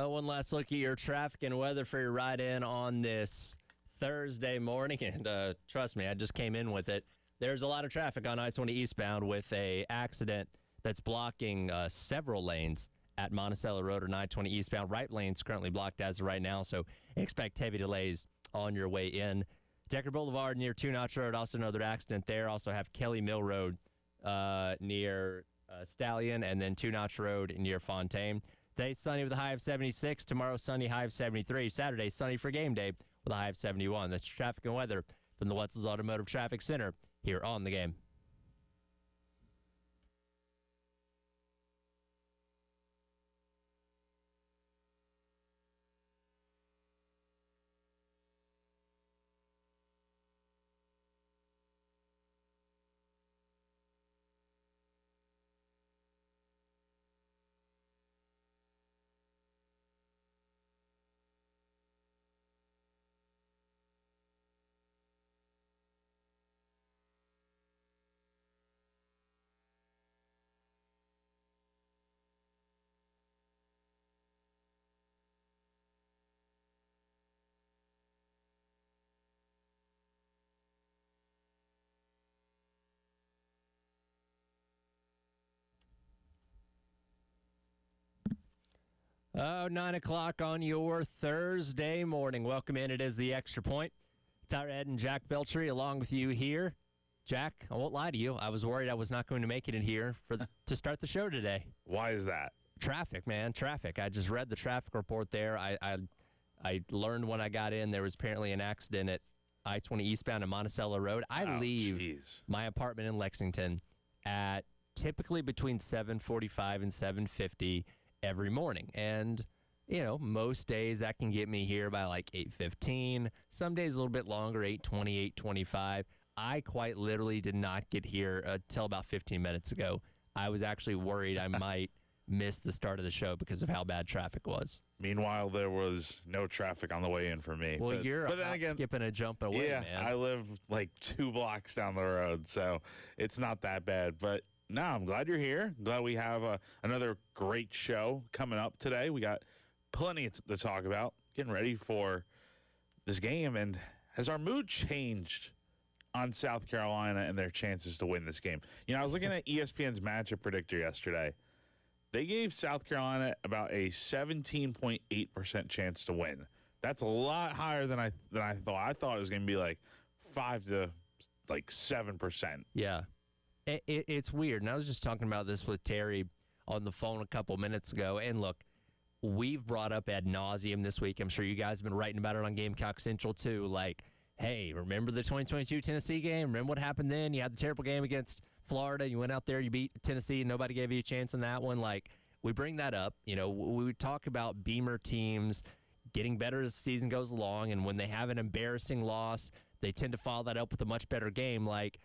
One last look at your traffic and weather for your ride in on this Thursday morning. And trust me, I just came in with it. There's a lot of traffic on I-20 eastbound with a accident that's blocking several lanes at Monticello Road or I-20 eastbound. Right lane's currently blocked as of right now, so expect heavy delays on your way in. Decker Boulevard near Two Notch Road, also another accident there. Also have Kelly Mill Road near Stallion, and then Two Notch Road near Fontaine. Today's sunny with a high of 76. Tomorrow, sunny, high of 73. Saturday, sunny for game day with a high of 71. That's traffic and weather from the Wetzel's Automotive Traffic Center here on The Game. Oh, 9 o'clock on your Thursday morning. Welcome in. It is the Extra Point. Tyler Ed and Jack Beltry along with you here. Jack, I won't lie to you. I was worried I was not going to make it in here to start the show today. Why is that? Traffic, man. Traffic. I just read the traffic report there. I learned when I got in there was apparently an accident at I-20 eastbound at Monticello Road. I leave my apartment in Lexington at typically between 7:45 and 7:50 every morning. And, you know, most days that can get me here by like 8:15. Some days a little bit longer, 8:20, 8:25. I quite literally did not get here until about 15 minutes ago. I was actually worried I might miss the start of the show because of how bad traffic was. Meanwhile, there was no traffic on the way in for me. Well, but then again, skipping a jump away, yeah, man. I live like 2 blocks down the road, so it's not that bad. But no, I'm glad you're here. Glad we have another great show coming up today. We got plenty to talk about. Getting ready for this game. And has our mood changed on South Carolina and their chances to win this game? You know, I was looking at ESPN's matchup predictor yesterday. They gave South Carolina about a 17.8% chance to win. That's a lot higher than I thought. I thought it was going to be like 5 to like 7%. Yeah. It's weird. And I was just talking about this with Terry on the phone a couple minutes ago. And look, we've brought up ad nauseum this week. I'm sure you guys have been writing about it on Gamecock Central too. Like, hey, remember the 2022 Tennessee game? Remember what happened then? You had the terrible game against Florida. You went out there, you beat Tennessee, and nobody gave you a chance in that one. Like, we bring that up. You know, we talk about Beamer teams getting better as the season goes along, and when they have an embarrassing loss, they tend to follow that up with a much better game. Like,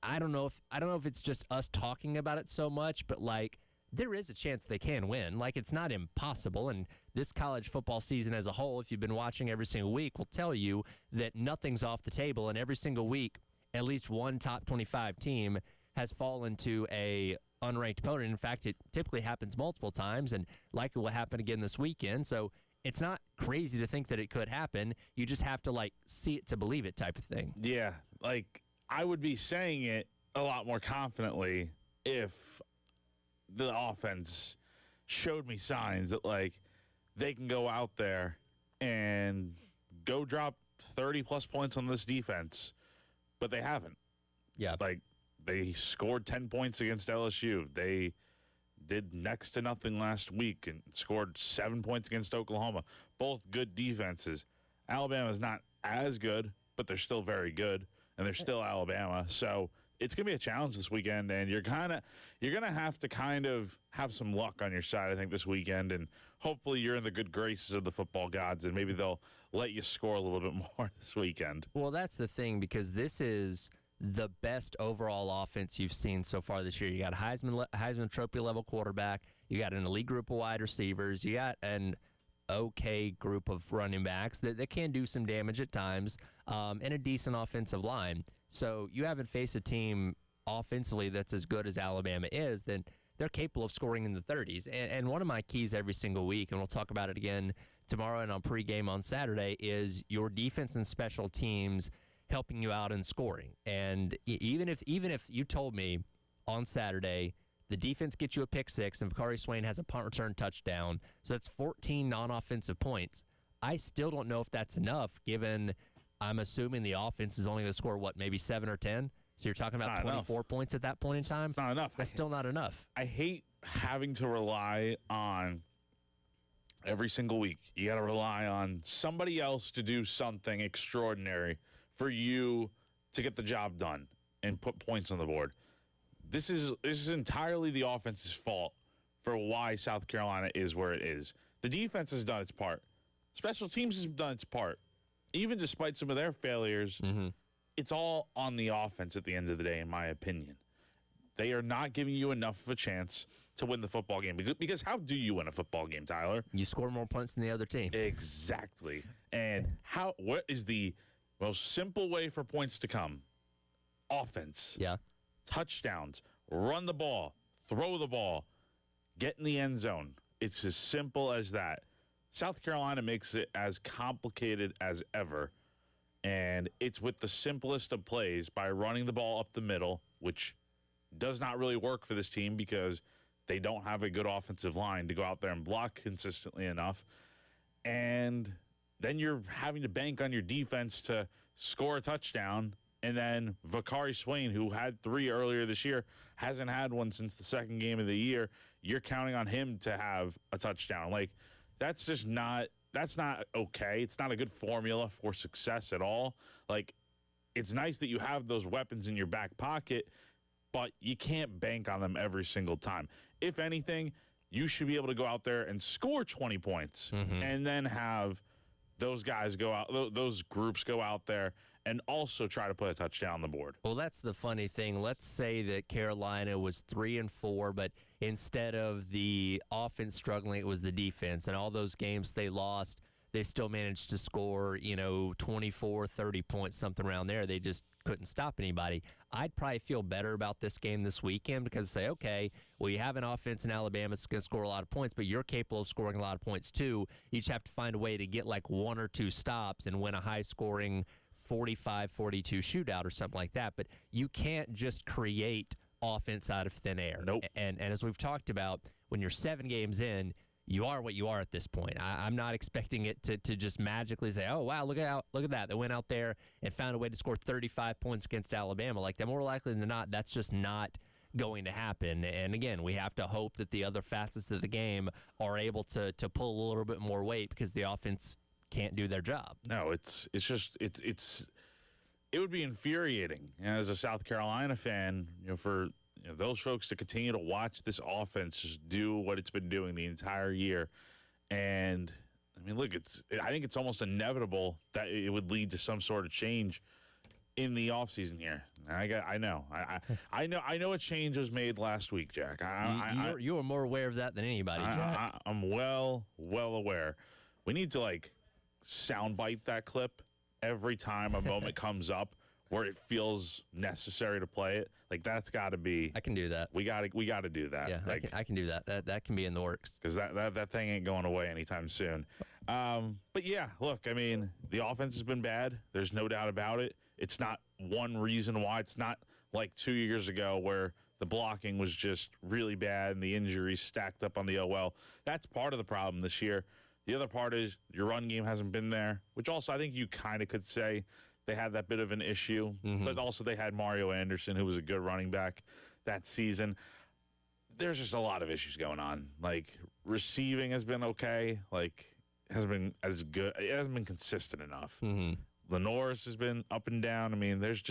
I don't know if it's just us talking about it so much, but like there is a chance they can win. Like it's not impossible. And this college football season as a whole, if you've been watching every single week, will tell you that nothing's off the table. And every single week, at least one top 25 team has fallen to a unranked opponent. In fact, it typically happens multiple times, and likely will happen again this weekend. So it's not crazy to think that it could happen. You just have to like see it to believe it type of thing. Yeah, like I would be saying it a lot more confidently if the offense showed me signs that, like, they can go out there and go drop 30-plus points on this defense, but they haven't. Yeah. Like, they scored 10 points against LSU. They did next to nothing last week and scored 7 points against Oklahoma. Both good defenses. Alabama's not as good, but they're still very good. And they're still Alabama, so it's gonna be a challenge this weekend. And you're gonna have to kind of have some luck on your side, I think, this weekend. And hopefully, you're in the good graces of the football gods, and maybe they'll let you score a little bit more this weekend. Well, that's the thing, because this is the best overall offense you've seen so far this year. You got a Heisman Trophy level quarterback. You got an elite group of wide receivers. You got an okay group of running backs that can do some damage at times, and a decent offensive line. So you haven't faced a team offensively that's as good as Alabama is, then they're capable of scoring in the 30s. And one of my keys every single week, and we'll talk about it again tomorrow and on pregame on Saturday, is your defense and special teams helping you out in scoring. And even if you told me on Saturday the defense gets you a pick six and Vakari Swain has a punt return touchdown, so that's 14 non-offensive points, I still don't know if that's enough, given I'm assuming the offense is only going to score, maybe 7 or 10? So you're talking about 24 points at that point in time? It's not enough. That's still not enough. I hate having to rely on every single week. You got to rely on somebody else to do something extraordinary for you to get the job done and put points on the board. This is entirely the offense's fault for why South Carolina is where it is. The defense has done its part. Special teams has done its part. Even despite some of their failures, it's all on the offense at the end of the day, in my opinion. They are not giving you enough of a chance to win the football game. Because how do you win a football game, Tyler? You score more points than the other team. Exactly. And what is the most simple way for points to come? Offense. Yeah. Touchdowns. Run the ball. Throw the ball. Get in the end zone. It's as simple as that. South Carolina makes it as complicated as ever. And it's with the simplest of plays by running the ball up the middle, which does not really work for this team because they don't have a good offensive line to go out there and block consistently enough. And then you're having to bank on your defense to score a touchdown. And then Vakari Swain, who had 3 earlier this year, hasn't had one since the second game of the year. You're counting on him to have a touchdown. Like, that's just not okay. It's not a good formula for success at all. Like, it's nice that you have those weapons in your back pocket, but you can't bank on them every single time. If anything, you should be able to go out there and score 20 points and then have those guys go out, those groups go out there and also try to put a touchdown on the board. Well, that's the funny thing. Let's say that Carolina was 3-4, but instead of the offense struggling, it was the defense. And all those games they lost, they still managed to score, 24, 30 points, something around there. They just couldn't stop anybody. I'd probably feel better about this game this weekend because say, okay, well, you have an offense in Alabama that's going to score a lot of points, but you're capable of scoring a lot of points too. You just have to find a way to get like 1 or 2 stops and win a high-scoring 45-42 shootout or something like that. But you can't just create offense out of thin air. Nope. And as we've talked about, when you're 7 games in, you are what you are at this point. I'm not expecting it to just magically say, oh, wow, look at that. They went out there and found a way to score 35 points against Alabama. Like that, more likely than not, that's just not going to happen. And again, we have to hope that the other facets of the game are able to pull a little bit more weight because the offense can't do their job. No, it would be infuriating as a South Carolina fan, for those folks to continue to watch this offense just do what it's been doing the entire year. And I mean, look, I think it's almost inevitable that it would lead to some sort of change in the offseason here. I know a change was made last week, Jack. You are more aware of that than anybody, Jack. I'm well aware. We need to soundbite that clip every time a moment comes up where it feels necessary to play it. Like that's got to be. I can do that. We got to do that. Yeah, I can do that. That can be in the works because that thing ain't going away anytime soon. But yeah, look, I mean, the offense has been bad. There's no doubt about it. It's not one reason why. It's not like 2 years ago where the blocking was just really bad and the injuries stacked up on the OL. That's part of the problem this year. The other part is your run game hasn't been there, which also I think you kind of could say they had that bit of an issue. But also they had Mario Anderson, who was a good running back that season. There's just a lot of issues going on. Like receiving has been okay. Like hasn't been as good. It hasn't been consistent enough. Lenoris has been up and down. I mean, there's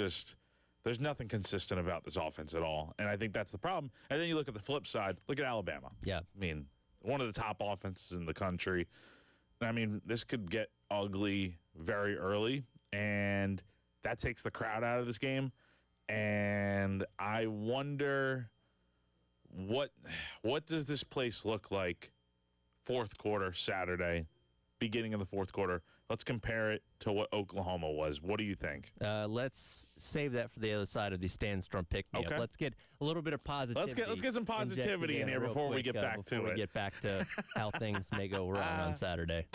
nothing consistent about this offense at all. And I think that's the problem. And then you look at the flip side. Look at Alabama. Yeah. I mean, one of the top offenses in the country. I mean, this could get ugly very early, and that takes the crowd out of this game. And I wonder what does this place look like fourth quarter Saturday beginning of the fourth quarter. Let's compare it to what Oklahoma was. What do you think? Let's save that for the other side of the Sandstorm pick-me-up. Okay. Let's get a little bit of positivity. Let's get some positivity in here before we get back to it. Before we get back to how things may go wrong on Saturday.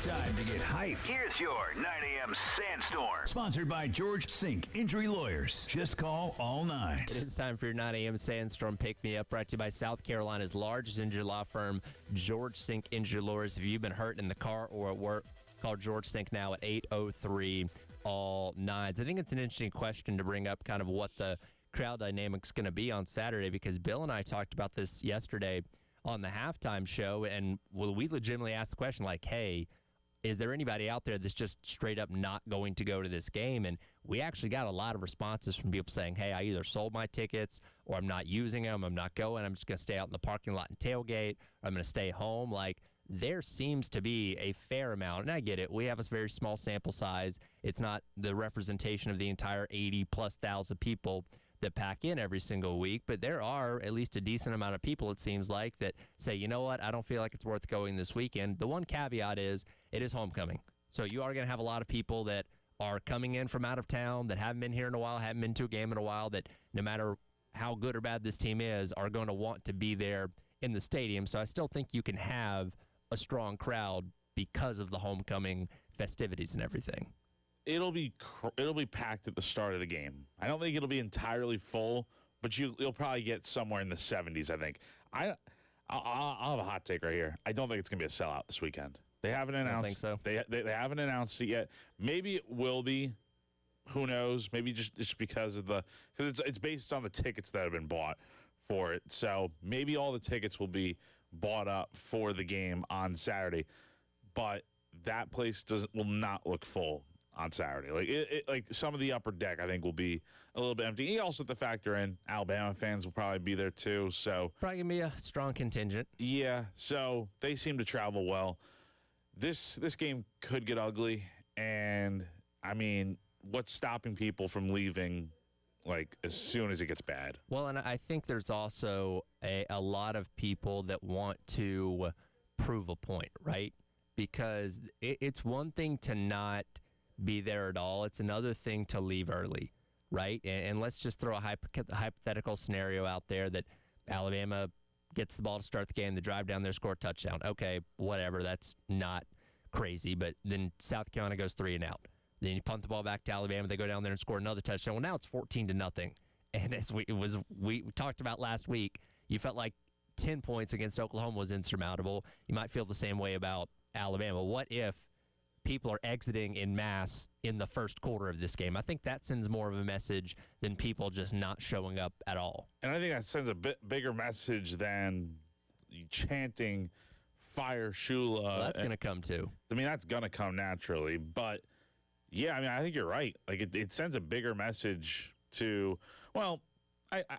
Time to get hyped. Here's your 9 a.m. Sandstorm. Sponsored by George Sink Injury Lawyers. Just call all nines. It is time for your 9 a.m. Sandstorm Pick-Me-Up, brought to you by South Carolina's largest injury law firm, George Sink Injury Lawyers. If you've been hurt in the car or at work, call George Sink now at 803 all nines. I think it's an interesting question to bring up, kind of what the crowd dynamic's going to be on Saturday, because Bill and I talked about this yesterday on the halftime show, and we legitimately asked the question, like, hey, is there anybody out there that's just straight up not going to go to this game? And we actually got a lot of responses from people saying, hey, I either sold my tickets or I'm not using them. I'm not going. I'm just going to stay out in the parking lot and tailgate. Or I'm going to stay home. Like, there seems to be a fair amount. And I get it. We have a very small sample size. It's not the representation of the entire 80+ thousand people that pack in every single week, but there are at least a decent amount of people, it seems like, that say, you know what, I don't feel like it's worth going this weekend. The one caveat is it is homecoming. So you are going to have a lot of people that are coming in from out of town that haven't been here in a while, haven't been to a game in a while, that no matter how good or bad this team is, are going to want to be there in the stadium. So I still think you can have a strong crowd because of the homecoming festivities and everything. It'll be packed at the start of the game. I don't think it'll be entirely full, but you'll probably get somewhere in the 70s. I think. I'll have a hot take right here. I don't think it's gonna be a sellout this weekend. They haven't announced. I don't think so. They haven't announced it yet. Maybe it will be. Who knows? Maybe just because it's based on the tickets that have been bought for it. So maybe all the tickets will be bought up for the game on Saturday, but that place will not look full on Saturday. Like some of the upper deck, I think, will be a little bit empty. You also have to factor in Alabama fans will probably be there too. So probably gonna be a strong contingent. Yeah. So they seem to travel well. This game could get ugly, and I mean, what's stopping people from leaving like as soon as it gets bad? Well, and I think there's also a lot of people that want to prove a point, right? Because it's one thing to not be there at all. It's another thing to leave early, right? And let's just throw a hypothetical scenario out there that Alabama gets the ball to start the game, they drive down there, score a touchdown. Okay, whatever, that's not crazy. But then South Carolina goes 3 and out. Then you punt the ball back to Alabama, they go down there and score another touchdown. Well, now it's 14-0. And as we talked about last week, you felt like 10 points against Oklahoma was insurmountable. You might feel the same way about Alabama. What if people are exiting in mass in the first quarter of this game? I think that sends more of a message than people just not showing up at all. And I think that sends a bit bigger message than chanting "Fire Shula." Well, that's going to come too. I mean, that's going to come naturally. But, yeah, I mean, I think you're right. Like, it sends a bigger message to – well,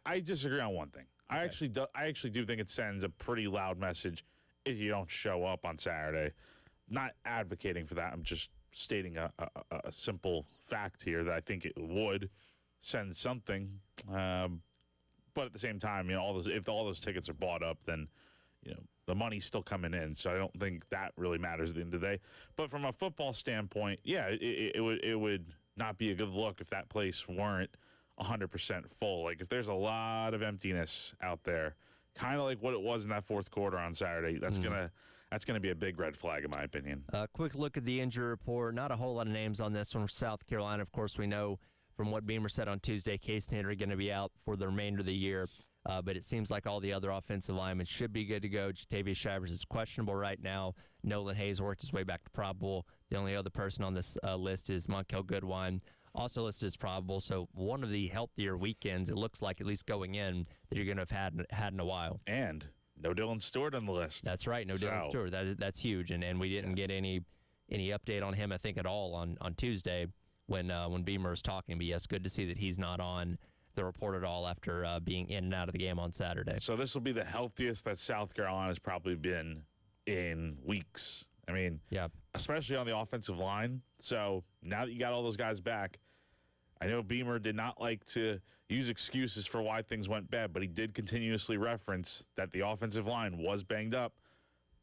I disagree on one thing. Okay. I actually do think it sends a pretty loud message if you don't show up on Saturday. Not advocating for that. I'm just stating a simple fact here that I think it would send something. But at the same time, if all those tickets are bought up, then the money's still coming in. So I don't think that really matters at the end of the day. But from a football standpoint, yeah, it would not be a good look if that place weren't 100% full. Like if there's a lot of emptiness out there, kind of like what it was in that fourth quarter on Saturday, that's gonna be a big red flag in my opinion. Quick look at the injury report. Not a whole lot of names on this one for South Carolina. Of course, we know from what Beamer said on Tuesday, Case Henry going to be out for the remainder of the year. But it seems like all the other offensive linemen should be good to go. Jatavius Shivers is questionable right now. Nolan Hayes worked his way back to probable. The only other person on this list is Monkel Goodwine, also listed as probable. So one of the healthier weekends, it looks like, at least going in, that you're going to have had in a while. And no Dylan Stewart on the list. That's right, no Dylan Stewart. That's huge, and we didn't get any update on him, I think, at all on Tuesday when Beamer was talking. But yes, good to see that he's not on the report at all after being in and out of the game on Saturday. So this will be the healthiest that South Carolina's probably been in weeks. I mean, yeah, especially on the offensive line. So now that you got all those guys back, I know Beamer did not like to use excuses for why things went bad, but he did continuously reference that the offensive line was banged up.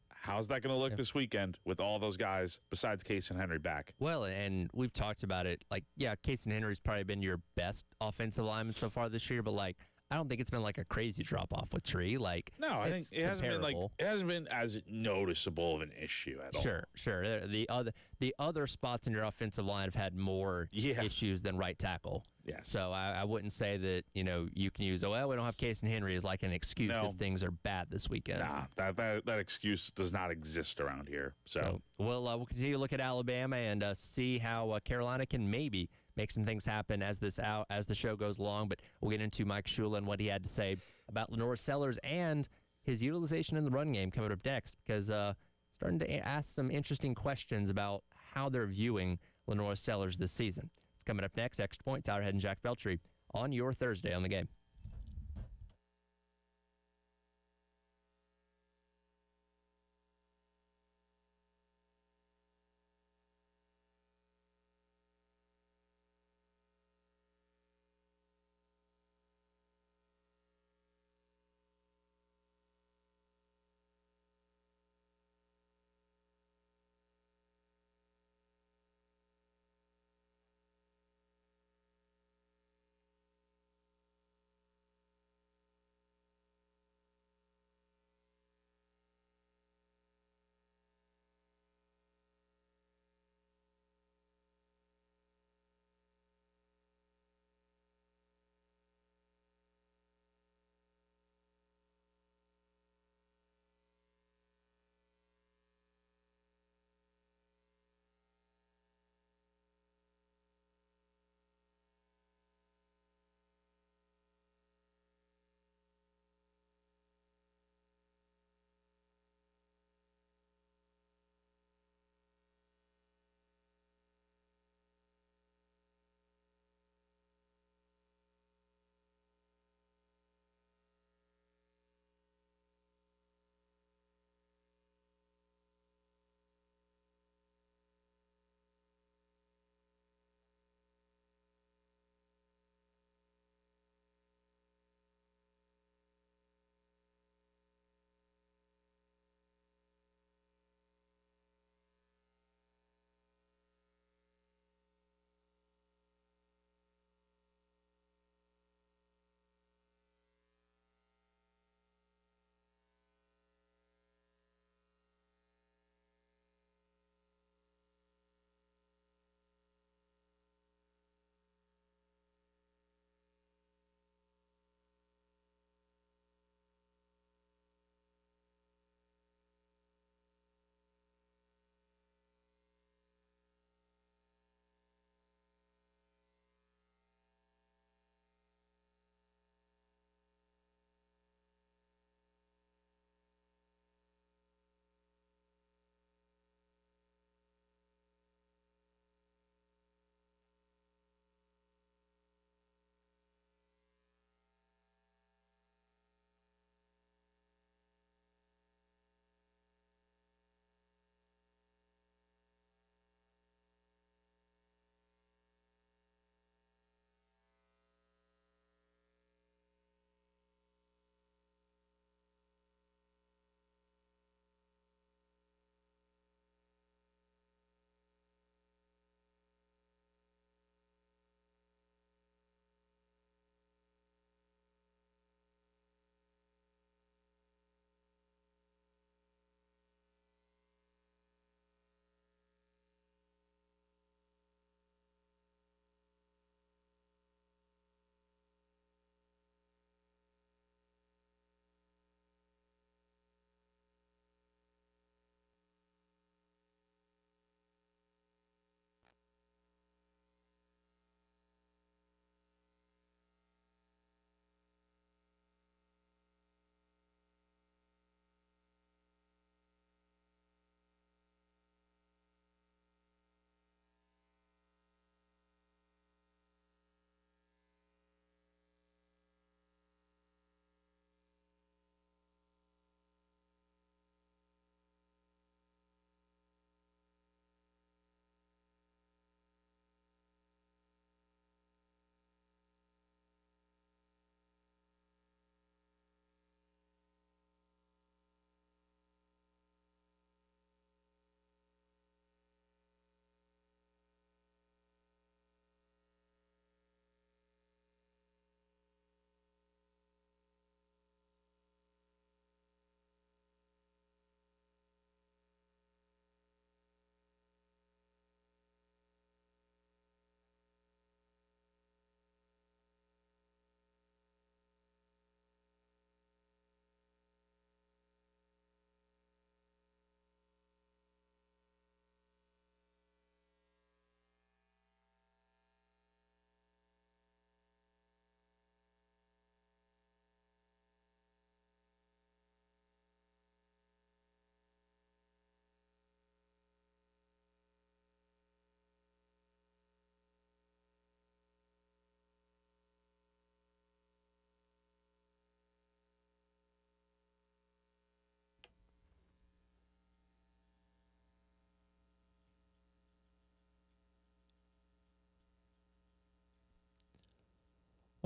How's that going to look this weekend with all those guys besides Case and Henry back? Well, and we've talked about it. Like, yeah, Casey Henry's probably been your best offensive lineman so far this year, but like, I don't think it's been like a crazy drop off with Tree. Like, No, I think it's it hasn't been comparable. it hasn't been as noticeable of an issue at all. Sure. The other spots in your offensive line have had more Yeah. issues than right tackle. Yes. So I wouldn't say that you can use we don't have Case and Henry as like an excuse No. if things are bad this weekend. Nah, that excuse does not exist around here. So We'll continue to look at Alabama and see how Carolina can maybe make some things happen as the show goes along. But we'll get into Mike Shula and what he had to say about Lenore Sellers and his utilization in the run game coming up next, because starting to ask some interesting questions about how they're viewing Lenore Sellers this season. It's coming up next. Extra Point, Tyler Head and Jack Beltry on your Thursday on the Game.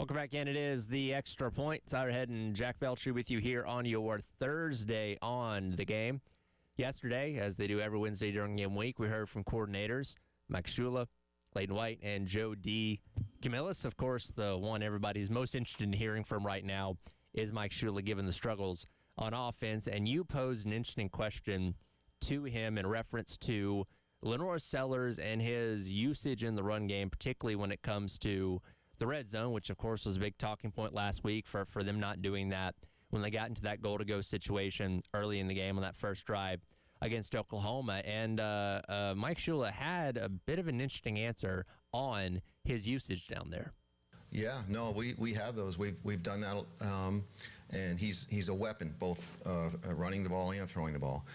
Welcome back in. It is the Extra Point. Tyler Head and Jack Beltry with you here on your Thursday on the game. Yesterday, as they do every Wednesday during game week, we heard from coordinators Mike Shula, Clayton White, and Joe D. Camillus. Of course, the one everybody's most interested in hearing from right now is Mike Shula, given the struggles on offense. And you posed an interesting question to him in reference to Lenore Sellers and his usage in the run game, particularly when it comes to the red zone, which, of course, was a big talking point last week for them not doing that when they got into that goal-to-go situation early in the game on that first drive against Oklahoma. And Mike Shula had a bit of an interesting answer on his usage down there. Yeah, no, we have those. We've done that, and he's a weapon, both running the ball and throwing the ball.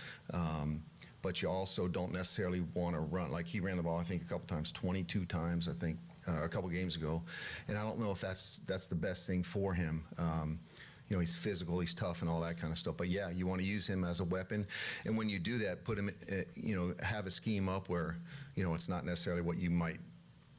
But you also don't necessarily want to run. Like, he ran the ball, I think, a couple times, 22 times, I think, a couple games ago. And I don't know if that's the best thing for him. He's physical, he's tough, and all that kind of stuff. But yeah, you want to use him as a weapon. And when you do that, put him, have a scheme up where, it's not necessarily what you might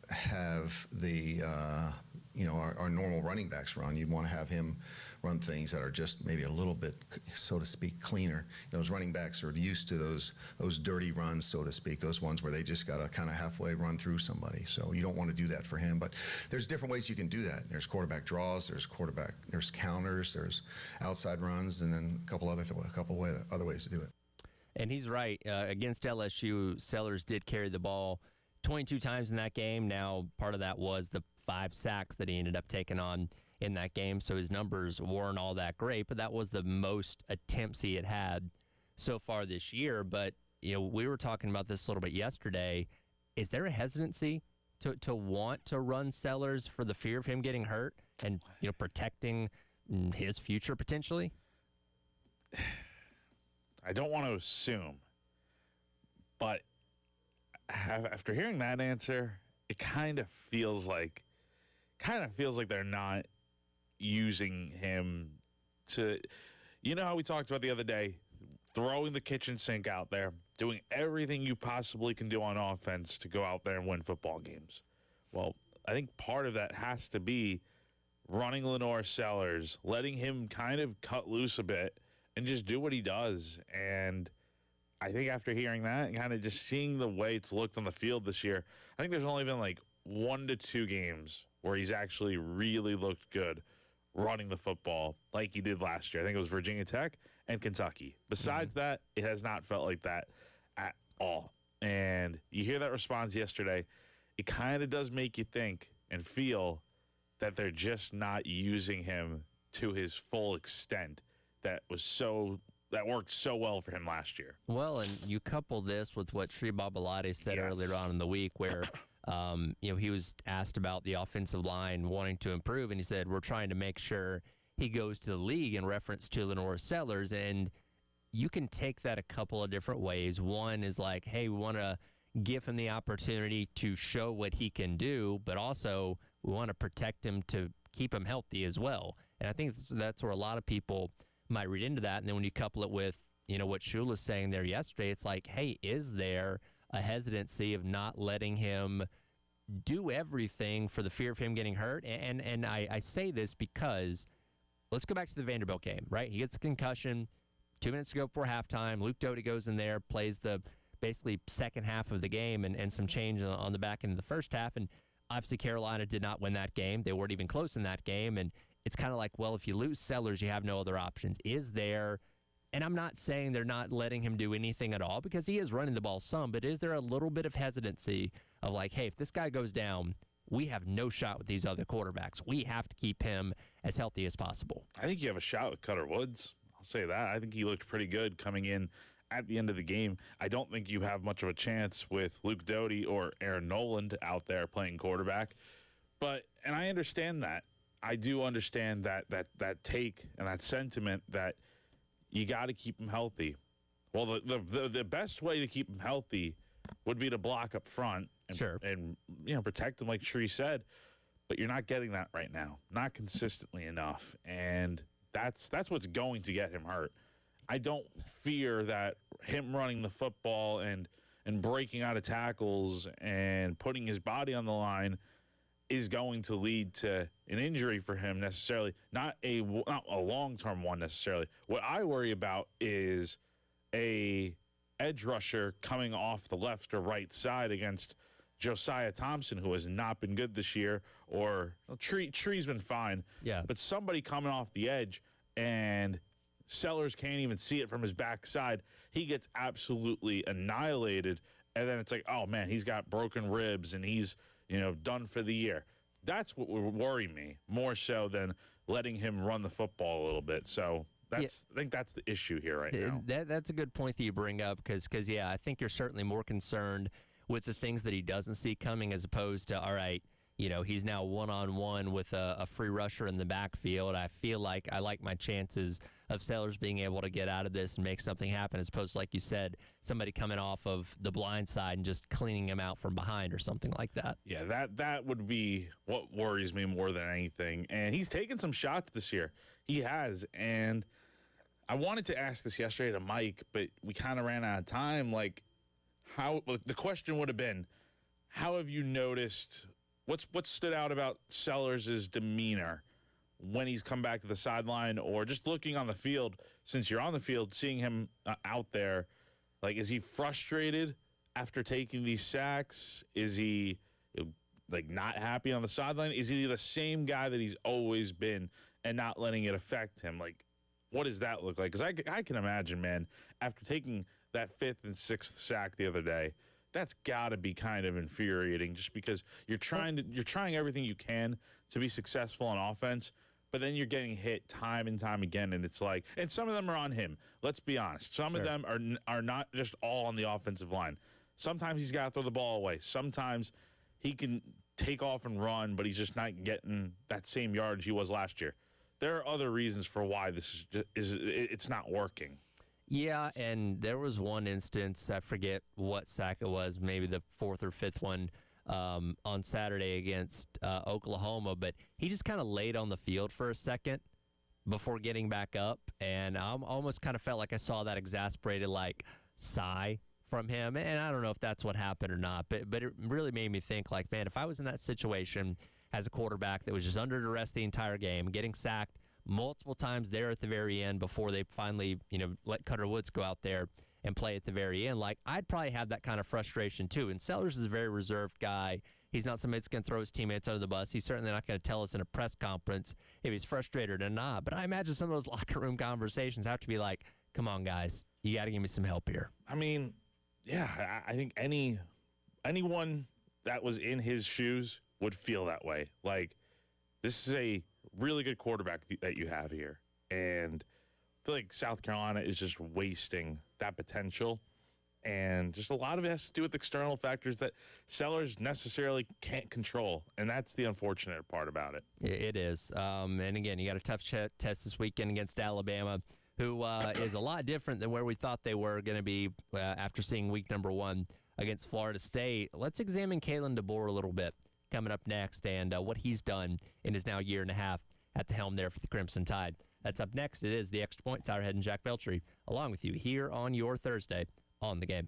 have the, our normal running backs run. You want to have him run things that are just maybe a little bit, so to speak, cleaner. Those running backs are used to those dirty runs, so to speak, those ones where they just got to kind of halfway run through somebody. So you don't want to do that for him. But there's different ways you can do that. There's quarterback draws, there's counters, there's outside runs, and then a couple other ways to do it. And he's right. Against LSU, Sellers did carry the ball 22 times in that game. Now, part of that was the 5 sacks that he ended up taking on in that game, so his numbers weren't all that great, but that was the most attempts he had so far this year. But, we were talking about this a little bit yesterday. Is there a hesitancy to want to run Sellers for the fear of him getting hurt and, protecting his future potentially? I don't want to assume, but after hearing that answer, it kind of feels like they're not using him to, how we talked about the other day, throwing the kitchen sink out there, doing everything you possibly can do on offense to go out there and win football games. Well, I think part of that has to be running Lenore Sellers, letting him kind of cut loose a bit and just do what he does. And I think after hearing that and kind of just seeing the way it's looked on the field this year, I think there's only been like 1 to 2 games where he's actually really looked good running the football like he did last year. I think it was Virginia Tech and Kentucky. Besides that, it has not felt like that at all. And you hear that response yesterday, it kind of does make you think and feel that they're just not using him to his full extent that worked so well for him last year. Well, and you couple this with what Sri Babalati said earlier on in the week where he was asked about the offensive line wanting to improve, and he said, we're trying to make sure he goes to the league in reference to Lenore Sellers. And you can take that a couple of different ways. One is like, hey, we want to give him the opportunity to show what he can do, but also we want to protect him to keep him healthy as well. And I think that's where a lot of people might read into that. And then when you couple it with, what Shula's saying there yesterday, it's like, hey, is there a hesitancy of not letting him do everything for the fear of him getting hurt? And I say this because let's go back to the Vanderbilt game, right? He gets a concussion 2 minutes ago before halftime. Luke Doty goes in there, plays the basically second half of the game and some change on the back end of the first half. And obviously Carolina did not win that game. They weren't even close in that game. And it's kind of like, well, if you lose Sellers, you have no other options. Is there, and I'm not saying they're not letting him do anything at all because he is running the ball some, but is there a little bit of hesitancy of like, hey, if this guy goes down, we have no shot with these other quarterbacks. We have to keep him as healthy as possible. I think you have a shot with Cutter Woods. I'll say that. I think he looked pretty good coming in at the end of the game. I don't think you have much of a chance with Luke Doty or Aaron Noland out there playing quarterback. And I understand that. I do understand that take and that sentiment that you got to keep him healthy. Well, the best way to keep him healthy would be to block up front and protect him like Shree said. But you're not getting that right now, not consistently enough, and that's what's going to get him hurt. I don't fear that him running the football and breaking out of tackles and putting his body on the line is going to lead to an injury for him necessarily, not a long-term one necessarily. What I worry about is a edge rusher coming off the left or right side against Josiah Thompson, who has not been good this year, or Tree's been fine. Yeah. But somebody coming off the edge and Sellers can't even see it from his backside. He gets absolutely annihilated. And then it's like, oh, man, he's got broken ribs and he's, done for the year. That's what would worry me more so than letting him run the football a little bit. So I think that's the issue here right now. That's a good point that you bring up because I think you're certainly more concerned with the things that he doesn't see coming as opposed to, all right, he's now one-on-one with a free rusher in the backfield. I feel like I like my chances of Sellers being able to get out of this and make something happen as opposed to, like you said, somebody coming off of the blind side and just cleaning him out from behind or something like that. Yeah, that would be what worries me more than anything. And he's taken some shots this year. He has. And I wanted to ask this yesterday to Mike, but we kind of ran out of time. Like, the question would have been, how have you noticed what stood out about Sellers' demeanor when he's come back to the sideline, or just looking on the field, since you're on the field, seeing him out there? Like, is he frustrated after taking these sacks? Is he not happy on the sideline? Is he the same guy that he's always been and not letting it affect him? Like, what does that look like? Because I can imagine, man, after taking that 5th and 6th sack the other day, that's got to be kind of infuriating, just because you're trying everything you can to be successful on offense, but then you're getting hit time and time again, and it's like, and some of them are on him. Let's be honest. Some of them are not just all on the offensive line. Sometimes he's got to throw the ball away. Sometimes he can take off and run, but he's just not getting that same yardage he was last year. There are other reasons for why this it's not working. Yeah, and there was one instance, I forget what sack it was, maybe the 4th or 5th one on Saturday against Oklahoma, but he just kind of laid on the field for a second before getting back up, and I almost kind of felt like I saw that exasperated, sigh from him, and I don't know if that's what happened or not, but it really made me think, man, if I was in that situation as a quarterback that was just under duress the entire game, getting sacked multiple times there at the very end before they finally, let Cutter Woods go out there and play at the very end. I'd probably have that kind of frustration too. And Sellers is a very reserved guy. He's not somebody that's going to throw his teammates under the bus. He's certainly not going to tell us in a press conference if he's frustrated or not. But I imagine some of those locker room conversations have to be like, come on, guys, you got to give me some help here. I mean, yeah, I think anyone that was in his shoes would feel that way. This is a really good quarterback that you have here, and I feel like South Carolina is just wasting that potential, and just a lot of it has to do with external factors that Sellers necessarily can't control, and that's the unfortunate part about it. It is, and again, you got a tough test this weekend against Alabama, who is a lot different than where we thought they were going to be after seeing week number 1 against Florida State. Let's examine Kalen DeBoer a little bit coming up next, and what he's done in his now year and a half at the helm there for the Crimson Tide. That's up next. It is the Extra Point. Tyler Head and Jack Beltry along with you here on your Thursday on The Game.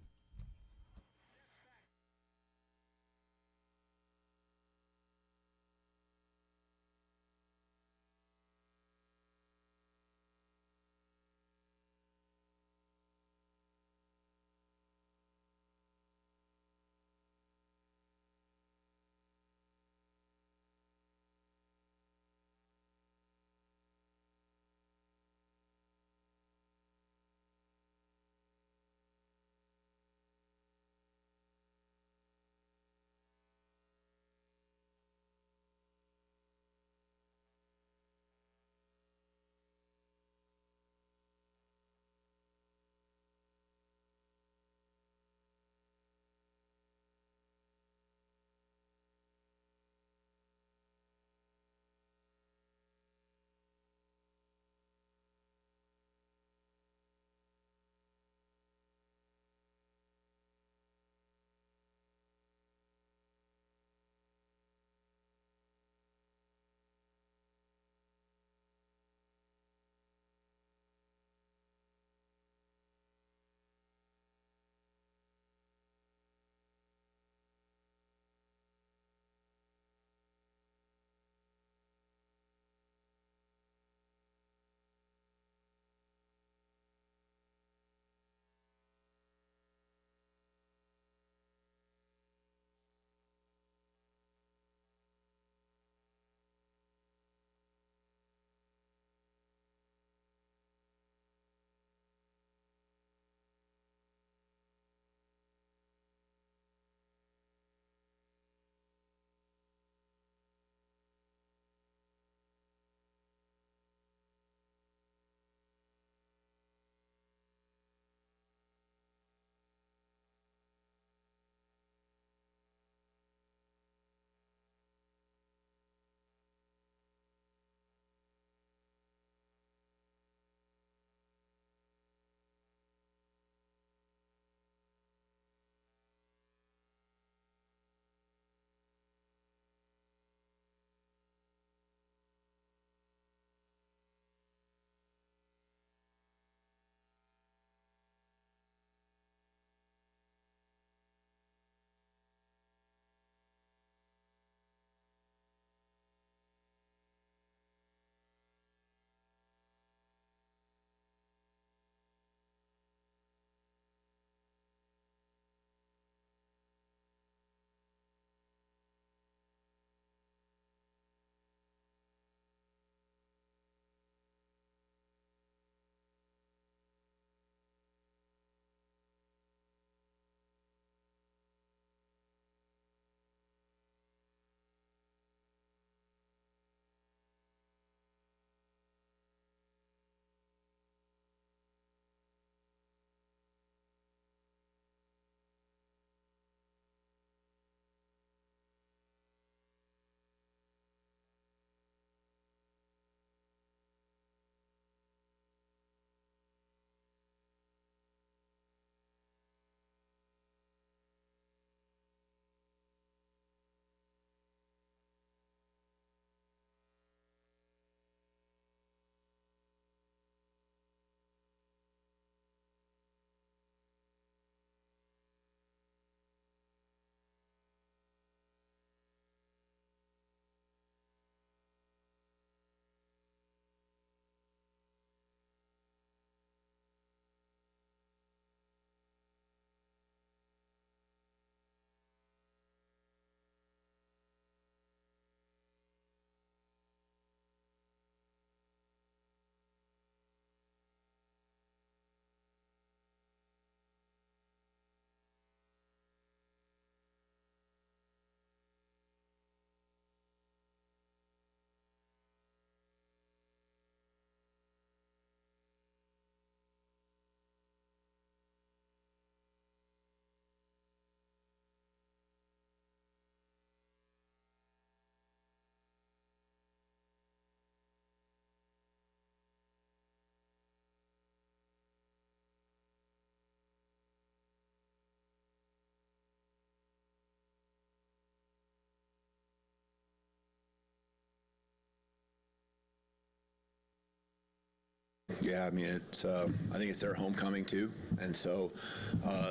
Yeah, I mean, it's. I think it's their homecoming too, and so,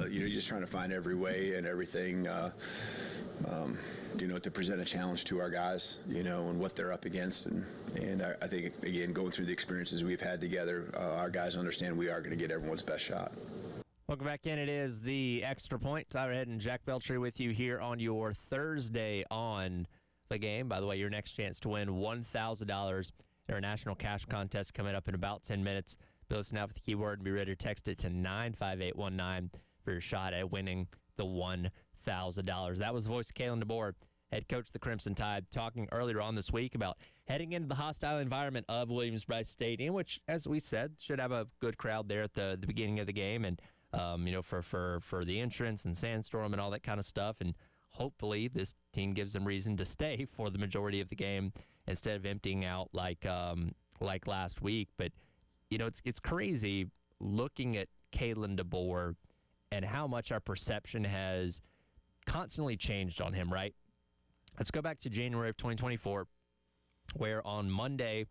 you're just trying to find every way and everything, to present a challenge to our guys, and what they're up against, and I think again, going through the experiences we've had together, our guys understand we are going to get everyone's best shot. Welcome back in. It is the Extra Point. Tyler Head and Jack Beltry with you here on your Thursday on the game. By the way, your next chance to win $1,000 in our national cash contest coming up in about 10 minutes. Be listening out for the keyword and be ready to text it to 95819 for your shot at winning the $1,000. That was the voice of Kalen DeBoer, head coach of the Crimson Tide, talking earlier on this week about heading into the hostile environment of Williams-Brice Stadium, which, as we said, should have a good crowd there at the beginning of the game, and for the entrance and sandstorm and all that kind of stuff. And hopefully this team gives them reason to stay for the majority of the game instead of emptying out like last week. But, it's crazy looking at Kalen DeBoer and how much our perception has constantly changed on him, right? Let's go back to January of 2024, where on Monday,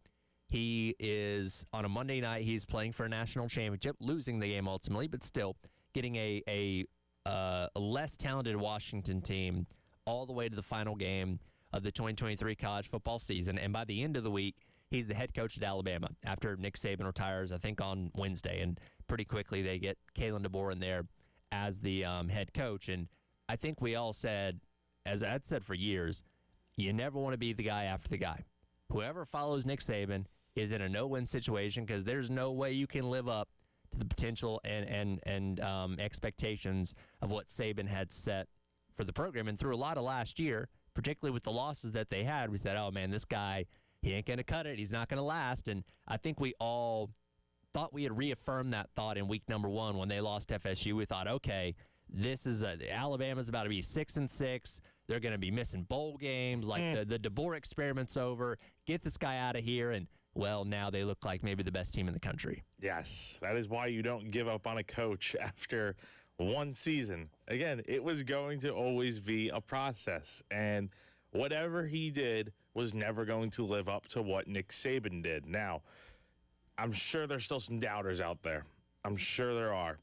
on a Monday night, he's playing for a national championship, losing the game ultimately, but still getting a less talented Washington team all the way to the final game of the 2023 college football season. And by the end of the week, he's the head coach at Alabama after Nick Saban retires, I think, on Wednesday. And pretty quickly they get Kalen DeBoer in there as the head coach. And I think we all said, as I'd said for years, you never want to be the guy after the guy. Whoever follows Nick Saban is in a no-win situation because there's no way you can live up to the potential and expectations of what Saban had set for the program. And through a lot of last year, particularly with the losses that they had, we said, oh, man, this guy, he ain't going to cut it. He's not going to last. And I think we all thought we had reaffirmed that thought in week number 1 when they lost FSU. We thought, okay, Alabama's about to be 6-6. They're going to be missing bowl games. The DeBoer experiment's over. Get this guy out of here. And, well, now they look like maybe the best team in the country. Yes, that is why you don't give up on a coach after one season. Again, it was going to always be a process. And whatever he did was never going to live up to what Nick Saban did. Now, I'm sure there's still some doubters out there. I'm sure there are.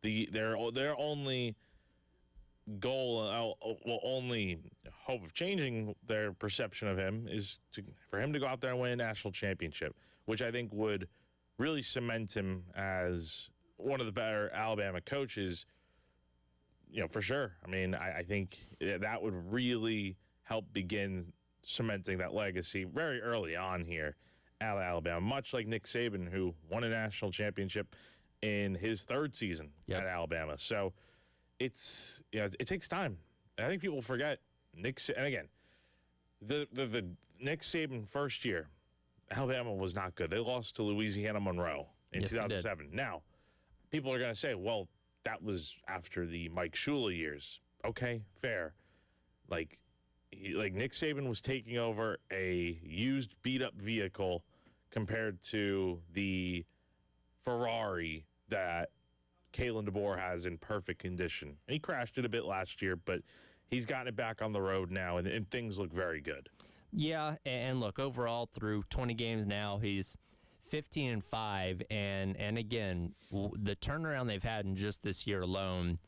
Their only goal, only hope of changing their perception of him is for him to go out there and win a national championship, which I think would really cement him as one of the better Alabama coaches, for sure. I mean, I think that would really help begin cementing that legacy very early on here at Alabama, much like Nick Saban, who won a national championship in his 3rd season at Alabama. So it takes time. I think people forget and again, the Nick Saban first year, Alabama was not good. They lost to Louisiana Monroe in 2007. Now, people are going to say, well, that was after the Mike Shula years. Okay, fair. Like Nick Saban was taking over a used, beat-up vehicle compared to the Ferrari that Kalen DeBoer has in perfect condition. And he crashed it a bit last year, but he's gotten it back on the road now, and things look very good. Yeah, and look, overall through 20 games now, he's 15-5, and again, the turnaround they've had in just this year alone,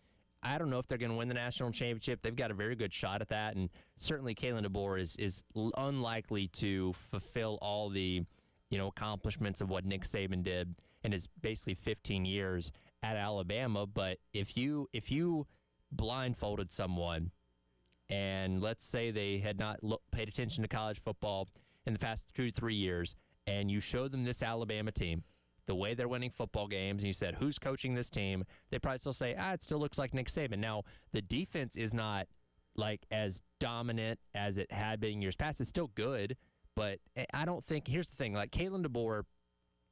I don't know if they're going to win the national championship. They've got a very good shot at that, and certainly Kalen DeBoer is unlikely to fulfill all the accomplishments of what Nick Saban did in his basically 15 years at Alabama. But if you blindfolded someone, and let's say they had not paid attention to college football in the past 2-3 years, and you showed them this Alabama team, the way they're winning football games, and you said, who's coaching this team? They'd probably still say, it still looks like Nick Saban. Now, the defense is not like as dominant as it had been in years past. It's still good, but I don't think, here's the thing, like Kalen DeBoer,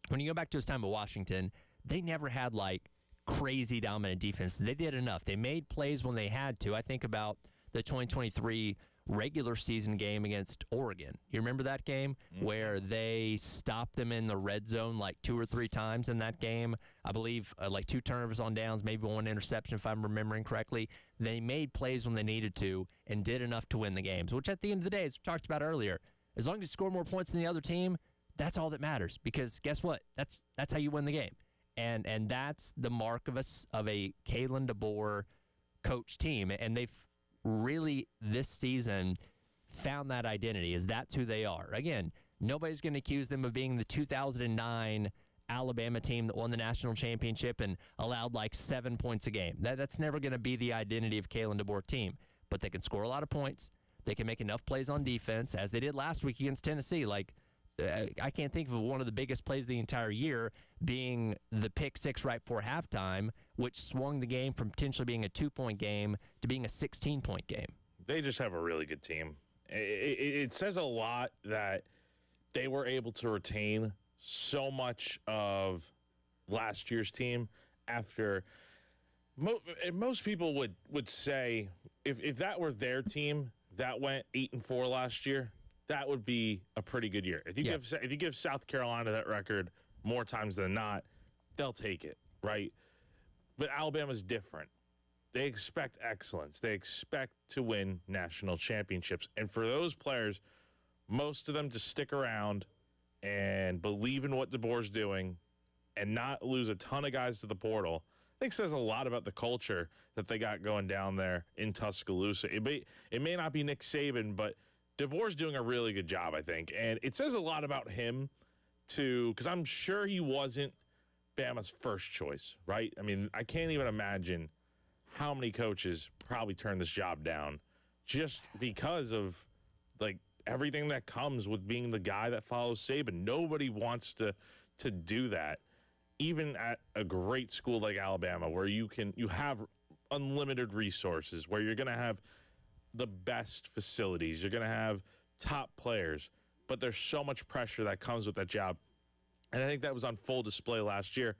when you go back to his time at Washington, they never had like crazy dominant defense. They did enough. They made plays when they had to. I think about the 2023 regular season game against Oregon. You remember that game where they stopped them in the red zone like 2 or 3 times in that game? I believe like 2 turnovers on downs, maybe 1 interception if I'm remembering correctly. They made plays when they needed to and did enough to win the games, which at the end of the day, as we talked about earlier, as long as you score more points than the other team, That's all that matters, because guess what? That's how you win the game. And that's the mark of a Kalen DeBoer coach team. And they've really this season found that identity. Is that's who they are. Again, nobody's going to accuse them of being the 2009 Alabama team that won the national championship and allowed like 7 points a game. That's never going to be the identity of Kalen DeBoer team. But they can score a lot of points. They can make enough plays on defense, as they did last week against Tennessee. Like, I can't think of one of the biggest plays of the entire year being the pick six right before halftime, which swung the game from potentially being a 2-point game to being a 16-point game. They just have a really good team. It says a lot that they were able to retain so much of last year's team after most people would say if that were their team that went 8-4 last year, that would be a pretty good year. If you give South Carolina that record more times than not, they'll take it, right? But Alabama's different. They expect excellence. They expect to win national championships. And for those players, most of them to stick around and believe in what DeBoer's doing and not lose a ton of guys to the portal, I think says a lot about the culture that they got going down there in Tuscaloosa. It may not be Nick Saban, but DeBoer's doing a really good job, I think. And it says a lot about him, too, because I'm sure he wasn't Bama's first choice, right? I mean, I can't even imagine how many coaches probably turned this job down just because of, like, everything that comes with being the guy that follows Saban. Nobody wants to do that, even at a great school like Alabama, where you have unlimited resources, where you're going to have the best facilities, you're going to have top players, but there's so much pressure that comes with that job. And I think that was on full display last year.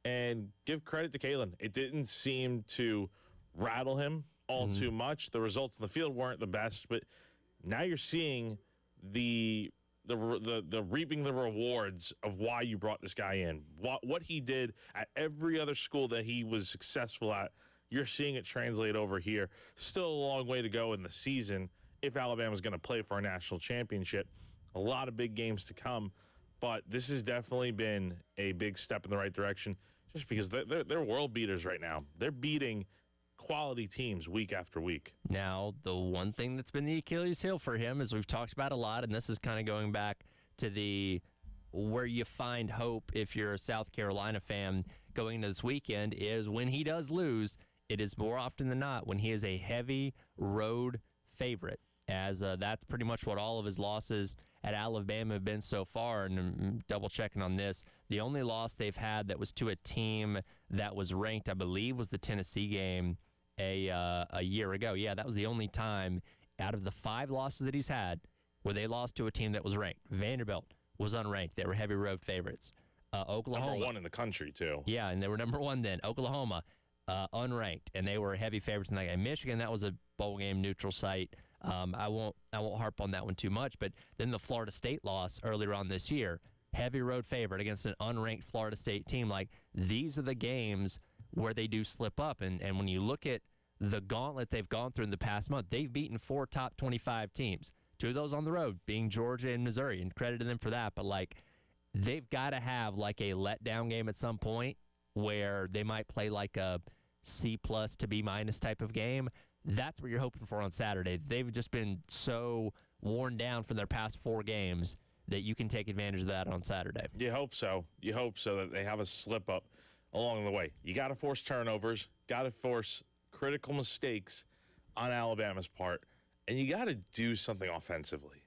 And give credit to Kalen. It didn't seem to rattle him all too much. The results in the field weren't the best, but now you're seeing the reaping the rewards of why you brought this guy in. What he did at every other school that he was successful at, you're seeing it translate over here. Still a long way to go in the season if Alabama's going to play for a national championship. A lot of big games to come, but this has definitely been a big step in the right direction just because they're world beaters right now. They're beating quality teams week after week. Now, the one thing that's been the Achilles heel for him, as we've talked about a lot, and this is kind of going back to the where you find hope if you're a South Carolina fan going into this weekend, is when he does lose, it is more often than not when he is a heavy road favorite, as that's pretty much what all of his losses at Alabama have been so far. And I'm double-checking on this. The only loss they've had that was to a team that was ranked, I believe, was the Tennessee game a year ago. Yeah, that was the only time out of the 5 losses that he's had where they lost to a team that was ranked. Vanderbilt was unranked. They were heavy road favorites. Oklahoma. Number 1 in the country, too. Yeah, and they were number 1 then. Oklahoma, unranked, and they were heavy favorites in that game. Michigan, that was a bowl game neutral site. I won't harp on that one too much. But then the Florida State loss earlier on this year, heavy road favorite against an unranked Florida State team. Like, these are the games where they do slip up. And when you look at the gauntlet they've gone through in the past month, they've beaten 4 top 25 teams. 2 of those on the road, being Georgia and Missouri, and credit to them for that. But, like, they've got to have, like, a letdown game at some point where they might play, like, a C+ to B- type of game. That's what you're hoping for on Saturday. They've just been so worn down from their past 4 games that you can take advantage of that on Saturday. You hope so. You hope so that they have a slip-up along the way. You got to force turnovers, got to force critical mistakes on Alabama's part, and you got to do something offensively.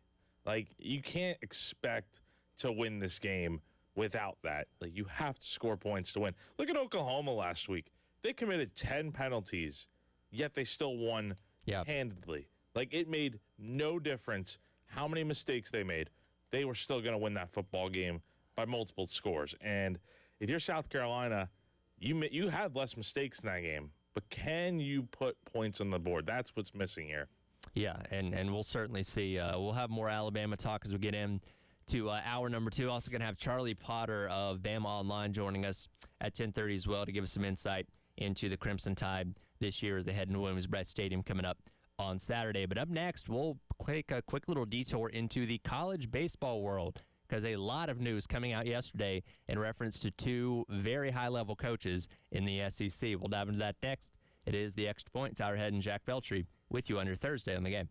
Like, you can't expect to win this game without that. Like, you have to score points to win. Look at Oklahoma last week. They committed 10 penalties, yet they still won handedly. Like, it made no difference how many mistakes they made. They were still going to win that football game by multiple scores. And if you're South Carolina, you had less mistakes in that game. But can you put points on the board? That's what's missing here. Yeah, and we'll certainly see. We'll have more Alabama talk as we get into hour number 2. Also going to have Charlie Potter of Bama Online joining us at 10:30 as well to give us some insight into the Crimson Tide this year as they head into Williams-Brice Stadium coming up on Saturday. But up next, we'll take a quick little detour into the college baseball world, because a lot of news coming out yesterday in reference to two very high-level coaches in the SEC. We'll dive into that next. It is the Extra Point. Tyler Head and Jack Beltry with you on your Thursday on the game.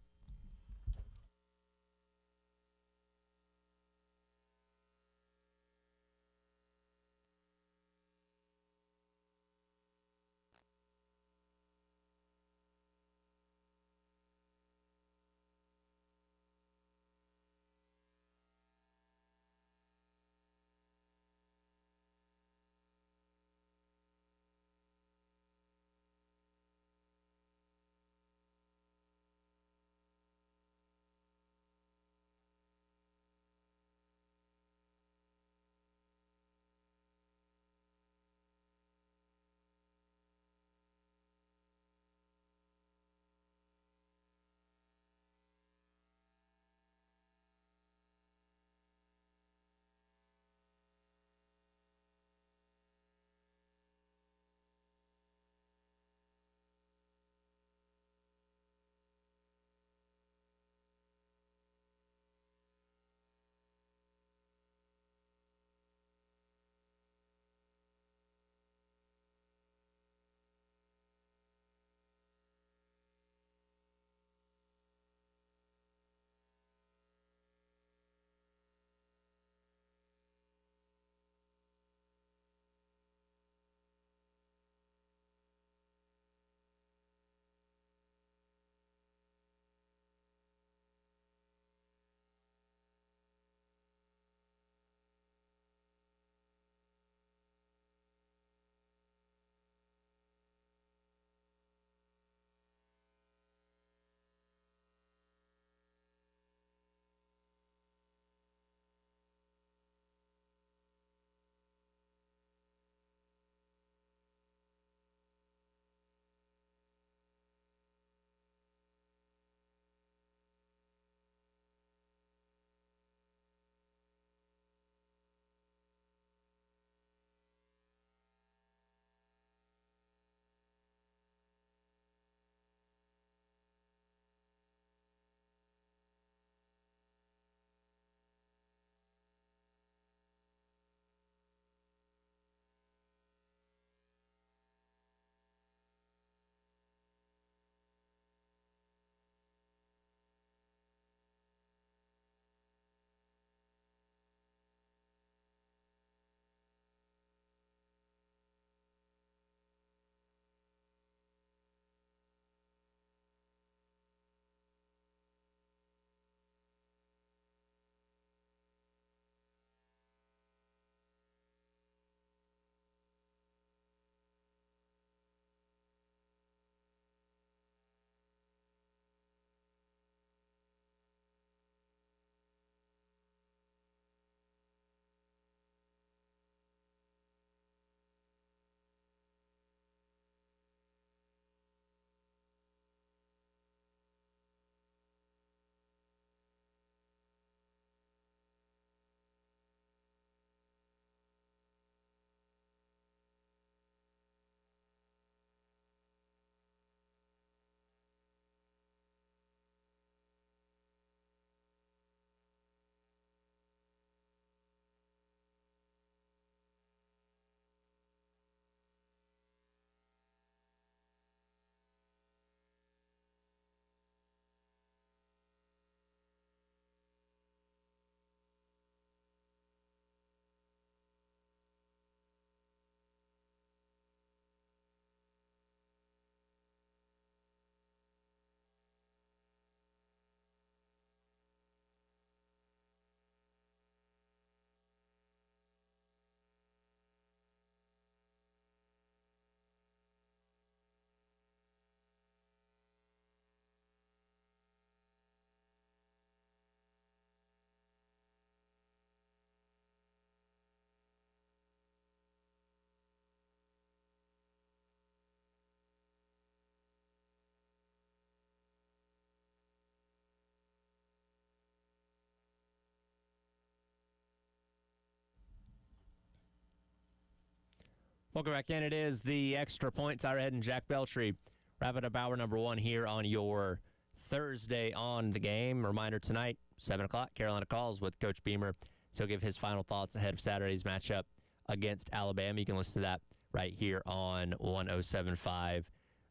Welcome back in. It is the Extra Point. Tyler Head and Jack Beltry wrapping up hour number one here on your Thursday on the game. Reminder tonight, 7 o'clock, Carolina Calls with Coach Beamer So he'll give his final thoughts ahead of Saturday's matchup against Alabama. You can listen to that right here on 107.5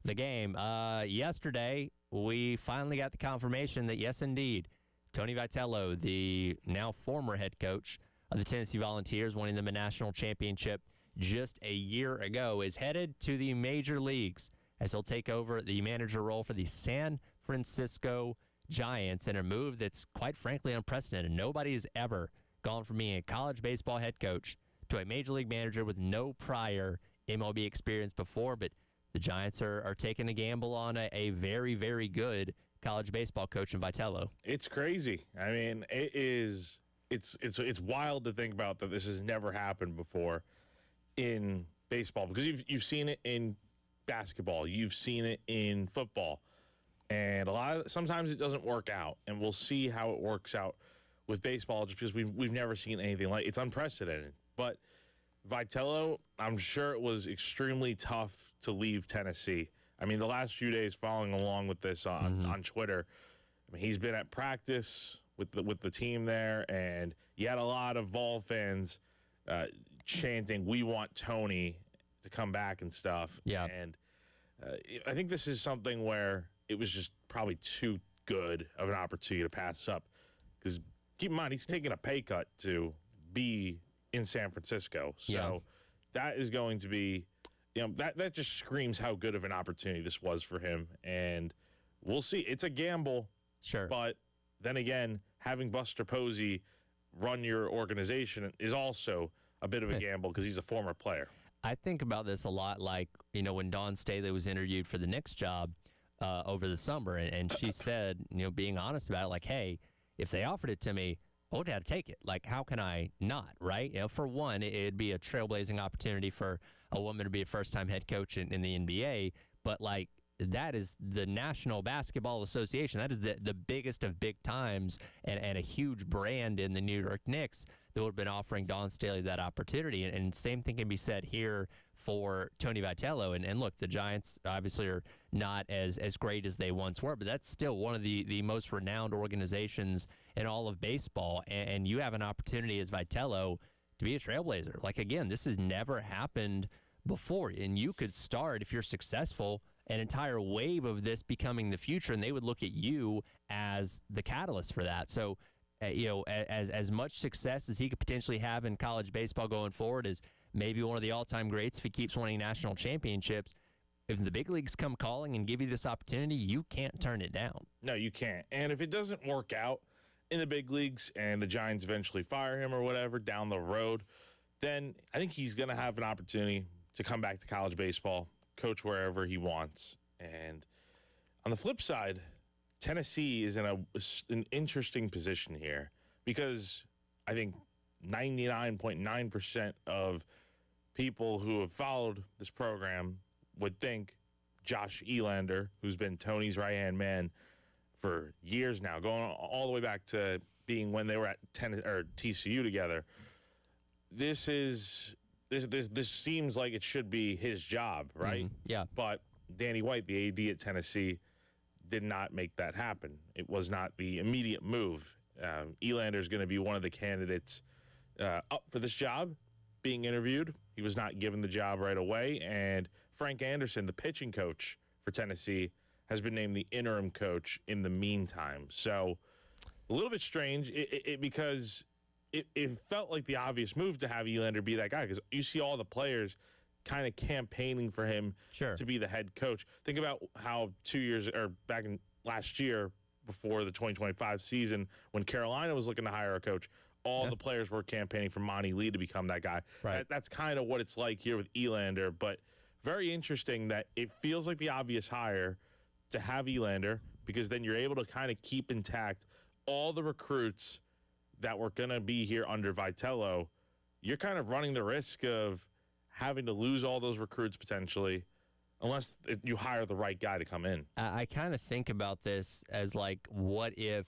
The Game. Yesterday, we finally got the confirmation that, yes, indeed, Tony Vitello, the now former head coach of the Tennessee Volunteers, winning them a national championship just a year ago, is headed to the major leagues as he'll take over the manager role for the San Francisco Giants in a move that's quite frankly unprecedented. Nobody has ever gone from being a college baseball head coach to a major league manager with no prior MLB experience before, but the Giants are taking a gamble on a very, very good college baseball coach in Vitello. It's crazy. I mean, it's wild to think about that this has never happened before in baseball, because you've seen it in basketball, you've seen it in football, and sometimes it doesn't work out, and we'll see how it works out with baseball, just because we've never seen anything like it's unprecedented. But Vitello, I'm sure it was extremely tough to leave Tennessee. I mean, the last few days following along with this on Twitter, I mean, he's been at practice with the team there, and you had a lot of Vol fans chanting, "We want Tony to come back" and stuff. Yeah. And I think this is something where it was just probably too good of an opportunity to pass up, because keep in mind, he's taking a pay cut to be in San Francisco. So that is going to be, that just screams how good of an opportunity this was for him. And we'll see. It's a gamble. Sure. But then again, having Buster Posey run your organization is also a bit of a gamble, because he's a former player. I think about this a lot, like, when Dawn Staley was interviewed for the Knicks job over the summer, and she said, being honest about it, like, hey, if they offered it to me, I would have to take it. Like, how can I not, right? For one, it'd be a trailblazing opportunity for a woman to be a first-time head coach in the NBA, but, like, that is the National Basketball Association. That is the biggest of big times and a huge brand in the New York Knicks that would have been offering Dawn Staley that opportunity. And same thing can be said here for Tony Vitello. And look, the Giants obviously are not as great as they once were, but that's still one of the most renowned organizations in all of baseball. And you have an opportunity as Vitello to be a trailblazer. Like, again, this has never happened before. And you could start, if you're successful, an entire wave of this becoming the future, and they would look at you as the catalyst for that. So, as much success as he could potentially have in college baseball going forward, as maybe one of the all-time greats if he keeps winning national championships, if the big leagues come calling and give you this opportunity, you can't turn it down. No, you can't. And if it doesn't work out in the big leagues and the Giants eventually fire him or whatever down the road, then I think he's going to have an opportunity to come back to college baseball, coach wherever he wants. And on the flip side, Tennessee is in an interesting position here, because I think 99.9% of people who have followed this program would think Josh Elander, who's been Tony's right-hand man for years now, going all the way back to being when they were at TCU together, this seems like it should be his job, right? Yeah. But Danny White, the AD at Tennessee, did not make that happen. It was not the immediate move. Elander is going to be one of the candidates up for this job, being interviewed. He was not given the job right away. And Frank Anderson, the pitching coach for Tennessee, has been named the interim coach in the meantime. So a little bit strange because it felt like the obvious move to have Elander be that guy, because you see all the players kind of campaigning for him to be the head coach. Think about how 2 years or back in last year, before the 2025 season, when Carolina was looking to hire a coach, all the players were campaigning for Monty Lee to become that guy. Right. That's kind of what it's like here with Elander, but very interesting that it feels like the obvious hire to have Elander, because then you're able to kind of keep intact all the recruits that were going to be here under Vitello. You're kind of running the risk of having to lose all those recruits potentially, unless you hire the right guy to come in. I kind of think about this as like, what if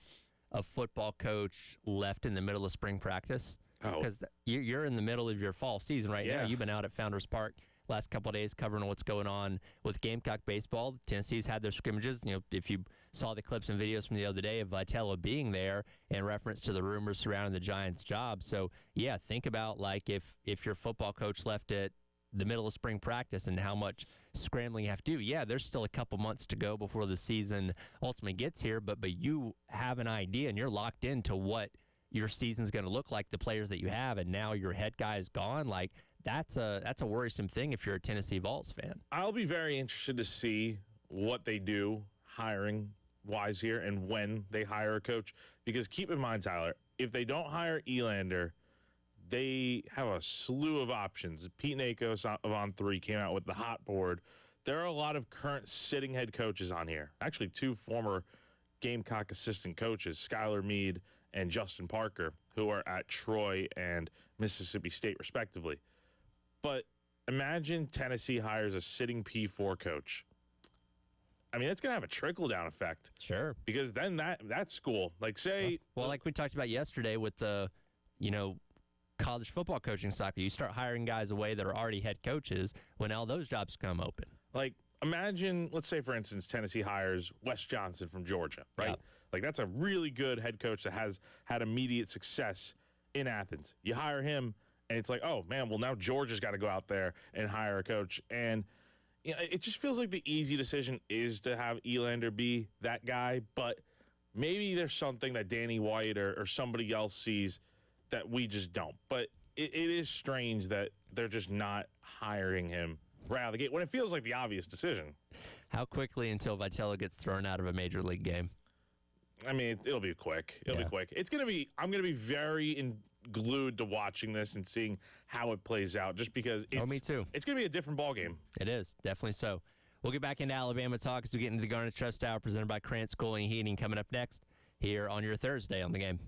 a football coach left in the middle of spring practice? Because you're in the middle of your fall season right now. You've been out at Founders Park last couple of days covering what's going on with Gamecock baseball. Tennessee's had their scrimmages. If you saw the clips and videos from the other day of Vitello being there in reference to the rumors surrounding the Giants' job. So, yeah, think about like if your football coach left at the middle of spring practice and how much scrambling you have to do. Yeah, there's still a couple months to go before the season ultimately gets here, but you have an idea and you're locked into what your season's going to look like, the players that you have, and now your head guy is gone. Like, that's a worrisome thing if you're a Tennessee Vols fan. I'll be very interested to see what they do hiring-wise here and when they hire a coach, because keep in mind, Tyler, if they don't hire Elander, they have a slew of options. Pete Nakos of On3 came out with the hot board. There are a lot of current sitting head coaches on here. Actually, 2 former Gamecock assistant coaches, Skylar Meade and Justin Parker, who are at Troy and Mississippi State, respectively. But imagine Tennessee hires a sitting P4 coach. I mean, it's going to have a trickle-down effect. Sure. Because then that school, like say... Well, like we talked about yesterday with the, college football coaching cycle, you start hiring guys away that are already head coaches when all those jobs come open. Like, imagine, let's say, for instance, Tennessee hires Wes Johnson from Georgia, right? Yeah. Like, that's a really good head coach that has had immediate success in Athens. You hire him, and it's like, oh, man, well, now Georgia's got to go out there and hire a coach. And it just feels like the easy decision is to have Elander be that guy, but maybe there's something that Danny White or somebody else sees that we just don't. But it is strange that they're just not hiring him right out of the gate when it feels like the obvious decision. How quickly until Vitello gets thrown out of a major league game? I mean, it'll be quick. It'll be quick. I'm going to be very glued to watching this and seeing how it plays out, just because me too. It's going to be a different ballgame. It is, definitely so. We'll get back into Alabama talk as we get into the Garnet Trust Hour presented by Krantz Cooling and Heating coming up next here on your Thursday on The Game.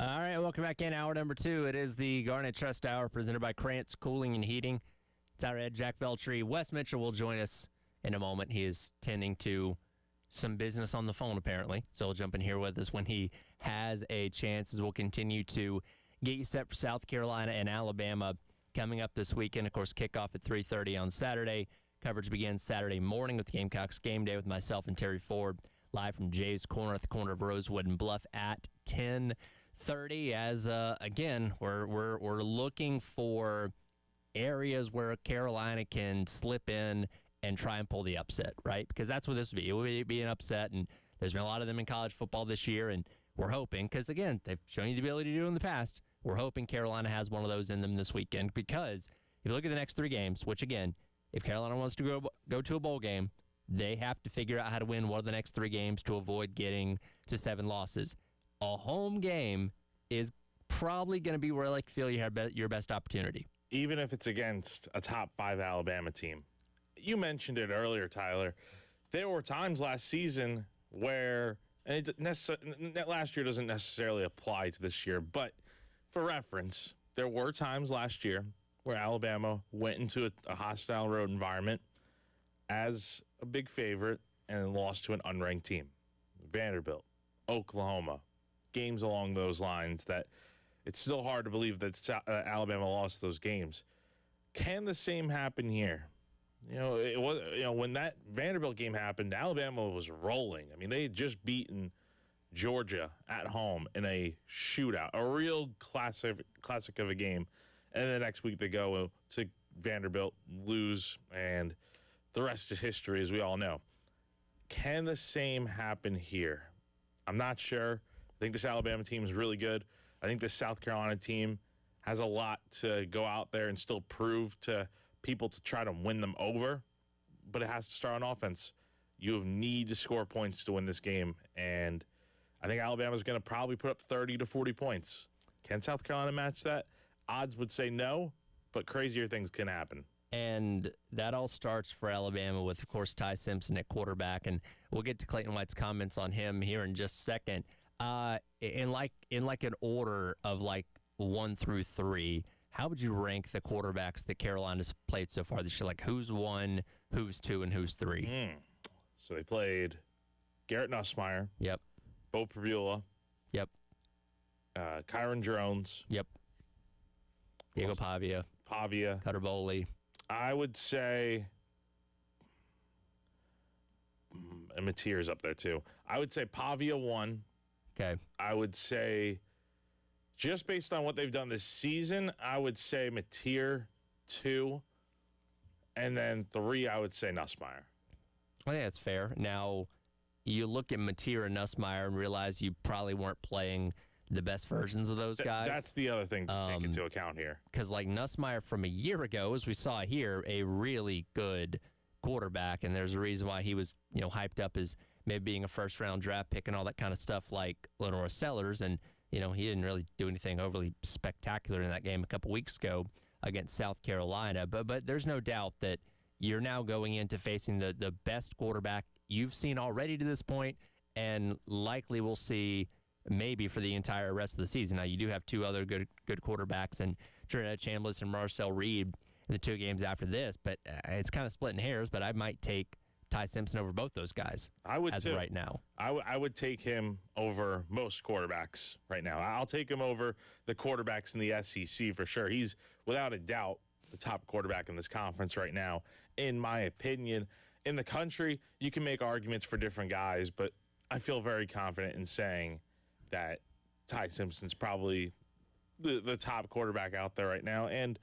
All right, welcome back in. Hour number 2. It is the Garnet Trust Hour presented by Krantz Cooling and Heating. It's our head, Jack Beltry. Wes Mitchell will join us in a moment. He is tending to some business on the phone, apparently. So he'll jump in here with us when he has a chance, as we'll continue to get you set for South Carolina and Alabama coming up this weekend. Of course, kickoff at 3:30 on Saturday. Coverage begins Saturday morning with the Gamecocks game day with myself and Terry Ford live from Jay's Corner at the corner of Rosewood and Bluff at 10:30. As again, we're looking for areas where Carolina can slip in and try and pull the upset, right? Because that's what this would be. It would be an upset, and there's been a lot of them in college football this year, and we're hoping, because again, they've shown you the ability to do it in the past, we're hoping Carolina has one of those in them this weekend, because if you look at the next 3 games, which again, if Carolina wants to go to a bowl game, they have to figure out how to win one of the next 3 games to avoid getting to 7 losses. A home game is probably going to be where I like to feel you have your best opportunity. Even if it's against a top 5 Alabama team. You mentioned it earlier, Tyler. There were times last season where, and last year doesn't necessarily apply to this year, but for reference, there were times last year where Alabama went into a hostile road environment as a big favorite and lost to an unranked team. Vanderbilt, Oklahoma, games along those lines that it's still hard to believe that Alabama lost those games. Can the same happen here? It was, when that Vanderbilt game happened, Alabama was rolling. I mean, they had just beaten Georgia at home in a shootout, a real classic of a game. And the next week they go to Vanderbilt, lose, and the rest is history, as we all know. Can the same happen here? I'm not sure. I think this Alabama team is really good. I think this South Carolina team has a lot to go out there and still prove to people to try to win them over, but it has to start on offense. You need to score points to win this game, and I think Alabama's going to probably put up 30 to 40 points. Can South Carolina match that? Odds would say no, but crazier things can happen. And that all starts for Alabama with, of course, Ty Simpson at quarterback, and we'll get to Clayton White's comments on him here in just a second. In an order of 1 through 3, how would you rank the quarterbacks that Carolina's played so far this year? Like, who's 1, who's 2, and who's 3? So they played Garrett Nussmeier. Yep. Bo Pribula. Yep. Kyron Jones. Yep. Diego Pavia. Cutter Boley. I would say, and Mateer's up there too. I would say Pavia 1. Okay. I would say, just based on what they've done this season, I would say Mateer 2. And then 3, I would say Nussmeier. I think that's fair. Now, you look at Mateer and Nussmeier and realize you probably weren't playing the best versions of those guys. That's the other thing to take into account here. Because Nussmeier from a year ago, as we saw here, a really good quarterback, and there's a reason why he was hyped up as maybe being a first-round draft pick and all that kind of stuff like Lenore Sellers, and he didn't really do anything overly spectacular in that game a couple weeks ago against South Carolina. But there's no doubt that you're now going into facing the best quarterback you've seen already to this point, and likely will see maybe for the entire rest of the season. Now, you do have 2 other good quarterbacks, and Trinidad Chambliss and Marcel Reed in the 2 games after this, but it's kind of splitting hairs, but I might take Ty Simpson over both those guys. I would as too. of right now. I would take him over most quarterbacks right now. I'll take him over the quarterbacks in the SEC for sure. He's, without a doubt, the top quarterback in this conference right now, in my opinion. In the country, you can make arguments for different guys, but I feel very confident in saying that Ty Simpson's probably the top quarterback out there right now. And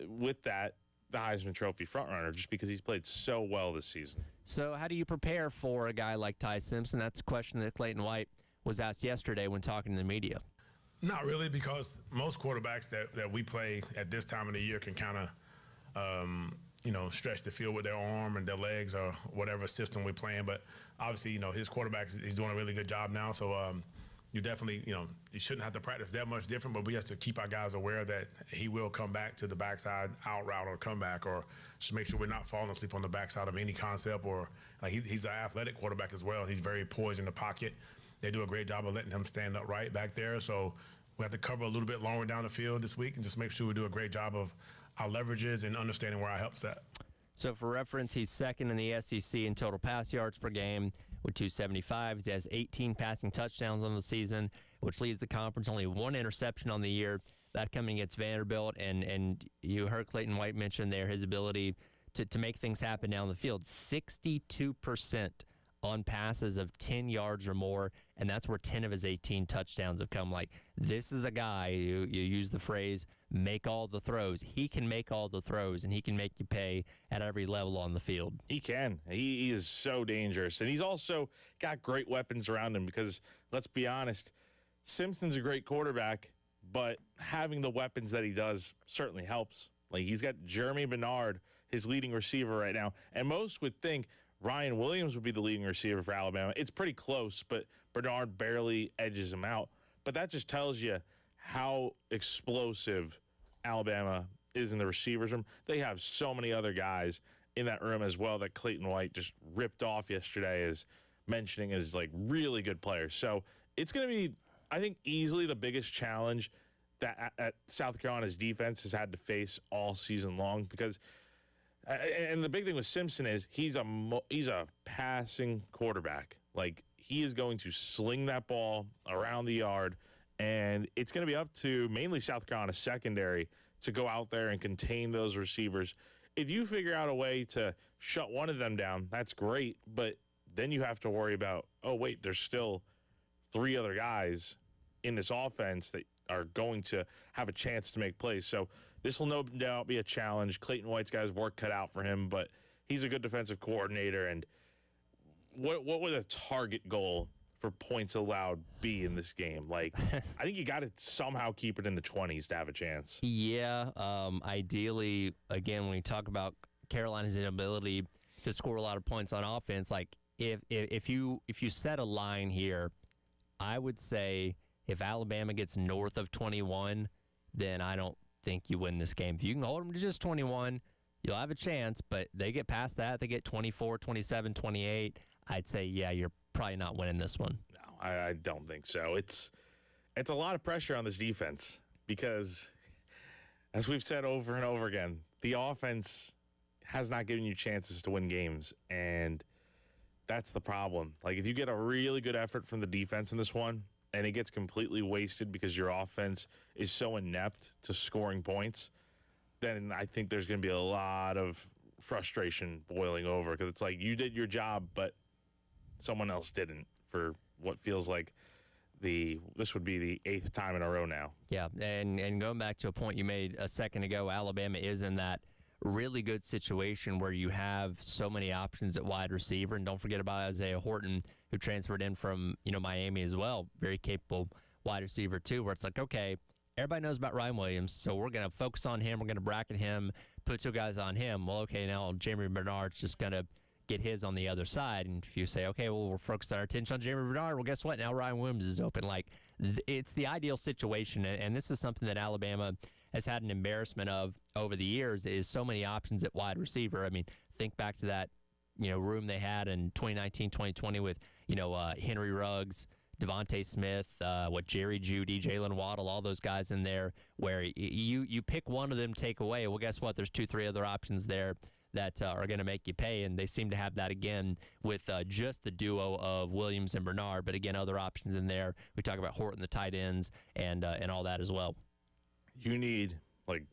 with that, the Heisman Trophy frontrunner, just because he's played so well this season. So how do you prepare for a guy like Ty Simpson? That's a question that Clayton White was asked yesterday when talking to the media. Not really, because most quarterbacks that we play at this time of the year can kind of, stretch the field with their arm and their legs or whatever system we're playing. But obviously, his quarterback, he's doing a really good job now. So you definitely, you shouldn't have to practice that much different, but we have to keep our guys aware that he will come back to the backside out route or comeback, or just make sure we're not falling asleep on the backside of any concept. Or he's an athletic quarterback as well. He's very poised in the pocket. They do a great job of letting him stand upright back there. So We have to cover a little bit longer down the field this week and just make sure we do a great job of our leverages and understanding where our help's at. So for reference, he's second in the SEC in total pass yards per game with 275. He has 18 passing touchdowns on the season, which leads the conference only one interception on the year. That coming against Vanderbilt, and you heard Clayton White mention there his ability to make things happen down the field. 62% on passes of 10 yards or more, and that's where 10 of his 18 touchdowns have come. Like, this is a guy, you use the phrase, make all the throws. He can make all the throws, and he can make you pay at every level on the field. He can. He is so dangerous. And he's also got great weapons around him because, let's be honest, Simpson's a great quarterback, but having the weapons that he does certainly helps. Like, he's got Jeremy Bernard, his leading receiver right now, and most would think Ryan Williams would be the leading receiver for Alabama. It's pretty close, but Bernard barely edges him out. But that just tells you how explosive Alabama is in the receivers room. They have so many other guys in that room as well that Clayton White just ripped off yesterday as mentioning as like really good players. So it's going to be, I think, easily the biggest challenge that at South Carolina's defense has had to face all season long because and the big thing with Simpson is he's a passing quarterback. Like, he is going to sling that ball around the yard, and it's going to be up to mainly South Carolina's secondary to go out there and contain those receivers. If you figure out a way to shut one of them down, that's great, but then you have to worry about, oh, wait, there's still three other guys in this offense that are going to have a chance to make plays. So this will no doubt be a challenge. Clayton White's got his work cut out for him, but he's a good defensive coordinator. And what would a target goal for points allowed be in this game? Like, I think you got to somehow keep it in the 20s to have a chance. Yeah, ideally, again, when we talk about Carolina's inability to score a lot of points on offense, like if you set a line here, I would say if Alabama gets north of 21, then I don't think you win this game. If you can hold them to just 21, you'll have a chance, but they get past that, they get 24, 27, 28, I'd say, yeah, you're probably not winning this one. No, I don't think so. It's a lot of pressure on this defense because, as we've said over and over again, the offense has not given you chances to win games, and that's the problem. Like, if you get a really good effort from the defense in this one, and it gets completely wasted because your offense is so inept to scoring points, then I think there's going to be a lot of frustration boiling over because it's like you did your job, but someone else didn't for what feels like this would be the 8th time in a row now. Yeah, and going back to a point you made a second ago, Alabama is in that really good situation where you have so many options at wide receiver, and don't forget about Isaiah Horton, who transferred in from Miami as well, very capable wide receiver too, where it's like, okay, everybody knows about Ryan Williams, so we're going to focus on him, we're going to bracket him, put two guys on him. Well, okay, now Jeremy Bernard's just going to get his on the other side, and if you say, okay, well, we're focusing our attention on Jeremy Bernard, well, guess what? Now Ryan Williams is open. Like, it's the ideal situation, and this is something that Alabama has had an embarrassment of over the years, is so many options at wide receiver. I mean, think back to that, room they had in 2019, 2020 with, Henry Ruggs, Devontae Smith, Jerry Jeudy, Jalen Waddle, all those guys in there where you pick one of them, take away. Well, guess what? There's 2-3 other options there that are going to make you pay, and they seem to have that again with just the duo of Williams and Bernard, but again, other options in there. We talk about Horton, the tight ends, and all that as well. You need, like,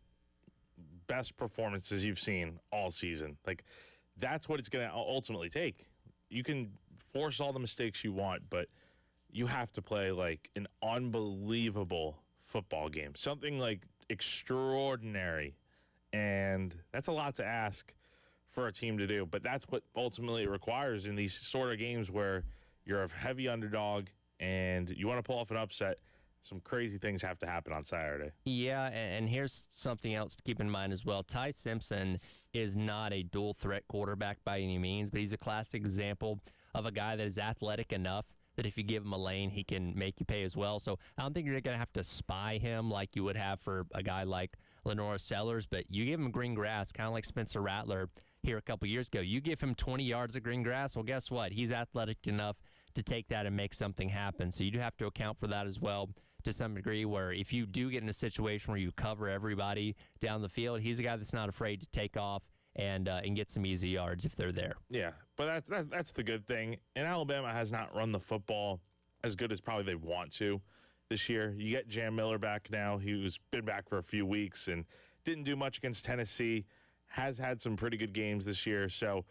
best performances you've seen all season. Like, that's what it's going to ultimately take. You can force all the mistakes you want, but you have to play, like, an unbelievable football game, something, like, extraordinary, and that's a lot to ask for a team to do, but that's what ultimately it requires in these sort of games where you're a heavy underdog and you want to pull off an upset. Some crazy things have to happen on Saturday. Yeah, and here's something else to keep in mind as well. Ty Simpson is not a dual-threat quarterback by any means, but he's a classic example of a guy that is athletic enough that if you give him a lane, he can make you pay as well. So I don't think you're going to have to spy him like you would have for a guy like Lenora Sellers, but you give him green grass, kind of like Spencer Rattler here a couple years ago. You give him 20 yards of green grass, well, guess what? He's athletic enough to take that and make something happen. So you do have to account for that as well to some degree, where if you do get in a situation where you cover everybody down the field, he's a guy that's not afraid to take off and get some easy yards if they're there. Yeah, but that's the good thing. And Alabama has not run the football as good as probably they want to this year. You get Jam Miller back now. He's been back for a few weeks and didn't do much against Tennessee. Has had some pretty good games this year. So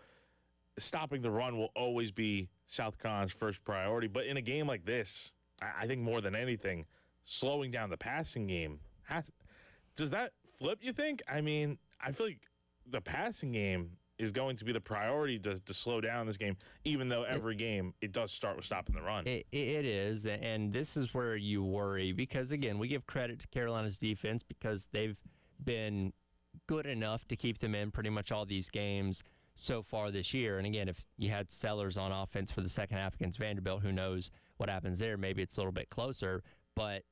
stopping the run will always be South Carolina's first priority. But in a game like this, I think more than anything, slowing down the passing game does that flip, you think? I mean, I feel like the passing game is going to be the priority to slow down this game, even though every game it does start with stopping the run. It is, and this is where you worry because, again, we give credit to Carolina's defense because they've been good enough to keep them in pretty much all these games so far this year. And, again, if you had Sellers on offense for the second half against Vanderbilt, who knows what happens there. Maybe it's a little bit closer. But,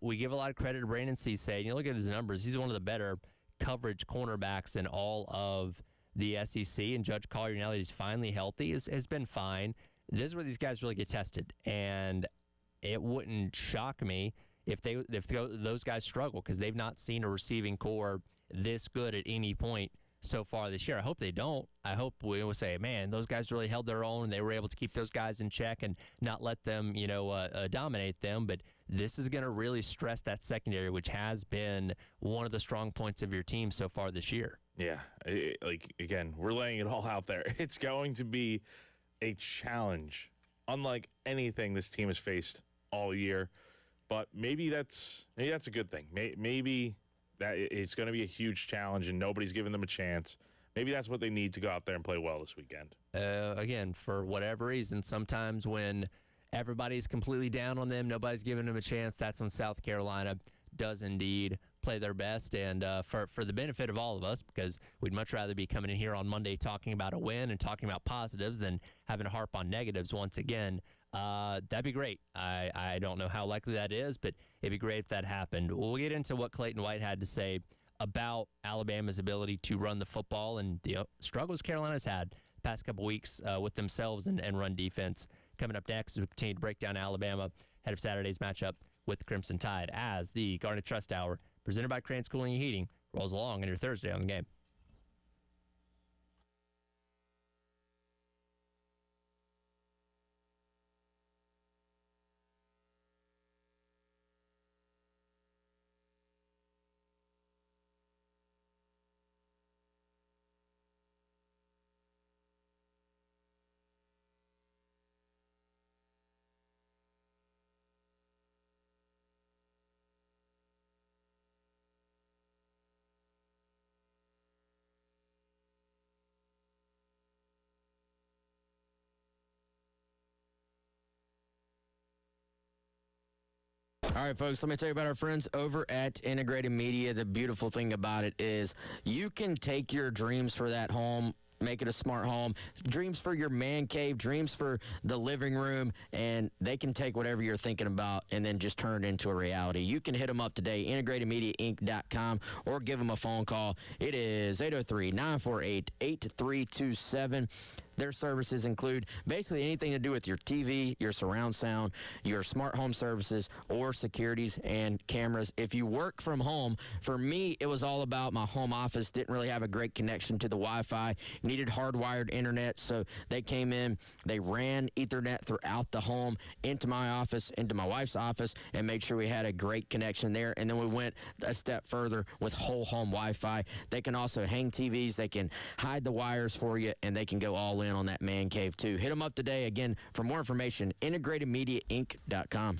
we give a lot of credit to Brandon Cisse. And you look at his numbers, he's one of the better coverage cornerbacks in all of the SEC, and Judge Collier, now that he's finally healthy, has been fine. This is where these guys really get tested, and it wouldn't shock me if those guys struggle because they've not seen a receiving core this good at any point so far this year. I hope they don't. I hope we will say, man, those guys really held their own, and they were able to keep those guys in check and not let them, dominate them. But this is going to really stress that secondary, which has been one of the strong points of your team so far this year. Yeah, again, we're laying it all out there. It's going to be a challenge, unlike anything this team has faced all year. But maybe that's a good thing. Maybe that it's going to be a huge challenge, and nobody's giving them a chance. Maybe that's what they need to go out there and play well this weekend. Again, for whatever reason, sometimes when everybody's completely down on them, nobody's giving them a chance, that's when South Carolina does indeed play their best. And for the benefit of all of us, because we'd much rather be coming in here on Monday talking about a win and talking about positives than having to harp on negatives once again, that'd be great. I don't know how likely that is, but it'd be great if that happened. We'll get into what Clayton White had to say about Alabama's ability to run the football and the struggles Carolina's had the past couple weeks with themselves and run defense. Coming up next, we continue to break down Alabama ahead of Saturday's matchup with the Crimson Tide as the Garnet Trust Hour, presented by Crane Cooling and Heating, rolls along on your Thursday on the game. All right, folks, let me tell you about our friends over at Integrated Media. The beautiful thing about it is you can take your dreams for that home, make it a smart home, dreams for your man cave, dreams for the living room, and they can take whatever you're thinking about and then just turn it into a reality. You can hit them up today, integratedmediainc.com, or give them a phone call. It is 803-948-8327. Their services include basically anything to do with your TV, your surround sound, your smart home services, or securities and cameras. If you work from home, for me, it was all about my home office. Didn't really have a great connection to the Wi-Fi. Needed hardwired internet, so they came in. They ran Ethernet throughout the home into my office, into my wife's office, and made sure we had a great connection there. And then we went a step further with whole home Wi-Fi. They can also hang TVs. They can hide the wires for you, and they can go all in on that man cave too. Hit them up today. Again, for more information, integratedmediainc.com.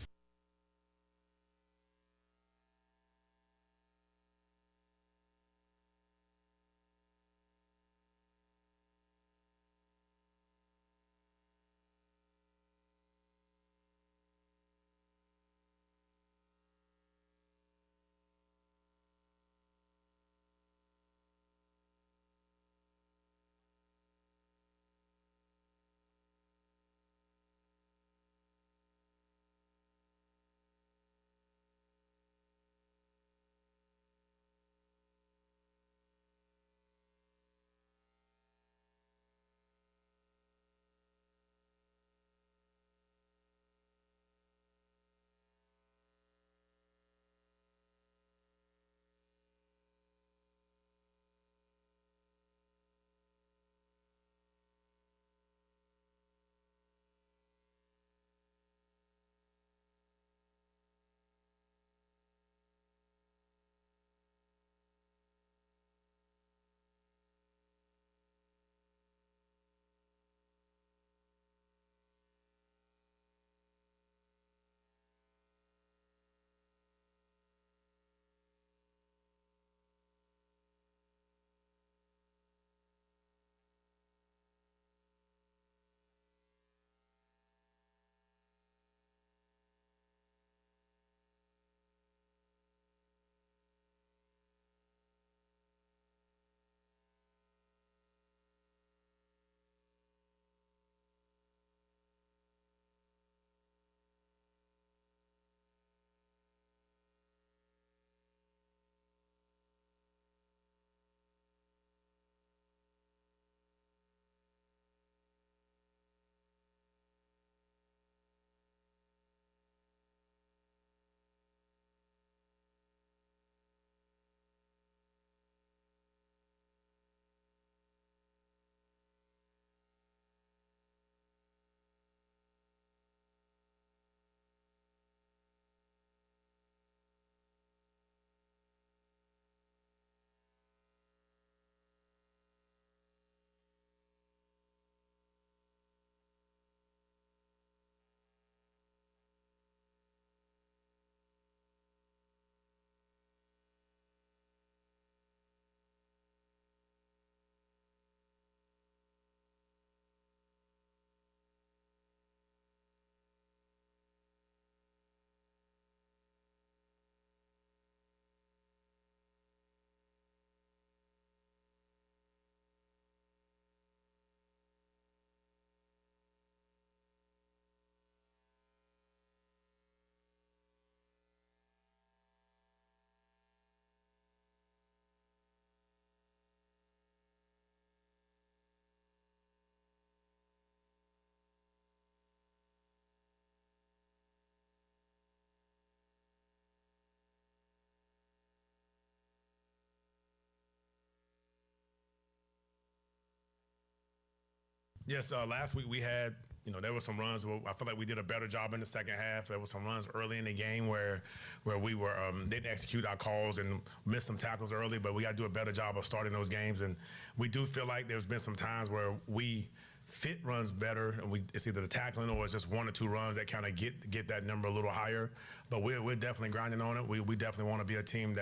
Yes, last week we had, there were some runs where I feel like we did a better job in the second half. There were some runs early in the game where we were didn't execute our calls and missed some tackles early, but we got to do a better job of starting those games. And we do feel like there's been some times where we fit runs better, and it's either the tackling or it's just 1 or 2 runs that kind of get that number a little higher. But we're definitely grinding on it. We definitely want to be a team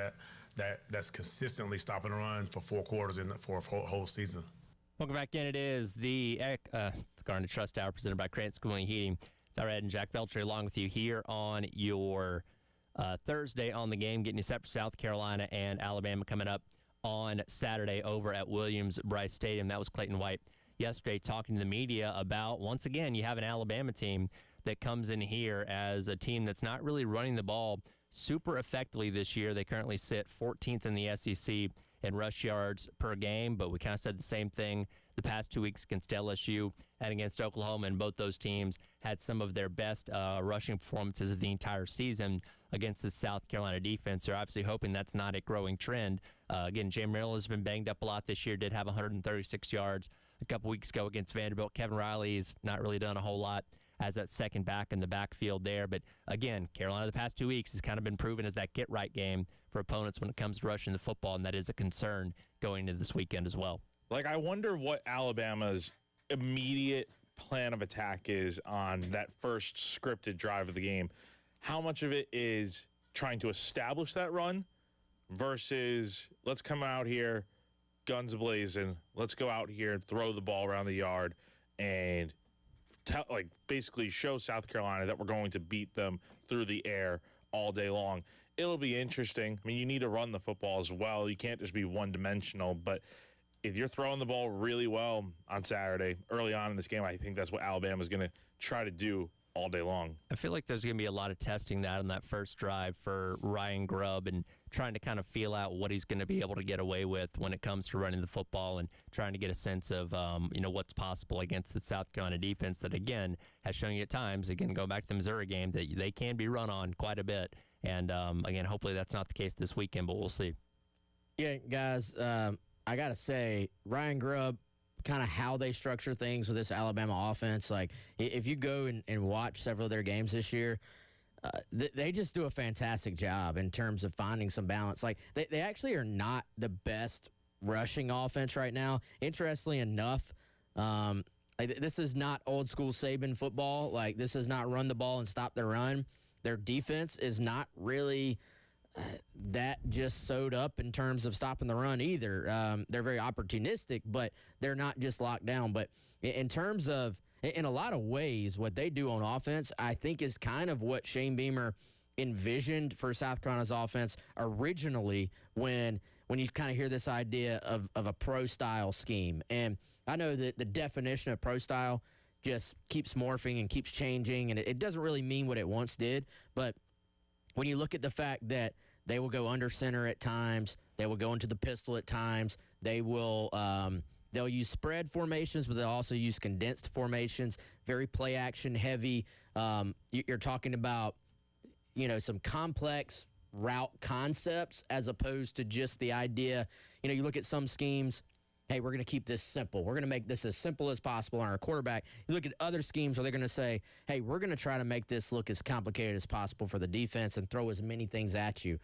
that's consistently stopping the run for 4 quarters for a whole season. Welcome back in. It is the Garnet Trust Hour presented by Krantz Cooling Heating. It's all right, and Jack Belcher along with you here on your Thursday on the game, getting you set for South Carolina and Alabama coming up on Saturday over at Williams-Brice Stadium. That was Clayton White yesterday talking to the media about, once again, you have an Alabama team that comes in here as a team that's not really running the ball super effectively this year. They currently sit 14th in the SEC in rush yards per game, but we kind of said the same thing the past 2 weeks against LSU and against Oklahoma, and both those teams had some of their best rushing performances of the entire season against the South Carolina defense. They're obviously hoping that's not a growing trend. Again, Jay Merrill has been banged up a lot this year, did have 136 yards a couple weeks ago against Vanderbilt. Kevin Riley's not really done a whole lot as that second back in the backfield there. But again, Carolina the past 2 weeks has kind of been proven as that get-right game for opponents when it comes to rushing the football, and that is a concern going into this weekend as well. I wonder what Alabama's immediate plan of attack is on that first scripted drive of the game. How much of it is trying to establish that run versus let's come out here, guns blazing, let's go out here and throw the ball around the yard and basically show South Carolina that we're going to beat them through the air all day long. It'll be interesting. I mean, you need to run the football as well. You can't just be one-dimensional. But if you're throwing the ball really well on Saturday, early on in this game, I think that's what Alabama's going to try to do all day long. I feel like there's going to be a lot of testing that on that first drive for Ryan Grubb and trying to kind of feel out what he's going to be able to get away with when it comes to running the football and trying to get a sense of, what's possible against the South Carolina defense that, again, has shown you at times, again, going back to the Missouri game, that they can be run on quite a bit. And, again, hopefully that's not the case this weekend, but we'll see. Yeah, guys, I got to say, Ryan Grubb, kind of how they structure things with this Alabama offense. Like, if you go and watch several of their games this year, they just do a fantastic job in terms of finding some balance. Like, they actually are not the best rushing offense right now. Interestingly enough, this is not old school Saban football. Like, this is not run the ball and stop the run. Their defense is not really that just sewed up in terms of stopping the run either. They're very opportunistic, but they're not just locked down. But in terms of, in a lot of ways, what they do on offense, I think is kind of what Shane Beamer envisioned for South Carolina's offense originally when you kind of hear this idea of a pro-style scheme. And I know that the definition of pro-style just keeps morphing and keeps changing, and it doesn't really mean what it once did. But when you look at the fact that they will go under center at times, they will go into the pistol at times, they will they'll use spread formations, but they'll also use condensed formations, very play action heavy. You're talking about, some complex route concepts as opposed to just the idea. You look at some schemes, hey, we're going to keep this simple. We're going to make this as simple as possible on our quarterback. You look at other schemes where they're going to say, hey, we're going to try to make this look as complicated as possible for the defense and throw as many things at you.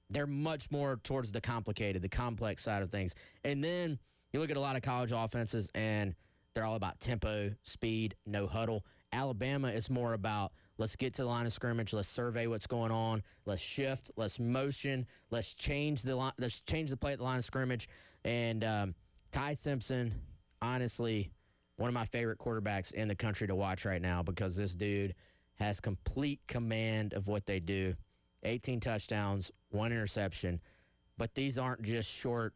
They're much more towards the complicated, the complex side of things. And then you look at a lot of college offenses, and they're all about tempo, speed, no huddle. Alabama is more about let's get to the line of scrimmage, let's survey what's going on, let's shift, let's motion, let's change the play at the line of scrimmage. And Ty Simpson, honestly, one of my favorite quarterbacks in the country to watch right now because this dude has complete command of what they do. 18 touchdowns, 1 interception. But these aren't just short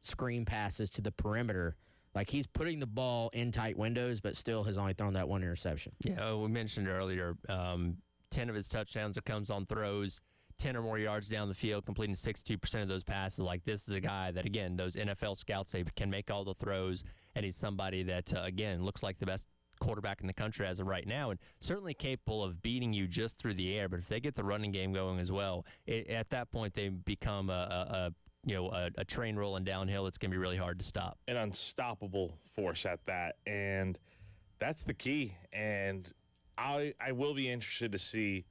screen passes to the perimeter. Like, he's putting the ball in tight windows, but still has only thrown that 1 interception. Yeah, we mentioned earlier, 10 of his touchdowns that comes on throws, 10 or more yards down the field, completing 62% of those passes. Like, this is a guy that, again, those NFL scouts say can make all the throws, and he's somebody that, again, looks like the best quarterback in the country as of right now, and certainly capable of beating you just through the air. But if they get the running game going as well, at that point they become a a train rolling downhill. It's going to be really hard to stop. An unstoppable force at that, and that's the key. And I will be interested to see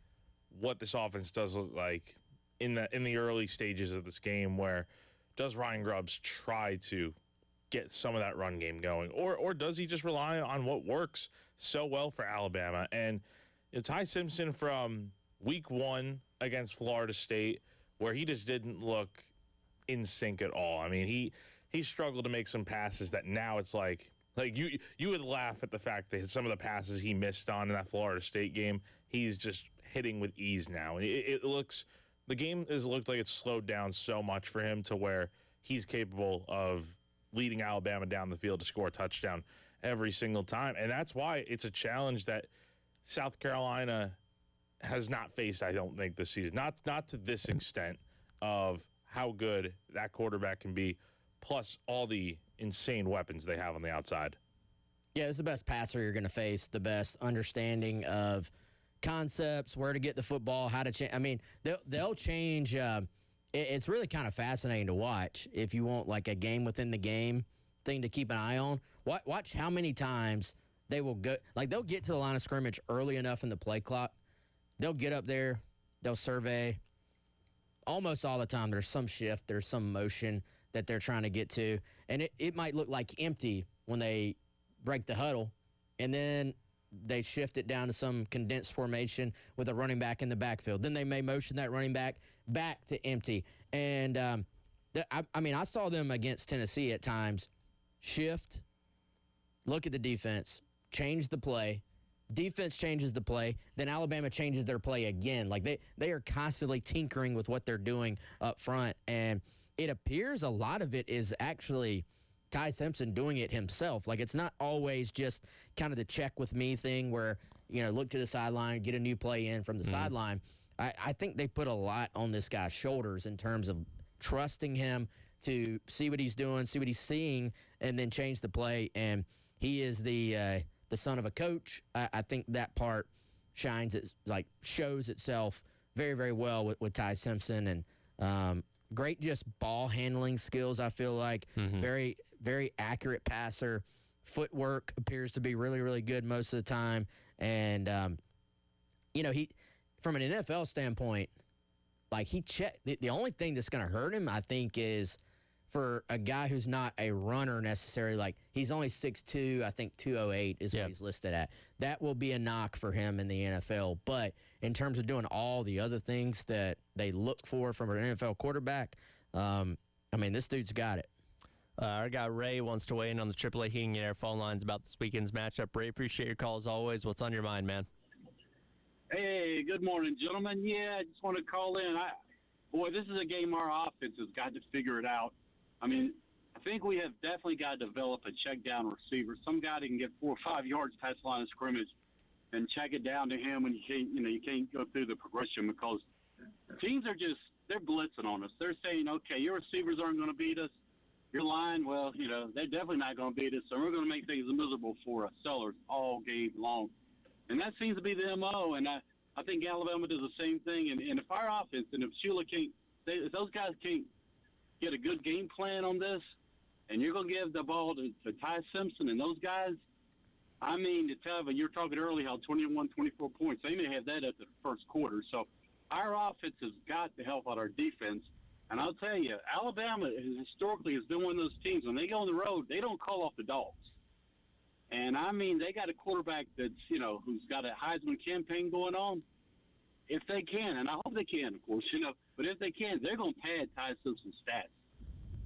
what this offense does look like in the early stages of this game. Where does Ryan Grubbs try to get some of that run game going, or does he just rely on what works so well for Alabama? And Ty Simpson from week 1 against Florida State, where he just didn't look in sync at all. I mean, he struggled to make some passes that now it's like you would laugh at the fact that some of the passes he missed on in that Florida State game, he's just hitting with ease now. And the game has looked like it's slowed down so much for him to where he's capable of leading Alabama down the field to score a touchdown every single time. And that's why it's a challenge that South Carolina has not faced, I don't think, this season. Not to this extent of how good that quarterback can be, plus all the insane weapons they have on the outside. Yeah, it's the best passer you're going to face, the best understanding of concepts, where to get the football, how to change. I mean, they'll change. It's really kind of fascinating to watch if you want like a game within the game thing to keep an eye on. Watch how many times they will go. Like, they'll get to the line of scrimmage early enough in the play clock. They'll get up there. They'll survey. Almost all the time there's some shift, there's some motion that they're trying to get to. And it might look like empty when they break the huddle, and then they shift it down to some condensed formation with a running back in the backfield. Then they may motion that running back to empty. And, I saw them against Tennessee at times shift, look at the defense, change the play. Defense changes the play, then Alabama changes their play again. Like, they are constantly tinkering with what they're doing up front, and it appears a lot of it is actually Ty Simpson doing it himself. Like, it's not always just kind of the check with me thing where, look to the sideline, get a new play in from the sideline. I think they put a lot on this guy's shoulders in terms of trusting him to see what he's doing, see what he's seeing, and then change the play. And he is the son of a coach. I think that part shows itself very, very well with Ty Simpson, and great just ball handling skills. I feel like very, very accurate passer. Footwork appears to be really, really good most of the time, and he from an NFL standpoint, like, he checked. The only thing that's going to hurt him, I think, is for a guy who's not a runner necessarily. Like, he's only 6'2", I think 208 is what he's listed at. That will be a knock for him in the NFL. But in terms of doing all the other things that they look for from an NFL quarterback, this dude's got it. Our guy Ray wants to weigh in on the AAA Heating and Air phone lines about this weekend's matchup. Ray, appreciate your call as always. What's on your mind, man? Hey, good morning, gentlemen. Yeah, I just want to call in. This is a game our offense has got to figure it out. I think we have definitely got to develop a check down receiver, some guy that can get 4 or 5 yards past the line of scrimmage and check it down to him when you can't go through the progression, because teams are they're blitzing on us. They're saying, okay, your receivers aren't going to beat us. Your line, they're definitely not going to beat us, so we're going to make things miserable for us sellers all game long. And that seems to be the MO, and I think Alabama does the same thing. And if our offense, and if Shula if those guys can't get a good game plan on this, and you're going to give the ball to Ty Simpson and those guys, to tell you, you're talking early how 21, 24 points, they may have that at the first quarter. So our offense has got to help out our defense. And I'll tell you, Alabama historically has been one of those teams, when they go on the road, they don't call off the dogs. And they got a quarterback that's, who's got a Heisman campaign going on. If they can, and I hope they can, of course, but if they can, they're going to pad Ty Simpson's stats.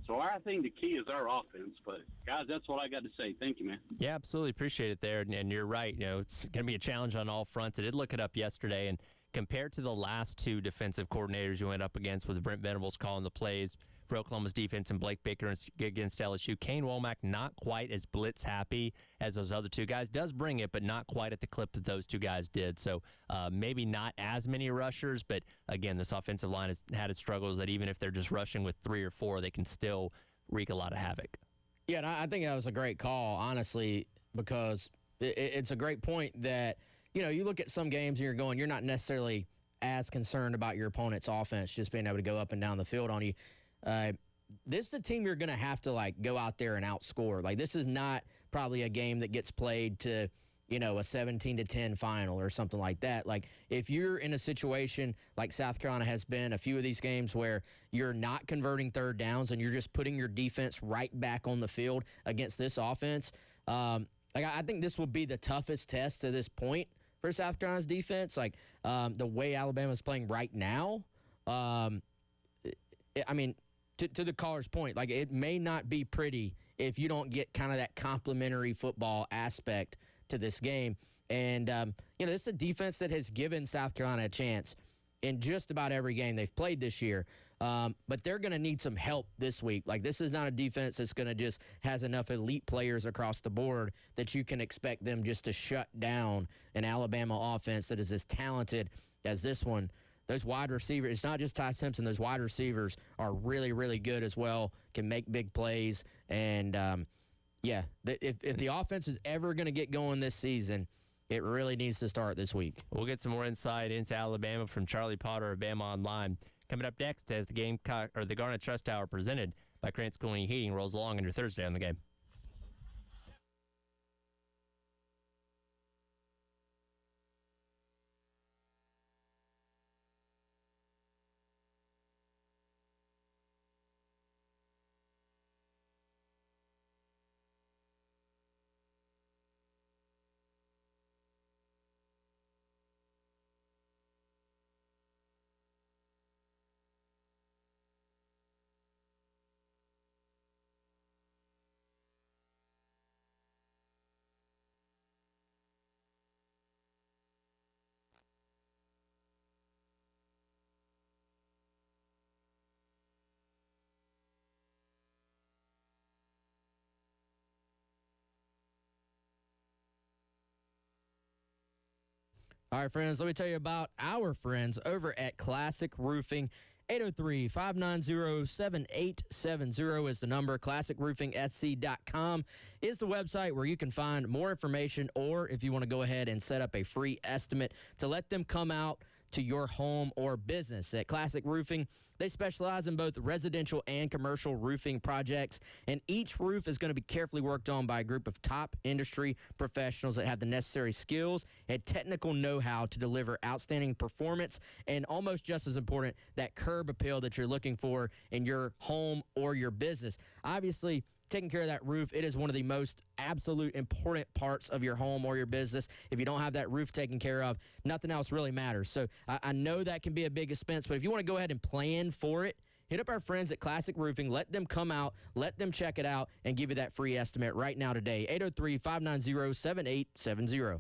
So I think the key is our offense. But, guys, that's what I got to say. Thank you, man. Yeah, absolutely. Appreciate it there. And you're right. It's going to be a challenge on all fronts. I did look it up yesterday, and compared to the last 2 defensive coordinators you went up against, with Brent Venables calling the plays for Oklahoma's defense and Blake Baker against LSU, Kane Womack not quite as blitz happy as those other 2 guys. Does bring it, but not quite at the clip that those 2 guys did. So maybe not as many rushers, but again, this offensive line has had its struggles that even if they're just rushing with 3 or 4, they can still wreak a lot of havoc. Yeah, and I think that was a great call, honestly, because it's a great point that, you look at some games and you're not necessarily as concerned about your opponent's offense just being able to go up and down the field on you. this is a team you're going to have to, like, go out there and outscore. Like, this is not probably a game that gets played to, a 17-10 final or something like that. Like, if you're in a situation like South Carolina has been a few of these games where you're not converting third downs and you're just putting your defense right back on the field against this offense, I think this will be the toughest test to this point for South Carolina's defense. Like, the way Alabama's playing right now, to the caller's point, like, it may not be pretty if you don't get kind of that complementary football aspect to this game. And, this is a defense that has given South Carolina a chance in just about every game they've played this year. But they're going to need some help this week. Like, this is not a defense that's going to just has enough elite players across the board that you can expect them just to shut down an Alabama offense that is as talented as this one. Those wide receivers, it's not just Ty Simpson. Those wide receivers are really, really good as well, can make big plays. And, if the offense is ever going to get going this season, it really needs to start this week. We'll get some more insight into Alabama from Charlie Potter of Bama Online. Coming up next as the Garnet Trust Tower presented by Krantz Cooling and Heating rolls along on your Thursday on the Game. All right, friends, let me tell you about our friends over at Classic Roofing. 803-590-7870 is the number. ClassicRoofingSC.com is the website where you can find more information, or if you want to go ahead and set up a free estimate to let them come out to your home or business. At Classic Roofing, they specialize in both residential and commercial roofing projects, and each roof is going to be carefully worked on by a group of top industry professionals that have the necessary skills and technical know-how to deliver outstanding performance, and almost just as important, that curb appeal that you're looking for in your home or your business. Obviously, taking care of that roof, it is one of the most absolute important parts of your home or your business. If you don't have that roof taken care of, nothing else really matters. So I know that can be a big expense, but if you want to go ahead and plan for it, hit up our friends at Classic Roofing. Let them come out, let them check it out, and give you that free estimate right now today. 803-590-7870.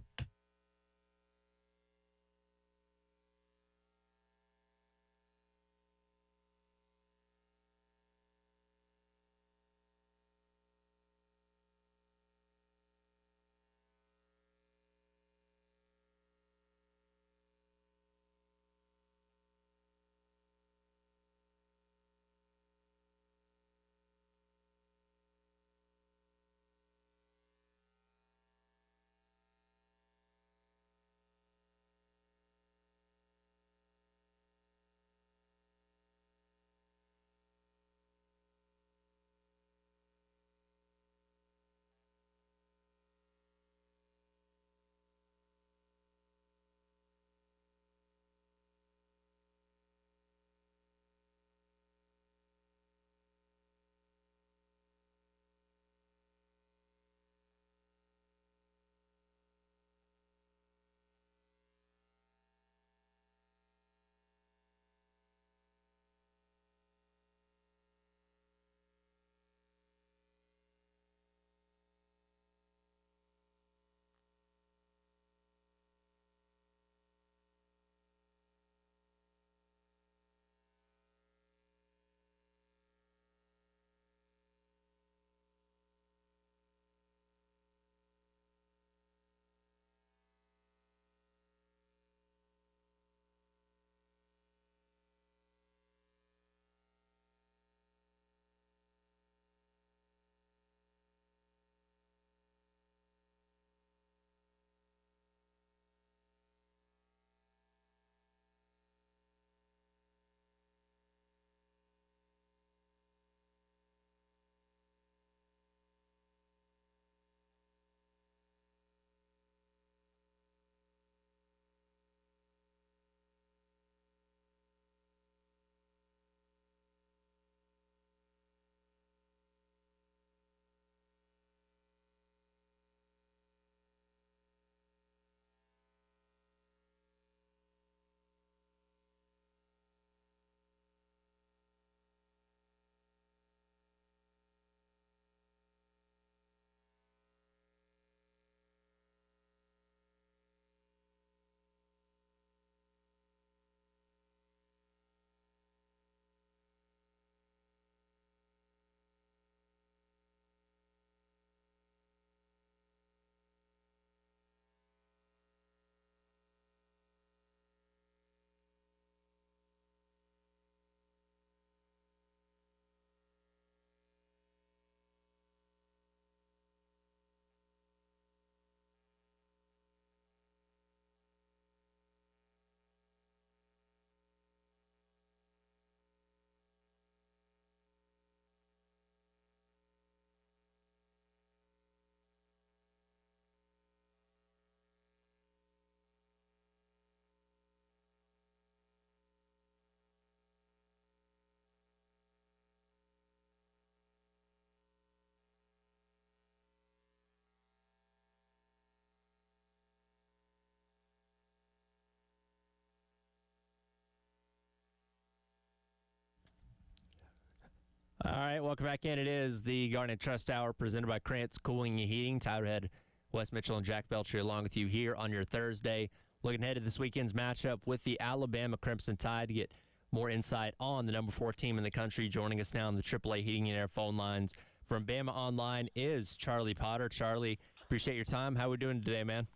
All right, welcome back in. It is the Garnet Trust Hour presented by Krantz Cooling and Heating. Tyler Head, Wes Mitchell, and Jack Belcher along with you here on your Thursday. Looking ahead to this weekend's matchup with the Alabama Crimson Tide to get more insight on the number 4 team in the country. Joining us now on the AAA Heating and Air phone lines from Bama Online is Charlie Potter. Charlie, appreciate your time. How are we doing today, man?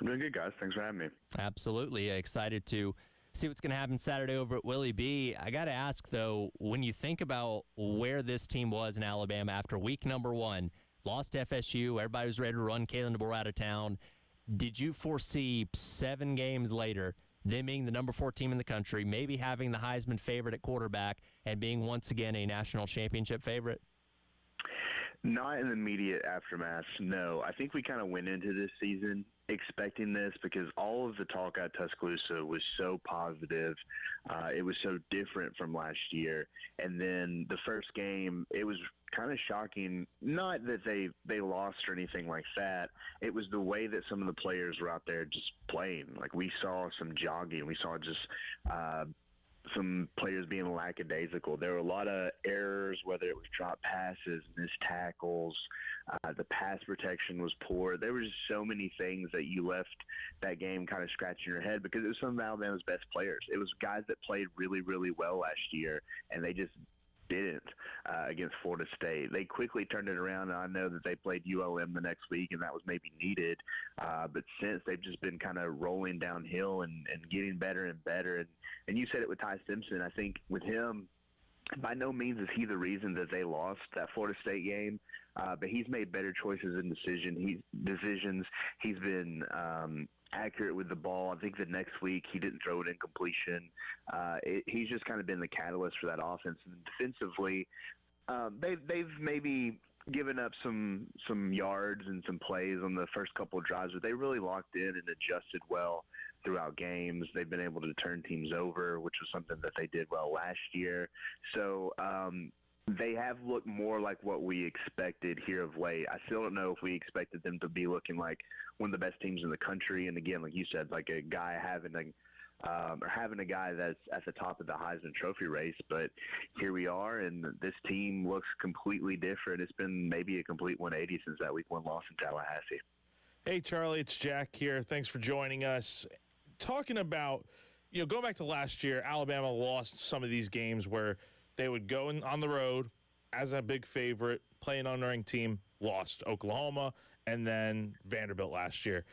I'm doing good, guys. Thanks for having me. Absolutely. Excited to see what's going to happen Saturday over at Willie B. I got to ask, though, when you think about where this team was in Alabama after week number 1, lost to FSU, everybody was ready to run Kalen DeBoer out of town. Did you foresee 7 games later them being the number 4 team in the country, maybe having the Heisman favorite at quarterback, and being once again a national championship favorite? Not in the immediate aftermath, no. I think we kind of went into this season expecting this because all of the talk at Tuscaloosa was so positive. It was so different from last year. And then the first game, it was kind of shocking. Not that they lost or anything like that. It was the way that some of the players were out there just playing. Like, we saw some jogging. We saw just some players being lackadaisical. There were a lot of errors, whether it was drop passes, missed tackles, the pass protection was poor. There were just so many things that you left that game kind of scratching your head because it was some of Alabama's best players. It was guys that played really, really well last year, and they just didn't against Florida State. They quickly turned it around, and I know that they played ULM the next week, and that was maybe needed. But since, they've just been kind of rolling downhill and getting better and better. And you said it with Ty Simpson. I think with him, by no means is he the reason that they lost that Florida State game, but he's made better choices in decisions. He's been accurate with the ball. I think the next week he didn't throw it in completion. He's just kind of been the catalyst for that offense. And defensively, they've maybe given up some yards and some plays on the first couple of drives, but they really locked in and adjusted well throughout games. They've been able to turn teams over, which was something that they did well last year. So they have looked more like what we expected here of late. I still don't know if we expected them to be looking like one of the best teams in the country. And again, like you said, like a guy having a guy that's at the top of the Heisman Trophy race. But here we are, and this team looks completely different. It's been maybe a complete 180 since that week 1 loss in Tallahassee. Hey, Charlie, it's Jack here. Thanks for joining us. Talking about, going back to last year, Alabama lost some of these games where they would go on the road as a big favorite, play an unranked team, lost Oklahoma, and then Vanderbilt last year.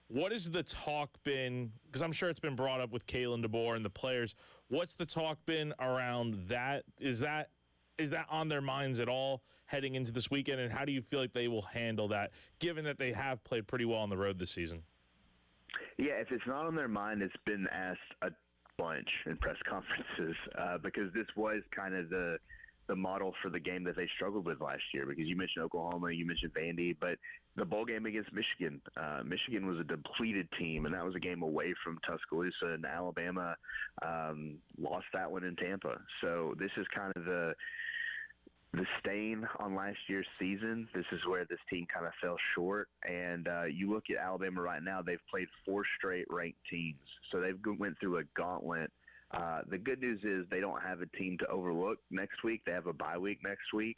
What has the talk been? Because I'm sure it's been brought up with Kalen DeBoer and the players. What's the talk been around that? Is that on their minds at all heading into this weekend? And how do you feel like they will handle that, given that they have played pretty well on the road this season? Yeah, if it's not on their mind, it's been asked a bunch in press conferences because this was kind of the model for the game that they struggled with last year. Because you mentioned Oklahoma, you mentioned Vandy, but the bowl game against Michigan, Michigan was a depleted team, and that was a game away from Tuscaloosa, and Alabama lost that one in Tampa. So this is kind of the stain on last year's season. This is where this team kind of fell short. And you look at Alabama right now, they've played 4 straight ranked teams. So they've went through a gauntlet. The good news is they don't have a team to overlook next week. They have a bye week next week.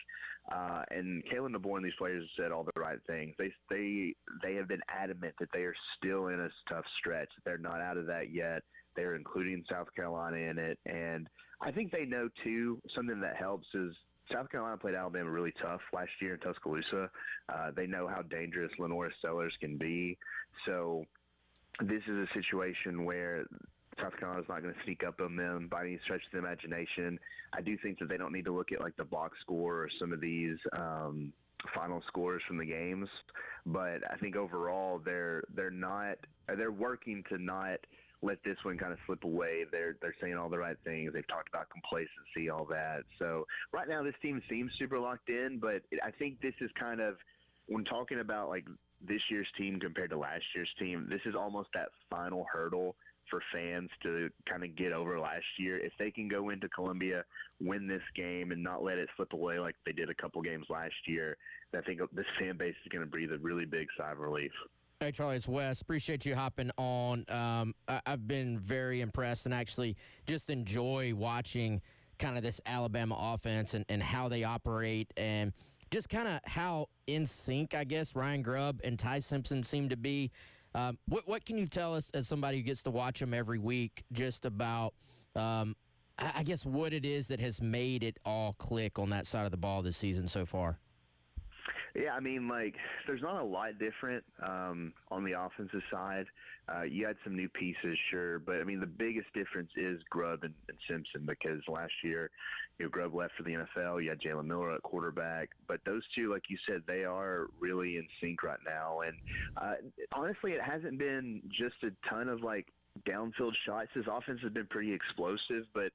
And Kalen DeBoer and these players have said all the right things. They have been adamant that they are still in a tough stretch. They're not out of that yet. They're including South Carolina in it. And I think they know, too, something that helps is South Carolina played Alabama really tough last year in Tuscaloosa. They know how dangerous Lenora Sellers can be. So this is a situation where South Carolina's not going to sneak up on them by any stretch of the imagination. I do think that they don't need to look at like the box score or some of these final scores from the games, but I think overall they're working to not let this one kind of slip away. They're saying all the right things. They've talked about complacency, all that. So right now this team seems super locked in, but I think this is kind of, when talking about like this year's team compared to last year's team, this is almost that final hurdle for fans to kind of get over last year. If they can go into Columbia, win this game, and not let it slip away like they did a couple games last year, I think this fan base is going to breathe a really big sigh of relief. Hey, Charlie, it's Wes. Appreciate you hopping on. I've been very impressed and actually just enjoy watching kind of this Alabama offense and how they operate and just kind of how in sync, I guess, Ryan Grubb and Ty Simpson seem to be. What can you tell us as somebody who gets to watch them every week just about, I guess, what it is that has made it all click on that side of the ball this season so far? Yeah, I mean, like, there's not a lot different on the offensive side. You had some new pieces, sure, but, I mean, the biggest difference is Grubb and Simpson because last year, Grubb left for the NFL. You had Jalen Miller at quarterback. But those two, like you said, they are really in sync right now. And honestly, it hasn't been just a ton of, like, downfield shots. His offense has been pretty explosive, but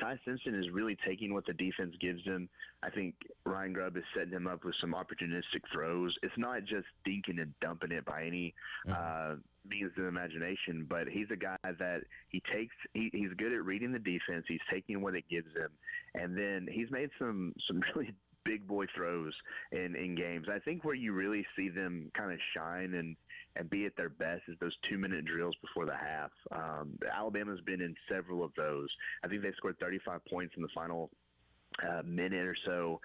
Ty Simpson is really taking what the defense gives him. I think Ryan Grubb is setting him up with some opportunistic throws. It's not just dinking and dumping it by any means of the imagination, but he's a guy that he's good at reading the defense. He's taking what it gives him. And then he's made some really big boy throws in games. I think where you really see them kind of shine and be at their best is those 2-minute drills before the half. Alabama's been in several of those. I think they scored 35 points in the final minute or so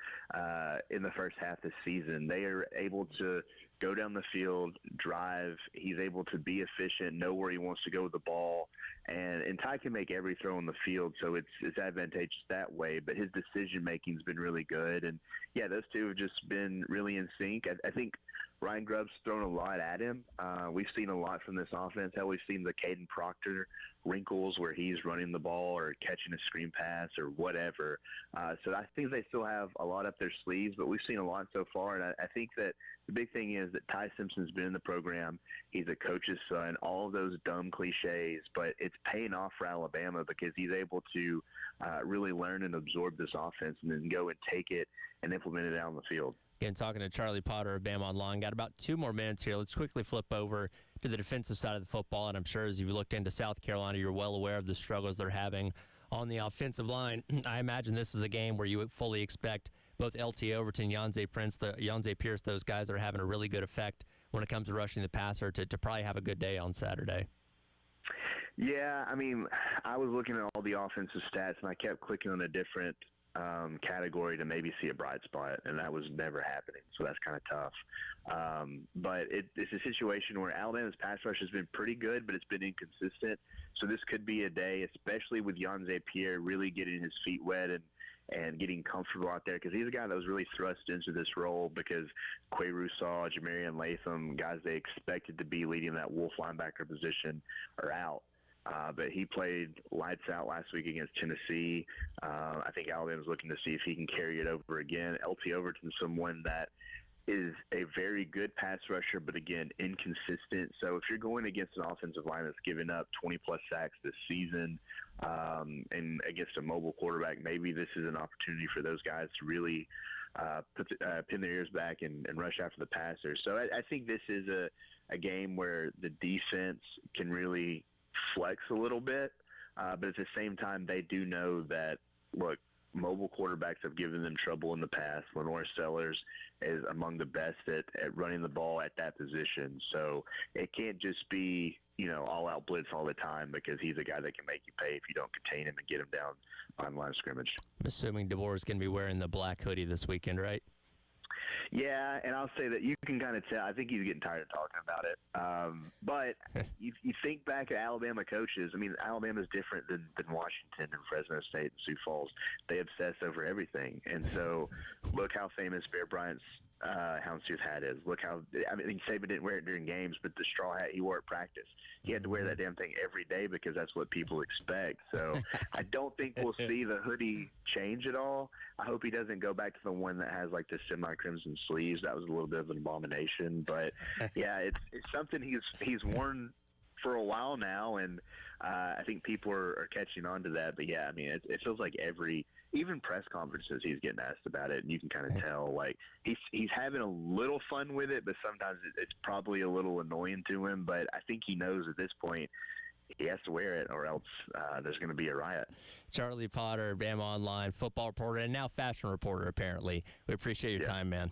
in the first half this season. They are able to go down the field, drive. He's able to be efficient, know where he wants to go with the ball. And Ty can make every throw on the field, so it's advantageous that way. But his decision-making's been really good. And, yeah, those two have just been really in sync. I think Ryan Grubb's thrown a lot at him. We've seen a lot from this offense. How we've seen the Caden Proctor wrinkles where he's running the ball or catching a screen pass or whatever. So I think they still have a lot up their sleeves, but we've seen a lot so far. And I think that the big thing is that Ty Simpson's been in the program. He's a coach's son, all of those dumb cliches, but it's paying off for Alabama because he's able to really learn and absorb this offense and then go and take it and implement it out on the field. Again, talking to Charlie Potter of Bama Online. Got about 2 more minutes here. Let's quickly flip over to the defensive side of the football, and I'm sure as you've looked into South Carolina, you're well aware of the struggles they're having on the offensive line. I imagine this is a game where you would fully expect both LT Overton, Yonze Pierce, those guys are having a really good effect when it comes to rushing the passer to probably have a good day on Saturday. Yeah, I mean, I was looking at all the offensive stats, and I kept clicking on a different category to maybe see a bright spot, and that was never happening, so that's kind of tough. But it's a situation where Alabama's pass rush has been pretty good, but it's been inconsistent. So this could be a day, especially with Yonze Pierre really getting his feet wet and getting comfortable out there, because he's a guy that was really thrust into this role because Quay Russaw, Jamarian Latham, guys they expected to be leading that Wolf linebacker position are out. But he played lights out last week against Tennessee. I think Alabama's looking to see if he can carry it over again. LT Overton's someone that is a very good pass rusher, but again, inconsistent. So if you're going against an offensive line that's given up 20-plus sacks this season and against a mobile quarterback, maybe this is an opportunity for those guys to really pin their ears back and rush after the passer. So I think this is a game where the defense can really flex a little bit, but at the same time, they do know that, look, mobile quarterbacks have given them trouble in the past. Lenore Sellers is among the best at running the ball at that position. So it can't just be, all-out blitz all the time because he's a guy that can make you pay if you don't contain him and get him down on line of scrimmage. I'm assuming DeBoer is going to be wearing the black hoodie this weekend, right? Yeah, and I'll say that you can kind of tell. I think he's getting tired of talking about it. But you think back at Alabama coaches. I mean, Alabama's different than Washington and Fresno State and Sioux Falls. They obsess over everything. And so look how famous Bear Bryant's houndstooth hat is. Look how – I mean, Saban didn't wear it during games, but the straw hat he wore at practice. He had to wear that damn thing every day because that's what people expect. So I don't think we'll see the hoodie change at all. I hope he doesn't go back to the one that has like the semi-crimson sleeves. That was a little bit of an abomination. But, yeah, it's something he's worn for a while now, and I think people are catching on to that. But, yeah, I mean, it feels like even press conferences he's getting asked about it, and you can kind of tell like he's having a little fun with it, but sometimes it's probably a little annoying to him. But I think he knows at this point he has to wear it or else there's going to be a riot. Charlie Potter, Bama Online, football reporter, and now fashion reporter, apparently. We appreciate your time, man.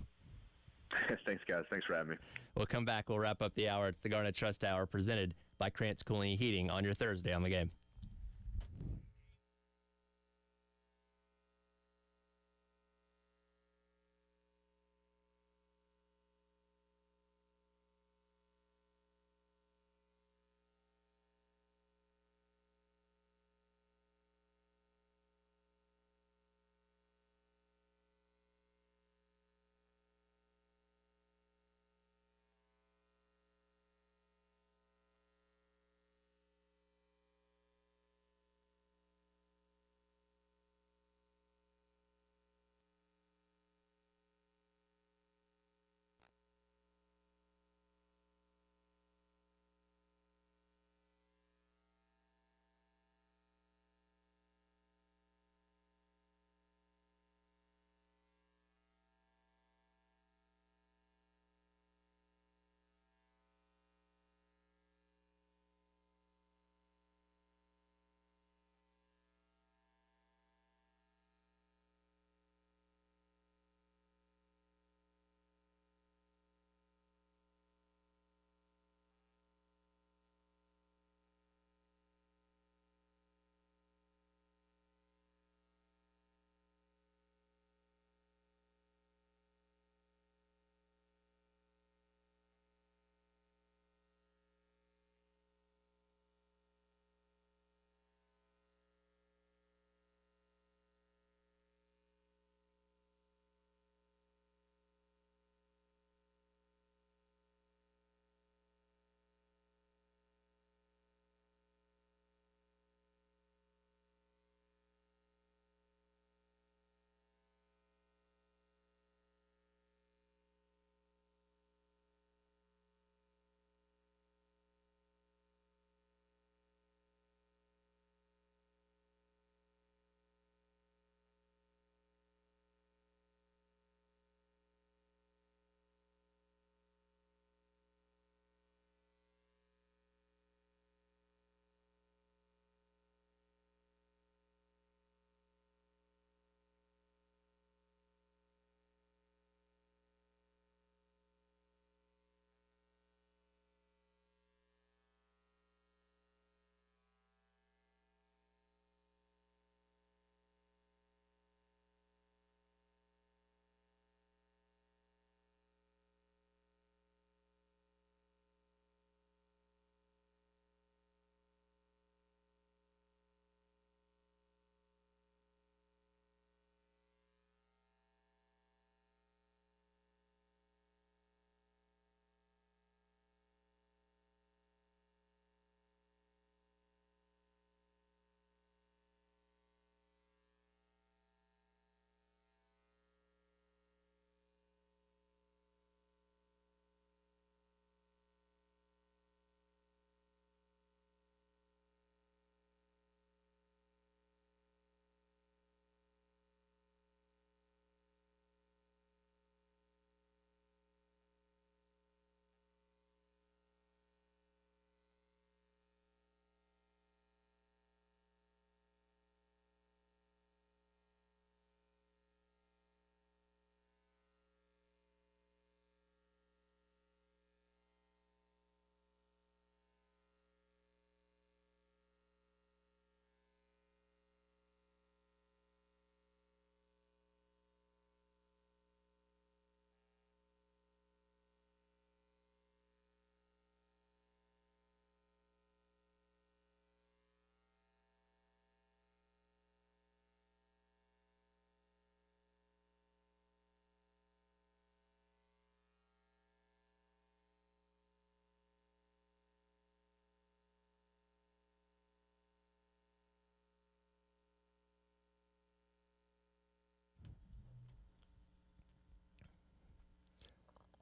Thanks, guys. Thanks for having me. We'll come back. We'll wrap up the hour. It's the Garnet Trust Hour presented by Krantz Cooling and Heating on your Thursday on the Game.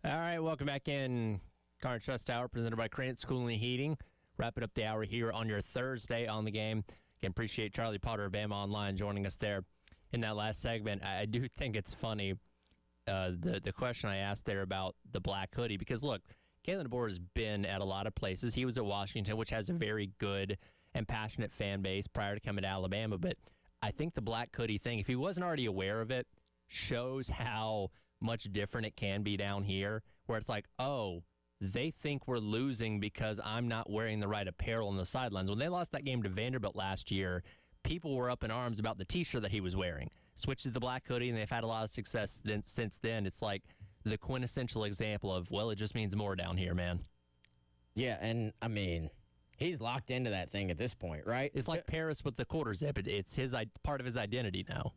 All right, welcome back in. Car and Trust Hour presented by Credit School and Heating. Wrapping up the hour here on your Thursday on the game. Again, appreciate Charlie Potter of Bama Online joining us there in that last segment. I do think it's funny, the question I asked there about the black hoodie, because look, Kalen DeBoer has been at a lot of places. He was at Washington, which has a very good and passionate fan base prior to coming to Alabama. But I think the black hoodie thing, if he wasn't already aware of it, shows how much different it can be down here, where it's like, oh, they think we're losing because I'm not wearing the right apparel on the sidelines. When they lost that game to Vanderbilt last year, people were up in arms about the T-shirt that he was wearing. Switched to the black hoodie, and they've had a lot of success since then. It's like the quintessential example of, well, it just means more down here, man. Yeah, and, I mean, he's locked into that thing at this point, right? It's like Paris with the quarter zip. It's his part of his identity now.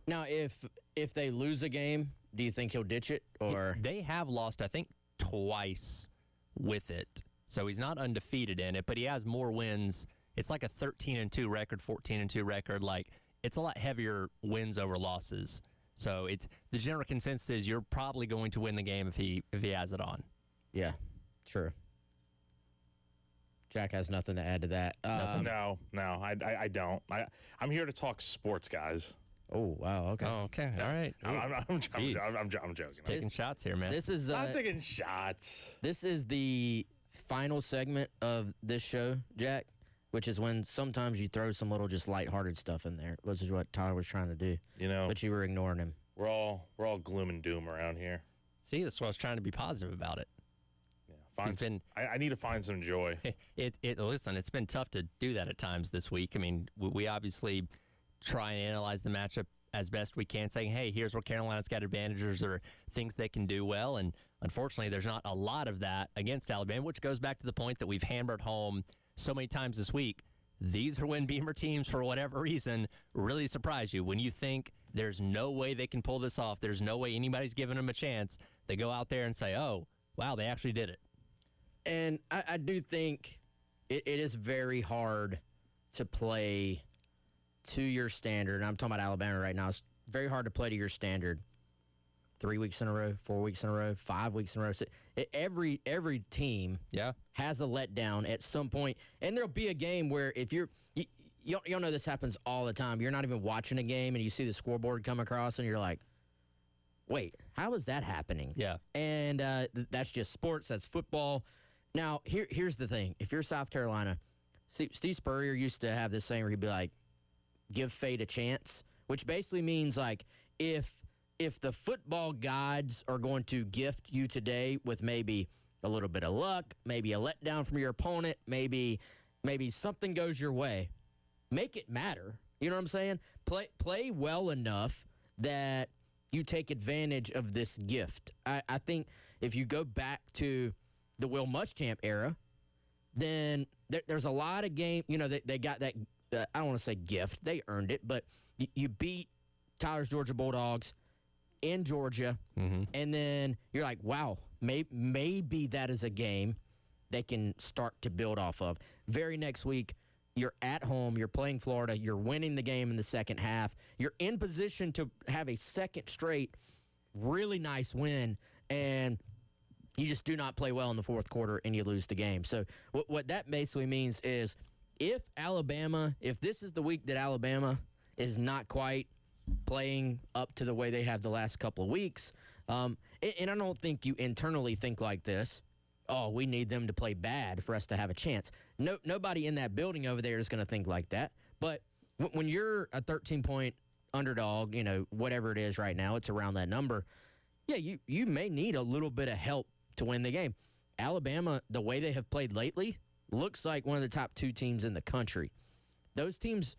Now, if they lose a game, do you think he'll ditch it? Or They have lost, I think, twice with it. So he's not undefeated in it, but he has more wins. It's like a 13-2 record, 14-2 record. Like, it's a lot heavier wins over losses. So it's the general consensus is you're probably going to win the game if he has it on. Yeah, true. Jack has nothing to add to that. No, I don't. I'm here to talk sports, guys. Oh, wow, okay. Oh, okay, all right. I'm joking. Taking shots here, man. This is I'm taking shots. This is the final segment of this show, Jack, which is when sometimes you throw some little just lighthearted stuff in there, which is what Tyler was trying to do. You know, but you were ignoring him. We're all gloom and doom around here. See, that's why I was trying to be positive about it. I need to find some joy. Listen, it's been tough to do that at times this week. I mean, we obviously try and analyze the matchup as best we can, saying, hey, here's where Carolina's got advantages or things they can do well. And unfortunately, there's not a lot of that against Alabama, which goes back to the point that we've hammered home so many times this week. These are when Beamer teams, for whatever reason, really surprise you. When you think there's no way they can pull this off, there's no way anybody's giving them a chance, they go out there and say, oh, wow, they actually did it. And I do think it is very hard to play to your standard. And I'm talking about Alabama right now. It's very hard to play to your standard 3 weeks in a row, 4 weeks in a row, 5 weeks in a row. So every team has a letdown at some point. And there'll be a game where if you'll know this happens all the time. You're not even watching a game and you see the scoreboard come across and you're like, wait, how is that happening? Yeah. And that's just sports. That's football. Now, here's the thing. If you're South Carolina, Steve Spurrier used to have this saying where he'd be like, give fate a chance, which basically means like if the football gods are going to gift you today with maybe a little bit of luck, maybe a letdown from your opponent, maybe something goes your way, make it matter. You know what I'm saying? Play well enough that you take advantage of this gift. I think if you go back to the Will Muschamp era, then there's a lot of game. You know, they got that. I don't want to say gift. They earned it, but you beat Tyler's Georgia Bulldogs in Georgia, and then you're like, wow, maybe that is a game they can start to build off of. Very next week, you're at home, you're playing Florida, you're winning the game in the second half. You're in position to have a second straight really nice win, and you just do not play well in the fourth quarter and you lose the game. So what that basically means is if this is the week that Alabama is not quite playing up to the way they have the last couple of weeks, and I don't think you internally think like this, oh, we need them to play bad for us to have a chance. Nobody in that building over there is going to think like that. But when you're a 13-point underdog, you know, whatever it is right now, it's around that number, yeah, you may need a little bit of help to win the game. Alabama, the way they have played lately, looks like one of the top 2 teams in the country. Those teams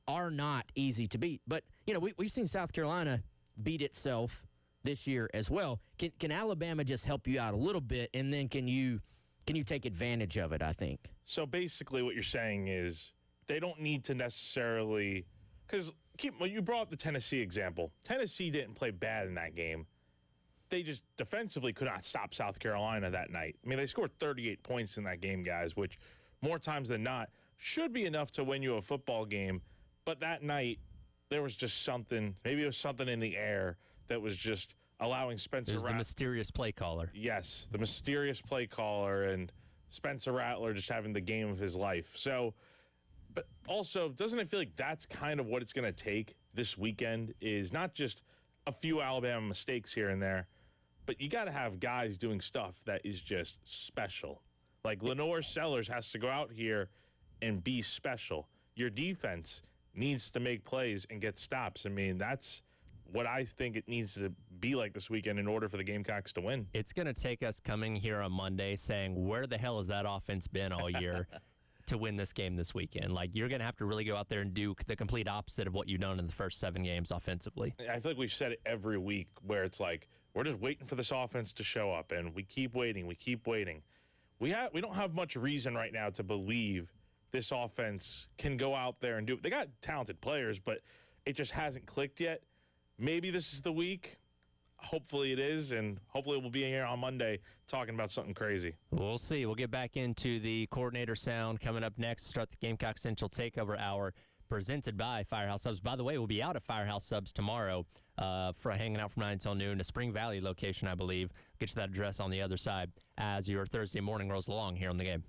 are not easy to beat. But, you know, we've seen South Carolina beat itself this year as well. Can Alabama just help you out a little bit, and then can you take advantage of it, I think? So basically what you're saying is they don't need to necessarily – because you brought up the Tennessee example. Tennessee didn't play bad in that game. They just defensively could not stop South Carolina that night. I mean, they scored 38 points in that game, guys, which more times than not should be enough to win you a football game. But that night, there was just something, maybe it was something in the air that was just allowing Spencer There's the mysterious play caller. Yes, the mysterious play caller and Spencer Rattler just having the game of his life. So, but also, doesn't it feel like that's kind of what it's going to take this weekend is not just a few Alabama mistakes here and there, but you got to have guys doing stuff that is just special. Like Lenore Sellers has to go out here and be special. Your defense needs to make plays and get stops. I mean, that's what I think it needs to be like this weekend in order for the Gamecocks to win. It's going to take us coming here on Monday saying, where the hell has that offense been all year to win this game this weekend? Like, you're going to have to really go out there and do the complete opposite of what you've done in the first 7 games offensively. I feel like we've said it every week where it's like, we're just waiting for this offense to show up, and we keep waiting. We don't have much reason right now to believe this offense can go out there and do it. They got talented players, but it just hasn't clicked yet. Maybe this is the week. Hopefully it is, and hopefully we'll be here on Monday talking about something crazy. We'll see. We'll get back into the coordinator sound coming up next to start the Gamecock Central Takeover Hour presented by Firehouse Subs. By the way, we'll be out at Firehouse Subs tomorrow for hanging out from 9 until noon, a Spring Valley location, I believe. Get you that address on the other side as your Thursday morning rolls along here on the game.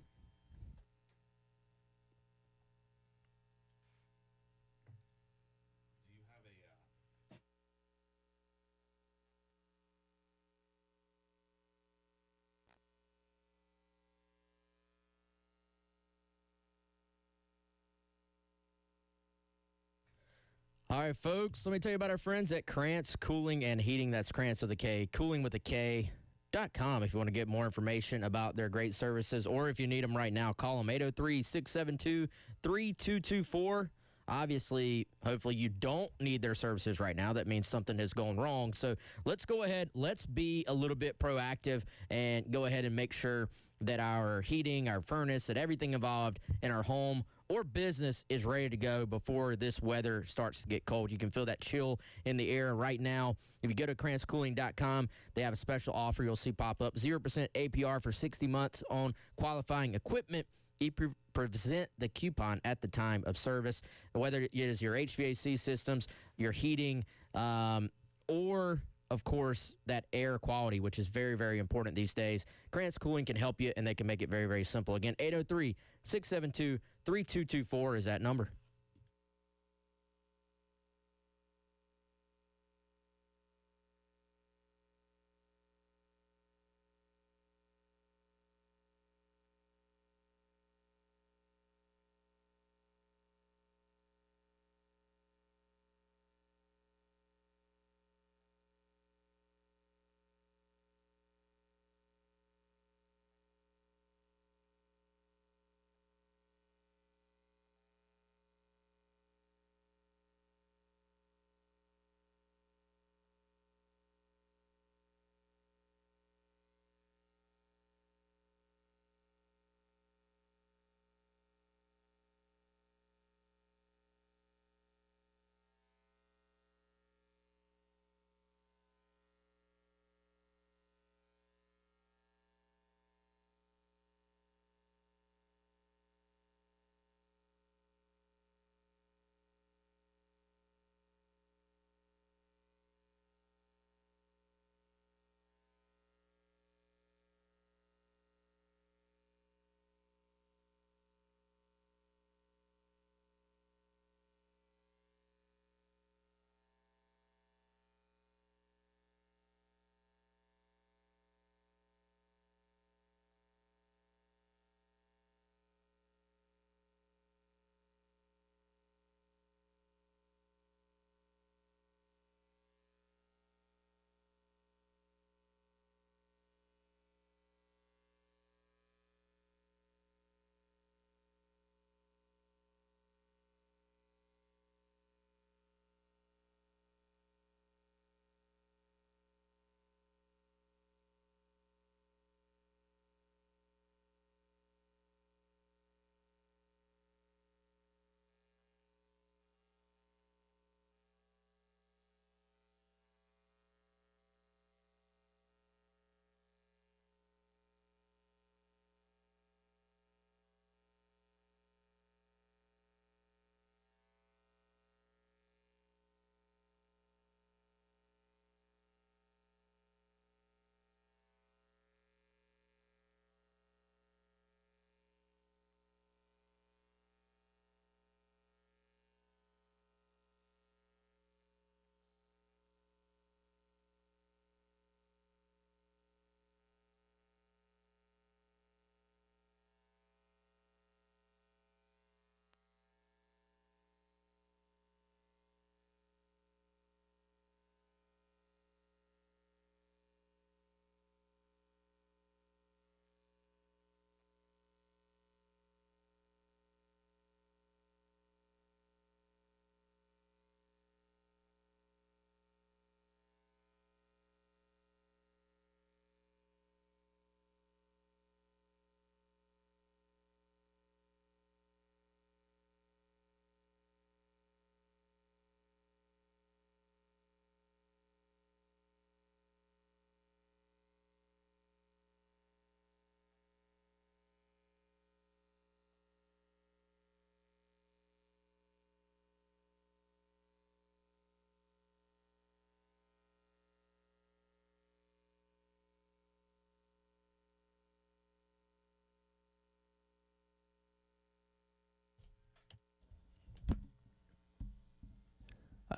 All right, folks, let me tell you about our friends at Krantz Cooling and Heating. That's Krantz with a K, cooling with a K.com if you want to get more information about their great services, or if you need them right now, call them 803-672-3224. Obviously, hopefully you don't need their services right now. That means something is going wrong. So let's go ahead. Let's be a little bit proactive and go ahead and make sure that our heating, our furnace, that everything involved in our home or business is ready to go before this weather starts to get cold. You can feel that chill in the air right now. If you go to KrantzCooling.com, they have a special offer you'll see pop up. 0% APR for 60 months on qualifying equipment. You present the coupon at the time of service, whether it is your HVAC systems, your heating, or, of course, that air quality, which is very, very important these days. Krantz Cooling can help you, and they can make it very, very simple. Again, 803-672-3224 is that number.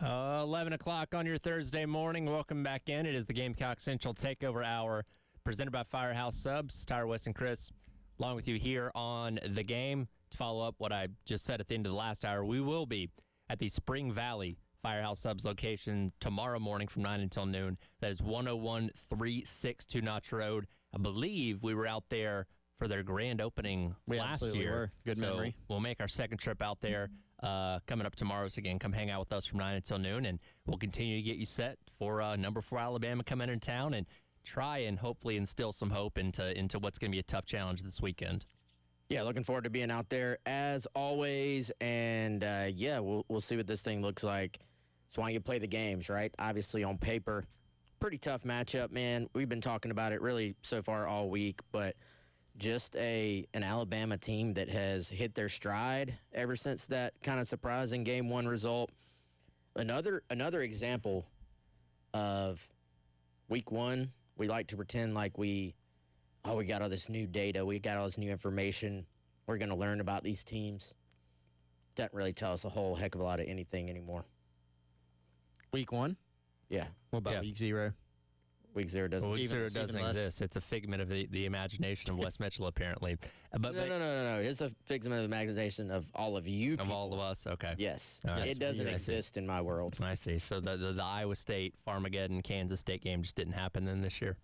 11 o'clock on your Thursday morning. Welcome back in. It is the Gamecock Central Takeover Hour presented by Firehouse Subs. Tyler, West, and Chris along with you here on The Game. To follow up what I just said at the end of the last hour, we will be at the Spring Valley Firehouse Subs location tomorrow morning from 9 until noon. That is 101-362 Notch Road. I believe we were out there for their grand opening last year. Were. Good so memory. We'll make our second trip out there coming up tomorrow. So again, come hang out with us from 9 until noon, and we'll continue to get you set for number 4 Alabama coming into town and try and hopefully instill some hope into what's going to be a tough challenge this weekend. Yeah, looking forward to being out there as always, and we'll see what this thing looks like. That's why you play the games, right? Obviously, on paper, pretty tough matchup, man. We've been talking about it really so far all week, but just an Alabama team that has hit their stride ever since that kind of surprising Game 1 result. Another example of Week 1, we like to pretend like we got all this new data, we got all this new information, we're going to learn about these teams. Doesn't really tell us a whole heck of a lot of anything anymore. Week 1? Yeah. What about Week 0? Week 0 doesn't. Week 0 even doesn't less. exist. It's a figment of the imagination of Wes Mitchell, apparently. But No. It's a figment of imagination of all of you. Of all of us, okay. Yes. All right. It doesn't exist in my world. I see. So the Iowa State, Farmageddon, Kansas State game just didn't happen then this year?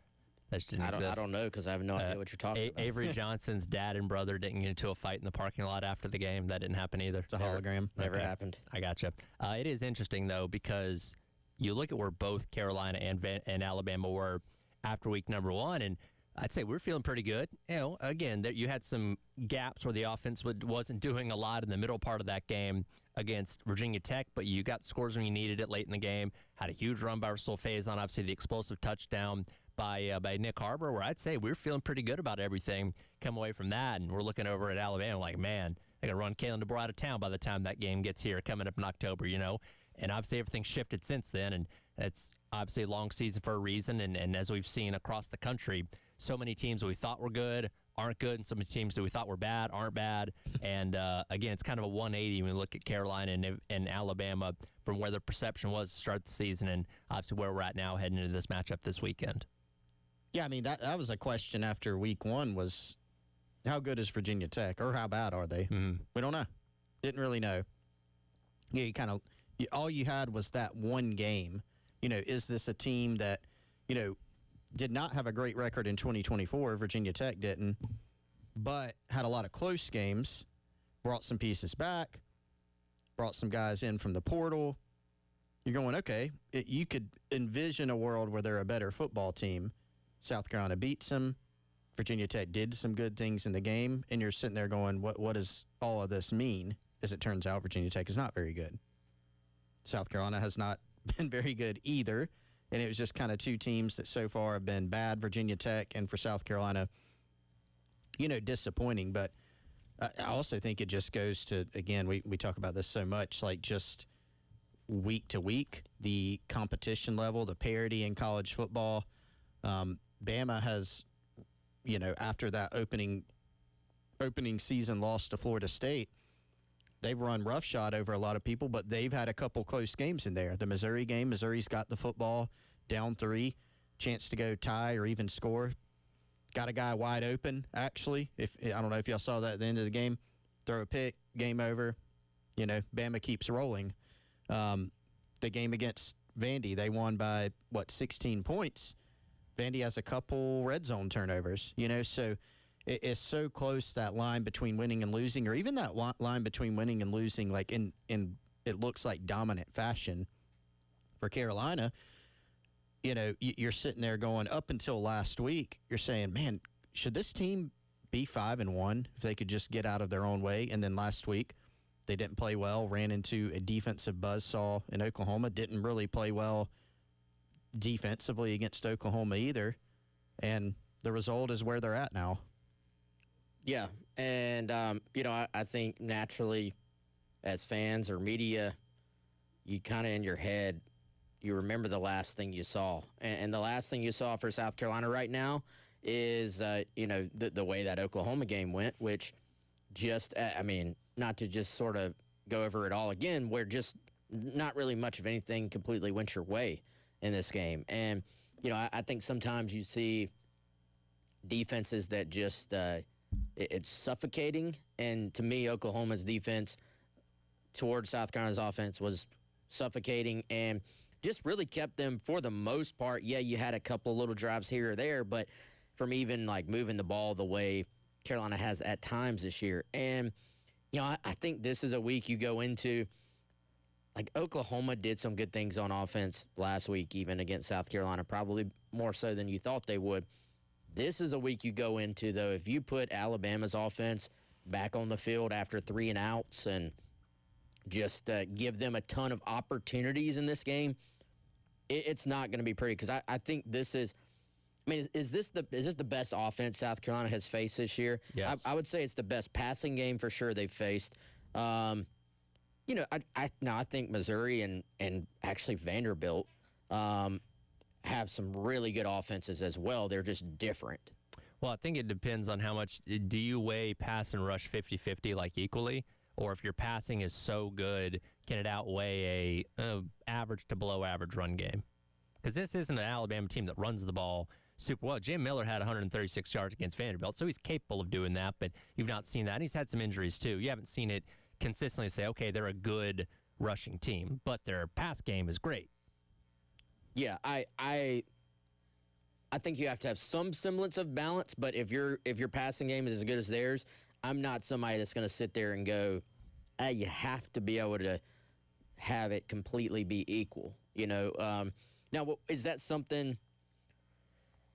That just didn't exist? I don't know because I have no idea what you're talking about. Avery Johnson's dad and brother didn't get into a fight in the parking lot after the game. That didn't happen either. It's a hologram. Never happened. I gotcha. It is interesting, though, because you look at where both Carolina and Alabama were after week number 1, and I'd say we're feeling pretty good. You know, again, you had some gaps where the offense wasn't doing a lot in the middle part of that game against Virginia Tech, but you got the scores when you needed it late in the game. Had a huge run by Russell Faison, obviously the explosive touchdown by Nick Harbor, where I'd say we're feeling pretty good about everything come away from that, and we're looking over at Alabama like, man, they're going to run Kalen DeBoer out of town by the time that game gets here coming up in October, you know. And obviously everything's shifted since then, and it's obviously a long season for a reason. And as we've seen across the country, so many teams that we thought were good aren't good, and so many teams that we thought were bad aren't bad. And, again, it's kind of a 180 when we look at Carolina and Alabama from where their perception was to start the season and obviously where we're at now heading into this matchup this weekend. Yeah, I mean, that was a question after Week 1 was how good is Virginia Tech or how bad are they? Mm-hmm. We don't know. Didn't really know. Yeah, you kind of – all you had was that one game. You know, is this a team that, you know, did not have a great record in 2024? Virginia Tech didn't, but had a lot of close games, brought some pieces back, brought some guys in from the portal. You're going, okay, you could envision a world where they're a better football team. South Carolina beats them. Virginia Tech did some good things in the game, and you're sitting there going, what does all of this mean? As it turns out, Virginia Tech is not very good. South Carolina has not been very good either, and it was just kind of two teams that so far have been bad, Virginia Tech, and for South Carolina, you know, disappointing. But I also think it just goes to, again, we talk about this so much, like just week to week, the competition level, the parity in college football. Bama has, you know, after that opening season loss to Florida State, they've run roughshod over a lot of people, but they've had a couple close games in there. The Missouri game, Missouri's got the football down 3, chance to go tie or even score. Got a guy wide open, actually. I don't know if y'all saw that at the end of the game. Throw a pick, game over. You know, Bama keeps rolling. The game against Vandy, they won by, 16 points. Vandy has a couple red zone turnovers, you know, so it's so close, that line between winning and losing, or even that line between winning and losing, like in it looks like dominant fashion for Carolina. You know, you're sitting there going, up until last week, you're saying, man, should this team be 5-1 if they could just get out of their own way? And then last week, they didn't play well, ran into a defensive buzzsaw in Oklahoma, didn't really play well defensively against Oklahoma either. And the result is where they're at now. Yeah, and, you know, I think naturally as fans or media, you kind of in your head, you remember the last thing you saw. And the last thing you saw for South Carolina right now is, you know, the way that Oklahoma game went, which just, I mean, not to just sort of go over it all again, where just not really much of anything completely went your way in this game. And, I think sometimes you see defenses that just it's suffocating. And to me, Oklahoma's defense towards South Carolina's offense was suffocating and just really kept them for the most part. Yeah, you had a couple of little drives here or there, but from even like moving the ball the way Carolina has at times this year. And, I think this is a week you go into, like Oklahoma did some good things on offense last week, even against South Carolina, probably more so than you thought they would. This is a week you go into, though, if you put Alabama's offense back on the field after 3 and outs and just give them a ton of opportunities in this game, it's not going to be pretty, because I think this is – I mean, is this the best offense South Carolina has faced this year? Yes. I would say it's the best passing game for sure they've faced. I think Missouri and actually Vanderbilt have some really good offenses as well. They're just different. Well, I think it depends on how much do you weigh pass and rush 50-50 like equally, or if your passing is so good, can it outweigh a average to below average run game? Because this isn't an Alabama team that runs the ball super well. Jim Miller had 136 yards against Vanderbilt, so he's capable of doing that, but you've not seen that. And he's had some injuries too. You haven't seen it consistently say, okay, they're a good rushing team, but their pass game is great. Yeah, I think you have to have some semblance of balance, but if your passing game is as good as theirs, I'm not somebody that's going to sit there and go, you have to be able to have it completely be equal. Now, is that something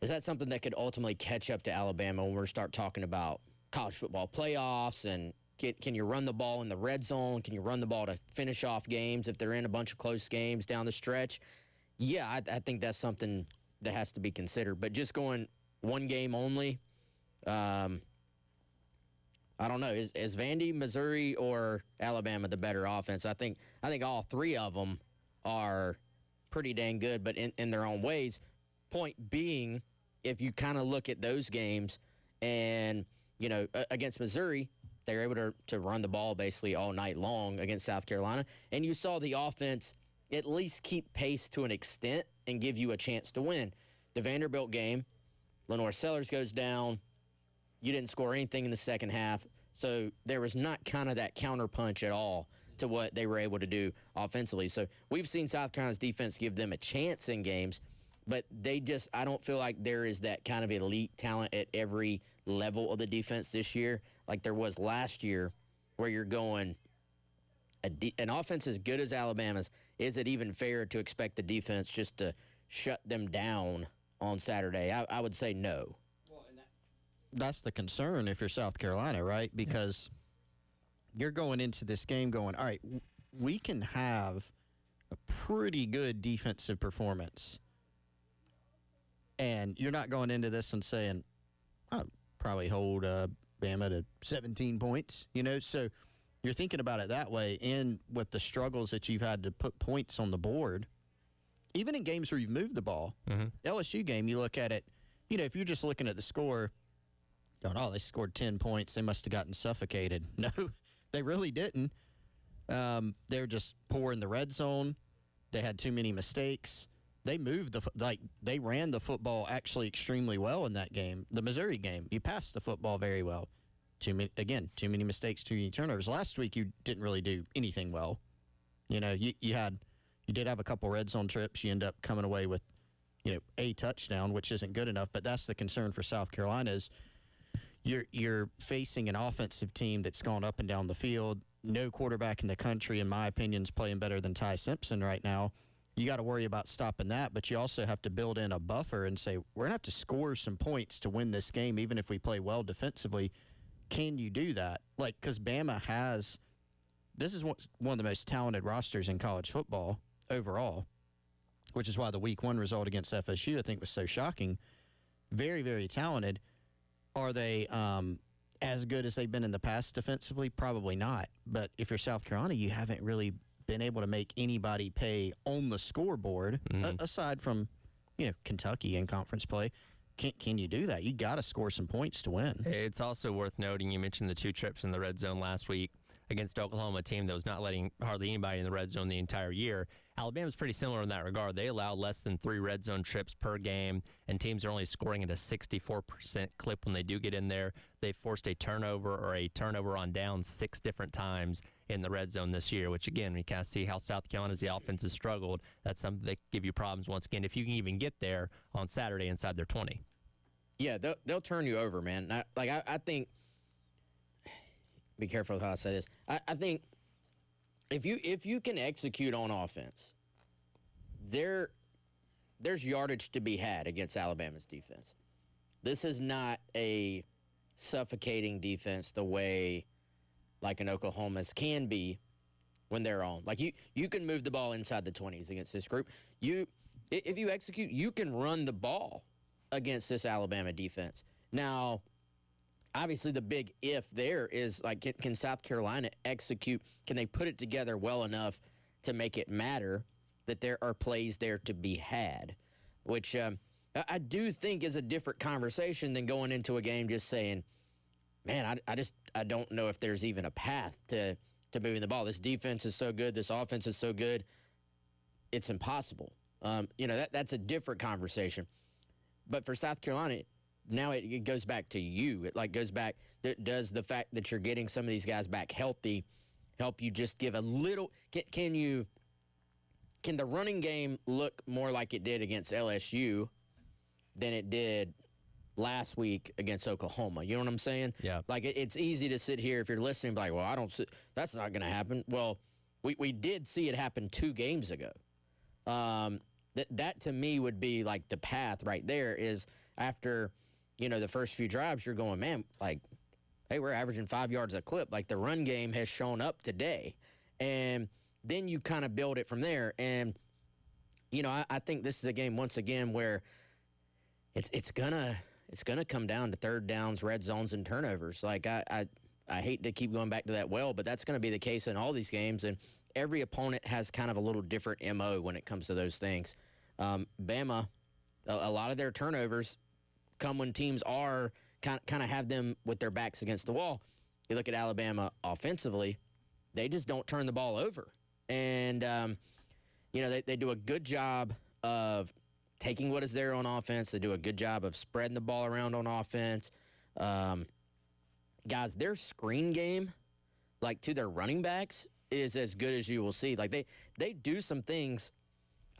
that could ultimately catch up to Alabama when we start talking about college football playoffs and can you run the ball in the red zone? Can you run the ball to finish off games if they're in a bunch of close games down the stretch? Yeah, I think that's something that has to be considered. But just going one game only, I don't know. Is Vandy, Missouri, or Alabama the better offense? I think all three of them are pretty dang good, but in their own ways. Point being, if you kind of look at those games and, against Missouri, they were able to run the ball basically all night long against South Carolina, and you saw the offense at least keep pace to an extent and give you a chance to win. The Vanderbilt game, Lenore Sellers goes down. You didn't score anything in the second half, so there was not kind of that counterpunch at all to what they were able to do offensively. So we've seen South Carolina's defense give them a chance in games, but I don't feel like there is that kind of elite talent at every level of the defense this year like there was last year, where you're going, an offense as good as Alabama's, is it even fair to expect the defense just to shut them down on Saturday? I would say no. Well, and that's the concern if you're South Carolina, right? Because you're going into this game going, all right, we can have a pretty good defensive performance. And you're not going into this and saying, I'll probably hold Bama to 17 points, So you're thinking about it that way. And with the struggles that you've had to put points on the board, even in games where you've moved the ball, LSU game, you look at it, if you're just looking at the score, going, oh, they scored 10 points, they must have gotten suffocated. No, they really didn't. They were just poor in the red zone. They had too many mistakes. They moved they ran the football actually extremely well in that game. The Missouri game, you passed the football very well. Too many mistakes, too many turnovers. Last week you didn't really do anything well. You did have a couple red zone trips. You end up coming away with, a touchdown, which isn't good enough. But that's the concern for South Carolina is you're facing an offensive team that's gone up and down the field. No quarterback in the country, in my opinion, is playing better than Ty Simpson right now. You got to worry about stopping that, but you also have to build in a buffer and say, we're going to have to score some points to win this game, even if we play well defensively. Can you do that? Because Bama this is one of the most talented rosters in college football overall, which is why the week 1 result against FSU, I think, was so shocking. Very, very talented. Are they as good as they've been in the past defensively? Probably not. But if you're South Carolina, you haven't really been able to make anybody pay on the scoreboard, aside from, Kentucky in conference play. Can you do that? You got to score some points to win. It's also worth noting, you mentioned the 2 trips in the red zone last week against Oklahoma, a team that was not letting hardly anybody in the red zone the entire year. Alabama's pretty similar in that regard. They allow less than 3 red zone trips per game, and teams are only scoring at a 64% clip when they do get in there. They forced a turnover or a turnover on down 6 different times in the red zone this year, which, again, we kind of see how South Carolina's the offense has struggled. That's something that could give you problems once again if you can even get there on Saturday inside their 20. Yeah, they'll turn you over, man. I think – be careful with how I say this. I think if you can execute on offense, there's yardage to be had against Alabama's defense. This is not a suffocating defense the way like an Oklahoma's can be when they're on. Like you can move the ball inside the 20s against this group. If you execute, you can run the ball against this Alabama defense. Now, obviously, the big if there is, like, can South Carolina execute? Can they put it together well enough to make it matter that there are plays there to be had? Which I do think is a different conversation than going into a game just saying, man, I don't know if there's even a path to moving the ball. This defense is so good. This offense is so good. It's impossible. That's a different conversation. But for South Carolina, now it goes back to you. It goes back. Does the fact that you're getting some of these guys back healthy help you just give a little? Can the running game look more like it did against LSU than it did last week against Oklahoma? You know what I'm saying? Yeah. Like it's easy to sit here if you're listening, and be like, well, I don't see, that's not going to happen. Well, we did see it happen 2 games ago. That to me would be like the path right there. Is after the first few drives, you're going, man, like, hey, we're averaging 5 yards a clip. Like, the run game has shown up today. And then you kind of build it from there. And, I think this is a game, once again, where it's gonna come down to third downs, red zones, and turnovers. Like, I hate to keep going back to that but that's going to be the case in all these games. And every opponent has kind of a little different MO when it comes to those things. Bama, a lot of their turnovers come when teams are kind of have them with their backs against the wall. You look at Alabama offensively, they just don't turn the ball over. And, they do a good job of taking what is there on offense. They do a good job of spreading the ball around on offense. Guys, their screen game, like to their running backs, is as good as you will see. Like they do some things.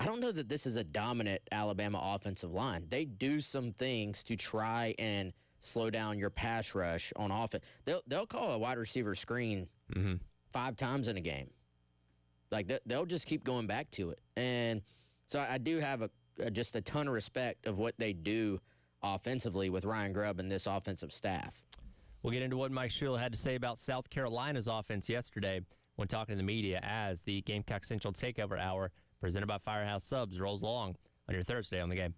I don't know that this is a dominant Alabama offensive line. They do some things to try and slow down your pass rush on offense. They'll call a wide receiver screen 5 times in a game. Like they'll just keep going back to it. And so I do have just a ton of respect of what they do offensively with Ryan Grubb and this offensive staff. We'll get into what Mike Shula had to say about South Carolina's offense yesterday when talking to the media as the Gamecock Central Takeover Hour presented by Firehouse Subs rolls along on your Thursday on the Game.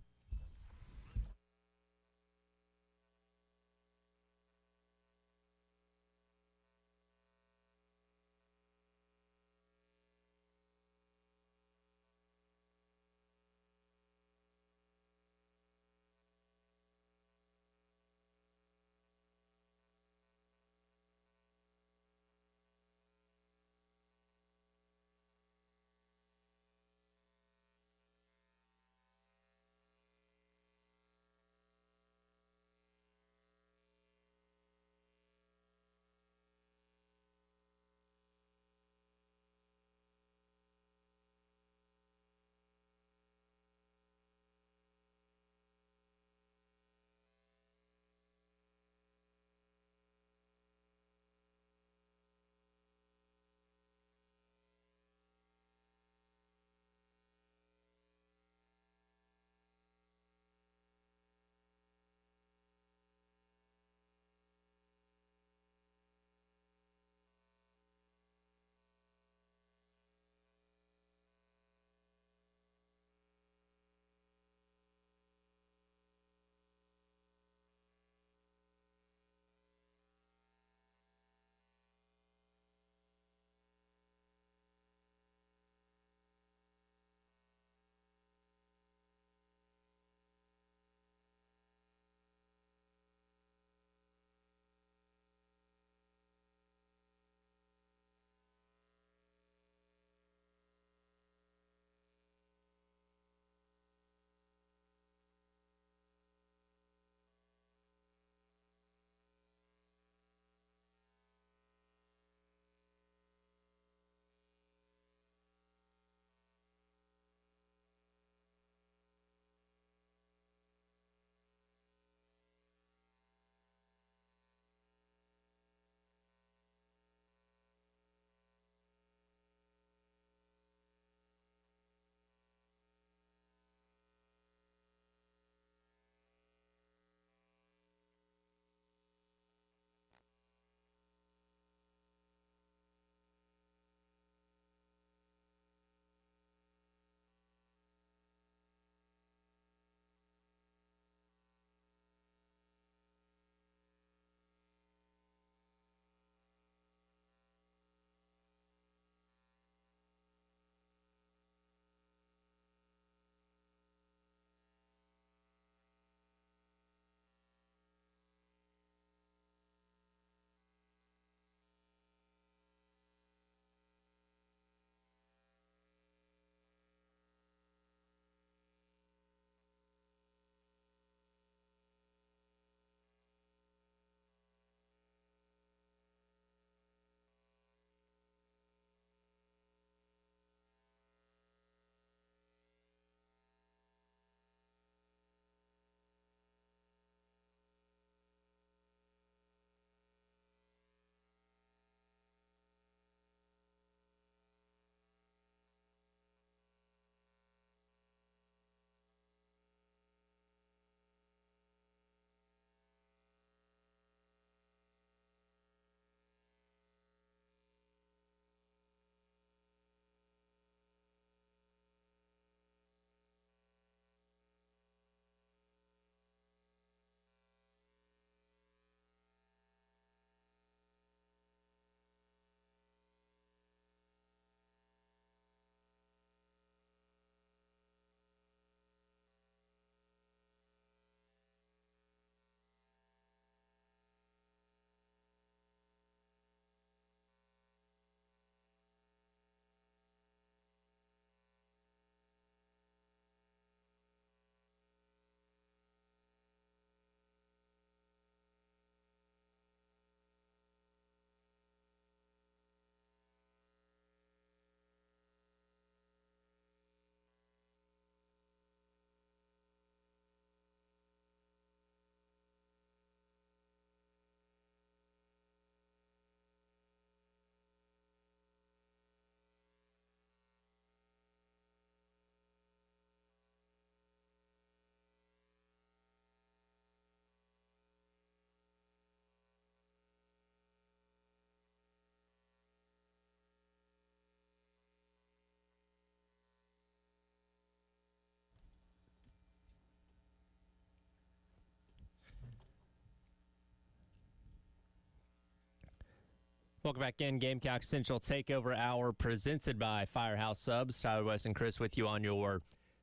Welcome back in. Gamecock Central Takeover Hour presented by Firehouse Subs. Tyler West and Chris with you on your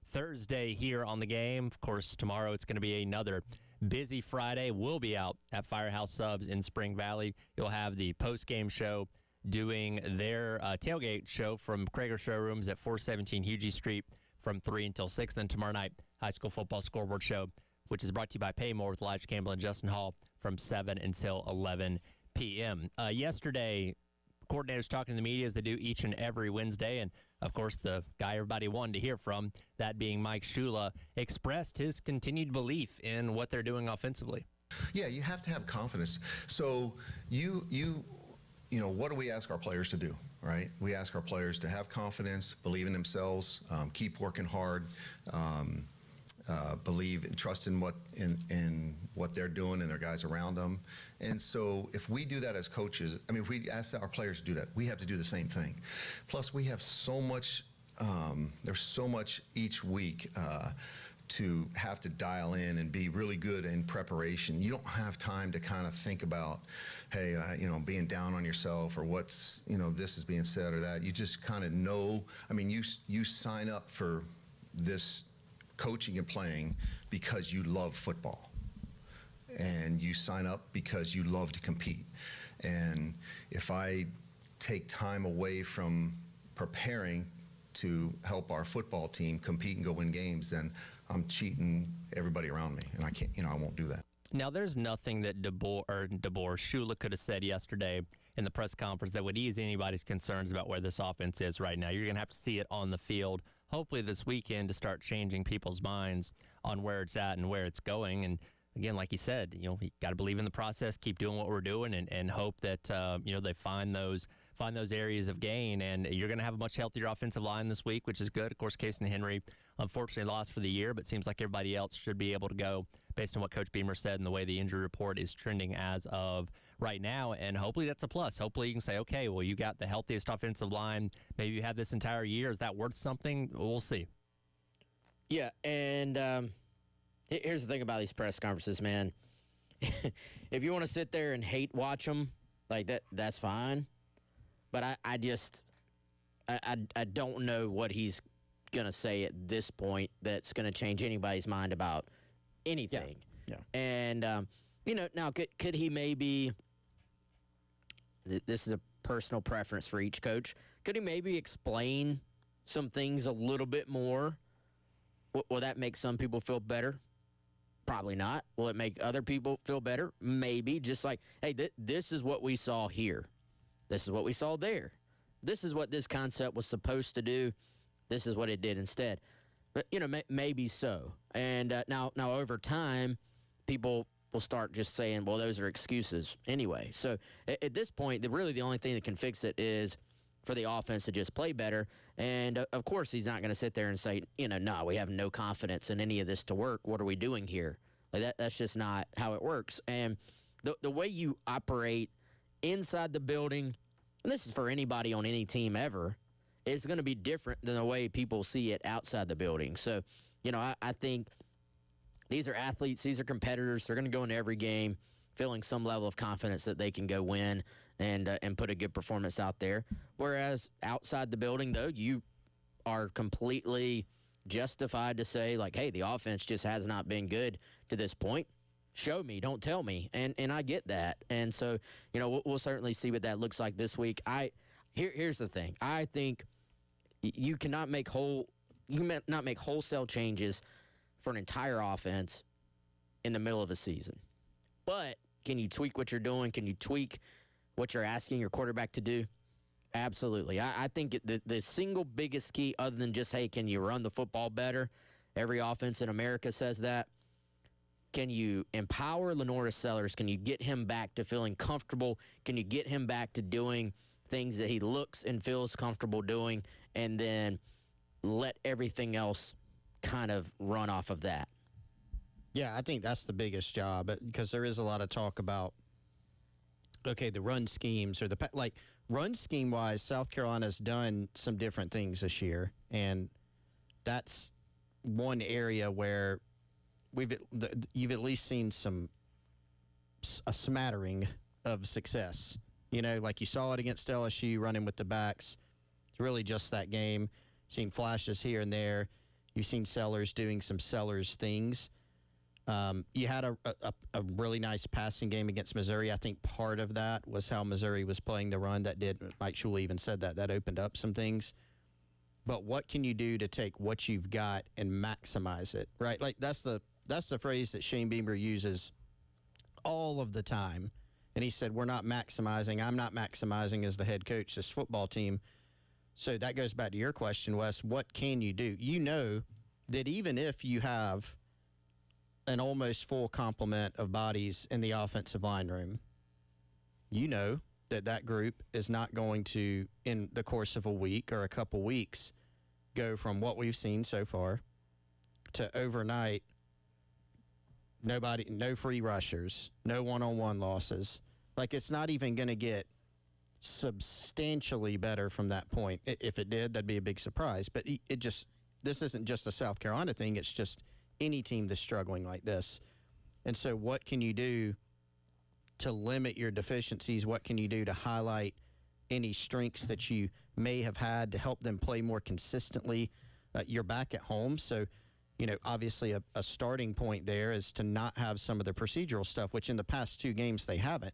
Thursday here on the game. Of course, tomorrow it's going to be another busy Friday. We'll be out at Firehouse Subs in Spring Valley. You'll have the post-game show doing their tailgate show from Krager Showrooms at 417 Hugie Street from 3 until 6. Then tomorrow night, high school football scoreboard show, which is brought to you by Paymore with Elijah Campbell and Justin Hall from 7 until 11 p.m. Yesterday, coordinators talking to the media as they do each and every Wednesday, and of course the guy everybody wanted to hear from, that being Mike Shula, expressed his continued belief in what they're doing offensively. Yeah, you have to have confidence. So you know, what do we ask our players to do, right? We ask our players to have confidence, believe in themselves, keep working hard, believe and trust in what they're doing and their guys around them. And so if we do that as coaches, I mean, if we ask our players to do that, we have to do the same thing. Plus, we have so much, there's so much each week to have to dial in and be really good in preparation. You don't have time to kind of think about, hey, you know, being down on yourself or what's, you know, this is being said or that. You just kind of know. I mean, you sign up for this coaching and playing because you love football, and you sign up because you love to compete. And if I take time away from preparing to help our football team compete and go win games, then I'm cheating everybody around me, and I can't, you know, I won't do that. Now, there's nothing that Shula could have said yesterday in the press conference that would ease anybody's concerns about where this offense is right now. You're going to have to see it on the field, hopefully this weekend, to start changing people's minds on where it's at and where it's going. And again, like you said, you know, you got to believe in the process, keep doing what we're doing, and hope that you know, they find those areas of gain. And you're going to have a much healthier offensive line this week, which is good. Of course, Casey Henry unfortunately lost for the year, but seems like everybody else should be able to go based on what Coach Beamer said and the way the injury report is trending as of right now. And hopefully that's a plus. Hopefully you can say, okay, well, you got the healthiest offensive line maybe you had this entire year. Is that worth something? We'll see. Yeah, and here's the thing about these press conferences, man. If you want to sit there and hate watch them, like that's fine. But I don't know what he's going to say at this point that's going to change anybody's mind about anything. Yeah. And, you know, now could he maybe, this is a personal preference for each coach, could he maybe explain some things a little bit more? Will that make some people feel better? Probably not. Will it make other people feel better? Maybe. Just like, hey, this is what we saw here. This is what we saw there. This is what this concept was supposed to do. This is what it did instead. But, you know, maybe so. And now over time, people will start just saying, well, those are excuses anyway. So at this point, really the only thing that can fix it is for the offense to just play better. And, of course, he's not going to sit there and say, you know, no, we have no confidence in any of this to work. What are we doing here? Like that's just not how it works. And the way you operate inside the building, and this is for anybody on any team ever, it's going to be different than the way people see it outside the building. So, you know, I think these are athletes, these are competitors. They're going to go into every game feeling some level of confidence that they can go win and put a good performance out there. Whereas outside the building, though, you are completely justified to say, like, hey, the offense just has not been good to this point. Show me, don't tell me. And I get that. And so, you know, we'll certainly see what that looks like this week. Here's the thing. I think you cannot make wholesale changes for an entire offense in the middle of a season. But can you tweak what you're doing? Can you tweak what you're asking your quarterback to do? Absolutely. I think the single biggest key, other than just, hey, can you run the football better? Every offense in America says that. Can you empower LaNorris Sellers? Can you get him back to feeling comfortable? Can you get him back to doing things that he looks and feels comfortable doing, and then let everything else kind of run off of that? Yeah, I think that's the biggest job, because there is a lot of talk about, okay, the run schemes or run scheme wise, South Carolina's done some different things this year, and that's one area where you've at least seen a smattering of success You know, like you saw it against LSU, running with the backs. It's really just that game. Seen flashes here and there. You've seen Sellers doing some Sellers things. You had a really nice passing game against Missouri. I think part of that was how Missouri was playing the run. That did, Mike Shula even said that opened up some things. But what can you do to take what you've got and maximize it, right? Like that's the phrase that Shane Beamer uses all of the time. And he said, we're not maximizing. I'm not maximizing as the head coach this football team. So that goes back to your question, Wes. What can you do? You know that even if you have an almost full complement of bodies in the offensive line room, you know that group is not going to, in the course of a week or a couple weeks, go from what we've seen so far to overnight, no free rushers, no one-on-one losses. Like, it's not even going to get substantially better from that point. If it did, that'd be a big surprise. But this isn't just a South Carolina thing. It's just any team that's struggling like this. And so what can you do to limit your deficiencies? What can you do to highlight any strengths that you may have had to help them play more consistently? You're back at home, so obviously a starting point there is to not have some of the procedural stuff, which in the past 2 games they haven't.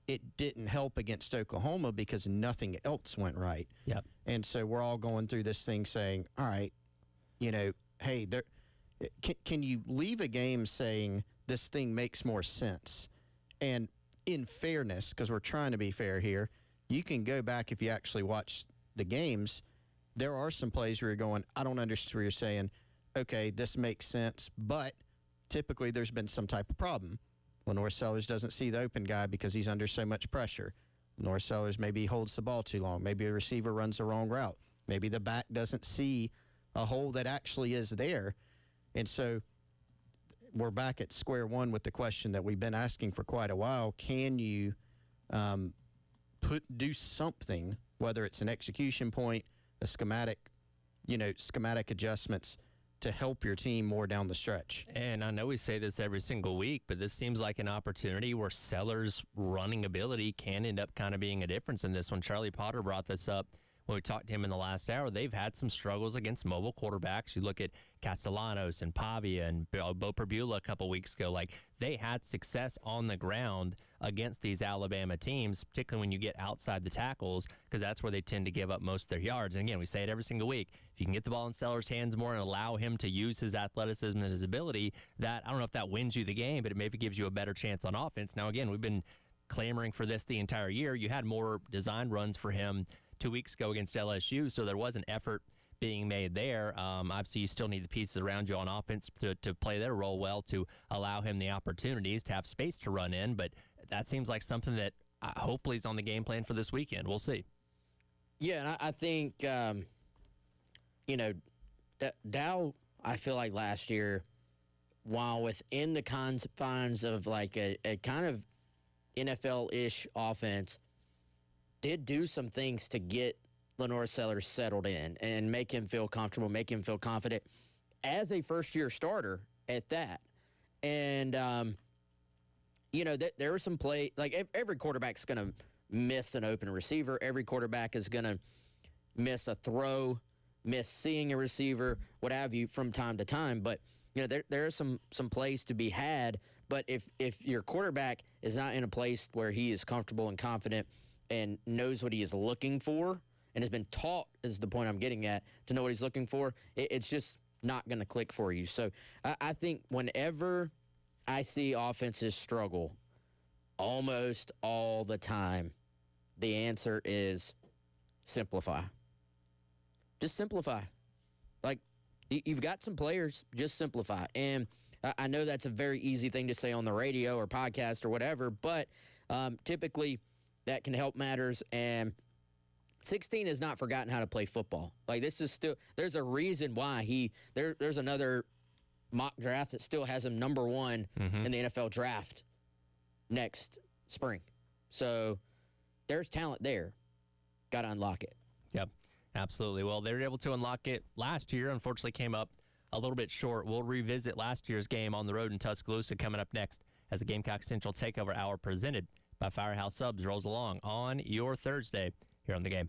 It didn't help against Oklahoma because nothing else went right. Yep. And so we're all going through this thing saying, all right, hey, can you leave a game saying this thing makes more sense? And in fairness, because we're trying to be fair here, you can go back if you actually watch the games. There are some plays where you're going, I don't understand where you're saying, okay, this makes sense, but typically there's been some type of problem. Lenore Sellers doesn't see the open guy because he's under so much pressure. Lenore Sellers maybe holds the ball too long. Maybe a receiver runs the wrong route. Maybe the back doesn't see a hole that actually is there. And so we're back at square one with the question that we've been asking for quite a while. Can you do something, whether it's an execution point, a schematic adjustments to help your team more down the stretch? And I know we say this every single week, but this seems like an opportunity where Sellers' running ability can end up kind of being a difference in this one. Charlie Potter brought this up when we talked to him in the last hour. They've had some struggles against mobile quarterbacks. You look at Castellanos and Pavia and Bo Perbula a couple weeks ago. Like, they had success on the ground against these Alabama teams, particularly when you get outside the tackles, because that's where they tend to give up most of their yards. And again, we say it every single week. If you can get the ball in Sellers' hands more and allow him to use his athleticism and his ability, that, I don't know if that wins you the game, but it maybe gives you a better chance on offense. Now, again, we've been clamoring for this the entire year. You had more design runs for him 2 weeks ago against LSU, so there was an effort being made there. Obviously, you still need the pieces around you on offense to play their role well, to allow him the opportunities to have space to run in, but that seems like something that hopefully is on the game plan for this weekend. We'll see. Yeah, and I think, Dow, I feel like last year, while within the confines of like a kind of NFL-ish offense, did do some things to get Lenore Sellers settled in and make him feel comfortable, make him feel confident as a first-year starter at that. And, there was some play. Like, every quarterback's going to miss an open receiver. Every quarterback is going to miss a throw, miss seeing a receiver, what have you, from time to time. But, there are some plays to be had. But if your quarterback is not in a place where he is comfortable and confident and knows what he is looking for and has been taught, is the point I'm getting at, to know what he's looking for, it's just not going to click for you. So I think whenever I see offenses struggle, almost all the time, the answer is simplify. Just simplify. Like, you've got some players, just simplify. And I know that's a very easy thing to say on the radio or podcast or whatever, but typically that can help matters. And 16 has not forgotten how to play football. Like, this is still, there's a reason why there's another mock draft that still has him number 1 in the NFL draft next spring. So there's talent there. Got to unlock it. Yep, absolutely. Well, they were able to unlock it last year. Unfortunately, came up a little bit short. We'll revisit last year's game on the road in Tuscaloosa coming up next as the Gamecock Central Takeover Hour presented by Firehouse Subs rolls along on your Thursday here on The Game.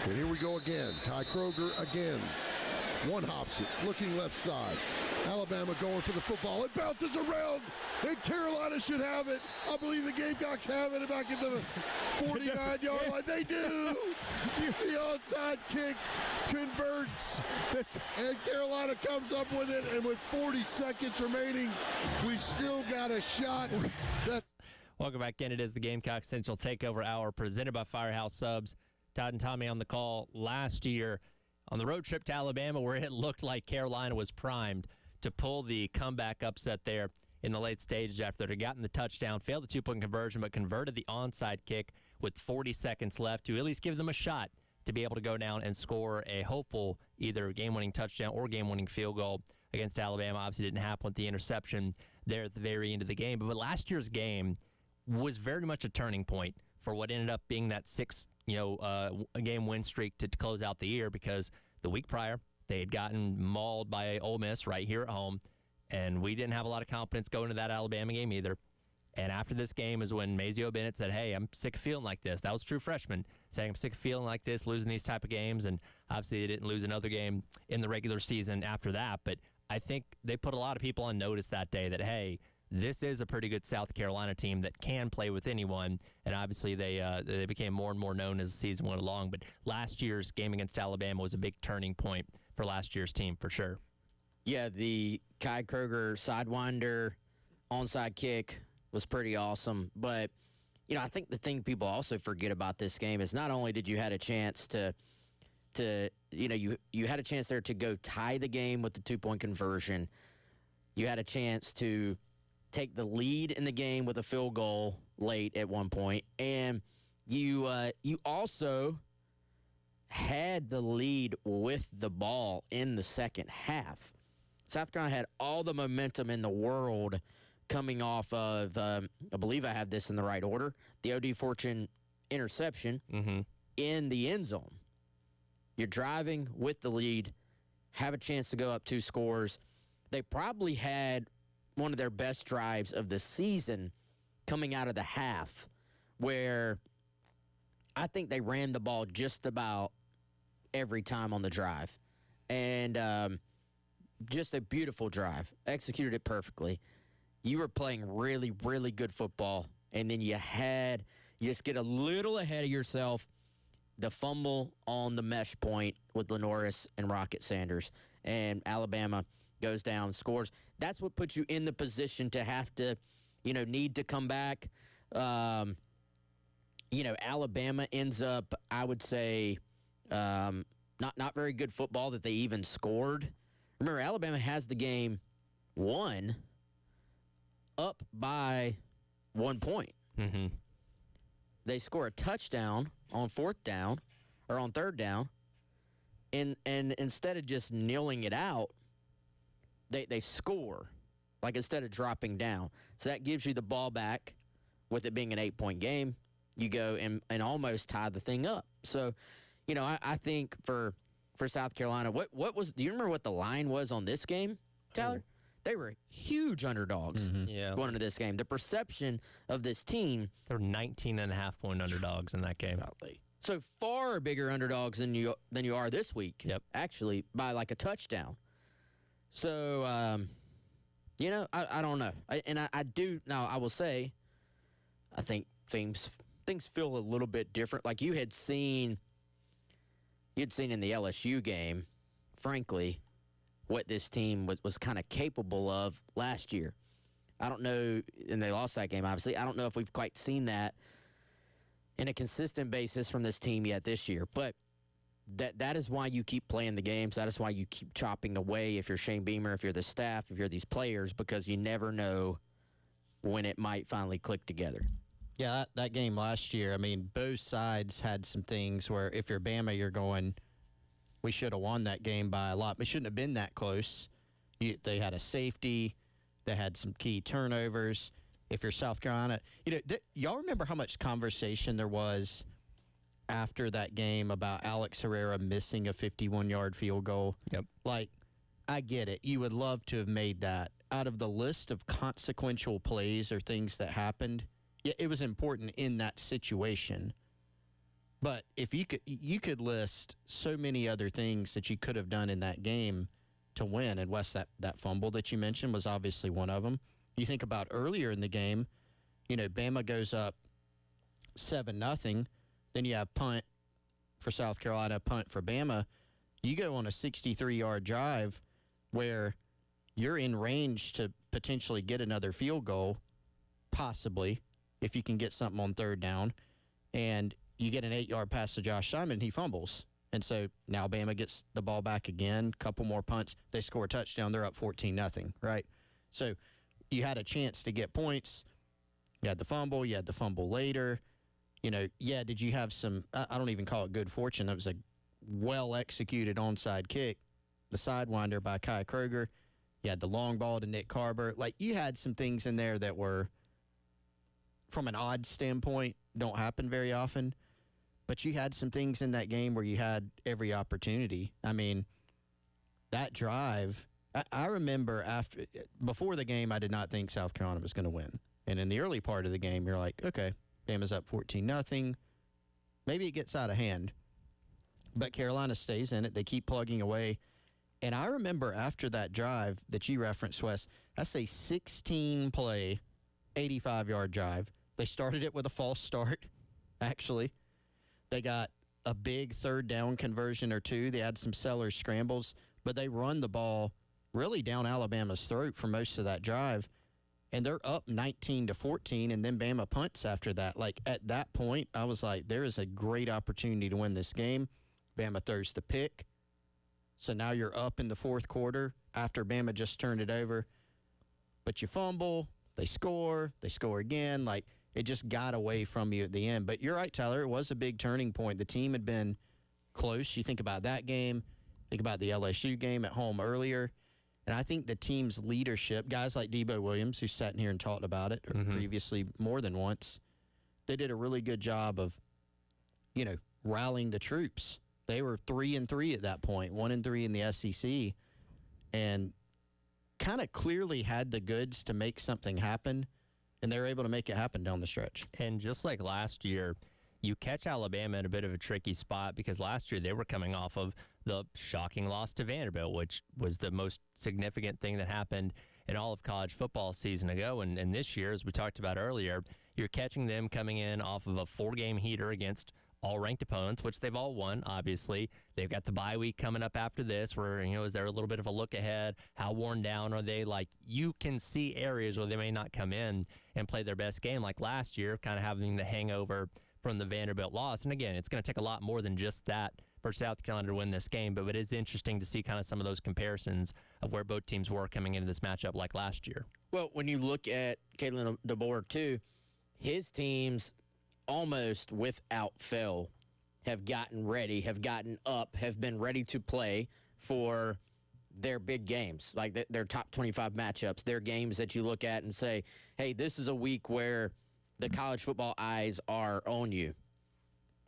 And here we go again. Kai Kroger again. One hops it, looking left side. Alabama going for the football. It bounces around, and Carolina should have it. I believe the Gamecocks have it back at the 49-yard line. They do. The onside kick converts, and Carolina comes up with it. And with 40 seconds remaining, we still got a shot. Welcome back in. It is the Gamecock Central Takeover Hour presented by Firehouse Subs. Todd and Tommy on the call last year on the road trip to Alabama, where it looked like Carolina was primed to pull the comeback upset there in the late stages after they'd gotten the touchdown, failed the two-point conversion, but converted the onside kick with 40 seconds left to at least give them a shot to be able to go down and score a hopeful either game-winning touchdown or game-winning field goal against Alabama. Obviously didn't happen with the interception there at the very end of the game. But last year's game was very much a turning point for what ended up being that game win streak to close out the year, because the week prior they had gotten mauled by Ole Miss right here at home, and we didn't have a lot of confidence going into that Alabama game either. And after this game is when Mazio Bennett said, hey, I'm sick of feeling like this. That was a true freshman saying, I'm sick of feeling like this, losing these type of games. And obviously they didn't lose another game in the regular season after that. But I think they put a lot of people on notice that day that, hey, this is a pretty good South Carolina team that can play with anyone. And obviously they became more and more known as the season went along. But last year's game against Alabama was a big turning point for last year's team for sure. Yeah, the Kai Kroger sidewinder onside kick was pretty awesome. But, I think the thing people also forget about this game is not only did you had a chance you had a chance there to go tie the game with the two-point conversion. You had a chance to take the lead in the game with a field goal late at one point. And you also had the lead with the ball in the second half. South Carolina had all the momentum in the world coming off of, I believe I have this in the right order, the O.D. Fortune interception in the end zone. You're driving with the lead, have a chance to go up 2 scores. They probably had one of their best drives of the season coming out of the half, where I think they ran the ball just about every time on the drive. And just a beautiful drive. Executed it perfectly. You were playing really, really good football, and then you just get a little ahead of yourself. The fumble on the mesh point with Lenoris and Rocket Sanders, and Alabama goes down, scores. That's what puts you in the position to have to, need to come back. Alabama ends up, I would say, not very good football that they even scored. Remember, Alabama has the game won up by 1 point. Mm-hmm. They score a touchdown on third down, and instead of just kneeling it out, they score, like instead of dropping down. So that gives you the ball back. With it being an 8-point game, you go and almost tie the thing up. So, I think for South Carolina, do you remember what the line was on this game, Tyler? They were huge underdogs going into this game. The perception of this team, they were 19.5-point underdogs in that game. So far bigger underdogs than you are this week. Yep. Actually, by like a touchdown. So, I don't know. I will say, I think things feel a little bit different. Like you had seen in the LSU game, frankly, what this team was kind of capable of last year. I don't know, and they lost that game, obviously. I don't know if we've quite seen that in a consistent basis from this team yet this year. But that is why you keep playing the games. That is why you keep chopping away if you're Shane Beamer, if you're the staff, if you're these players, because you never know when it might finally click together. Yeah, that game last year, I mean, both sides had some things where if you're Bama, you're going, we should have won that game by a lot. We shouldn't have been that close. They had a safety. They had some key turnovers. If you're South Carolina, y'all remember how much conversation there was after that game about Alex Herrera missing a 51-yard field goal? Yep. Like, I get it. You would love to have made that. Out of the list of consequential plays or things that happened, it was important in that situation. But if you could list so many other things that you could have done in that game to win. And Wes, that fumble that you mentioned was obviously one of them. You think about earlier in the game, Bama goes up 7-0. Then you have punt for South Carolina, punt for Bama. You go on a 63-yard drive where you're in range to potentially get another field goal, possibly, if you can get something on third down. And you get an 8-yard pass to Josh Simon, he fumbles. And so now Bama gets the ball back again, couple more punts. They score a touchdown. They're up 14-0, right? So you had a chance to get points. You had the fumble. You had the fumble later. Did you have some, I don't even call it good fortune. It was a well-executed onside kick, the sidewinder by Kai Kroger. You had the long ball to Nick Carver. Like, you had some things in there that were, from an odd standpoint, don't happen very often. But you had some things in that game where you had every opportunity. I mean, that drive, I remember before the game, I did not think South Carolina was going to win. And in the early part of the game, you're like, okay, Bama's up 14-0. Maybe it gets out of hand. But Carolina stays in it. They keep plugging away. And I remember after that drive that you referenced, Wes, that's a 16-play, 85-yard drive. They started it with a false start, actually. They got a big third down conversion or two. They had some Sellers scrambles, but they run the ball really down Alabama's throat for most of that drive. And they're up 19-14, and then Bama punts after that. Like, at that point, I was like, there is a great opportunity to win this game. Bama throws the pick. So now you're up in the fourth quarter after Bama just turned it over. But you fumble, they score again. Like, it just got away from you at the end. But you're right, Tyler. It was a big turning point. The team had been close. You think about that game. Think about the LSU game at home earlier. And I think the team's leadership, guys like Debo Williams, who sat in here and talked about it previously more than once, they did a really good job of, rallying the troops. They were 3-3 at that point, 1-3 in the SEC, and kind of clearly had the goods to make something happen, and they were able to make it happen down the stretch. And just like last year, you catch Alabama in a bit of a tricky spot because last year they were coming off of the shocking loss to Vanderbilt, which was the most significant thing that happened in all of college football a season ago. And this year, as we talked about earlier, you're catching them coming in off of a 4-game heater against all-ranked opponents, which they've all won, obviously. They've got the bye week coming up after this where, is there a little bit of a look ahead? How worn down are they? Like, you can see areas where they may not come in and play their best game like last year, kind of having the hangover from the Vanderbilt loss. And again, it's going to take a lot more than just that for South Carolina to win this game, but it is interesting to see kind of some of those comparisons of where both teams were coming into this matchup like last year. Well, when you look at Kalen DeBoer, too, his teams almost without fail have gotten ready, have gotten up, have been ready to play for their big games, like their top 25 matchups, their games that you look at and say, hey, this is a week where the college football eyes are on you.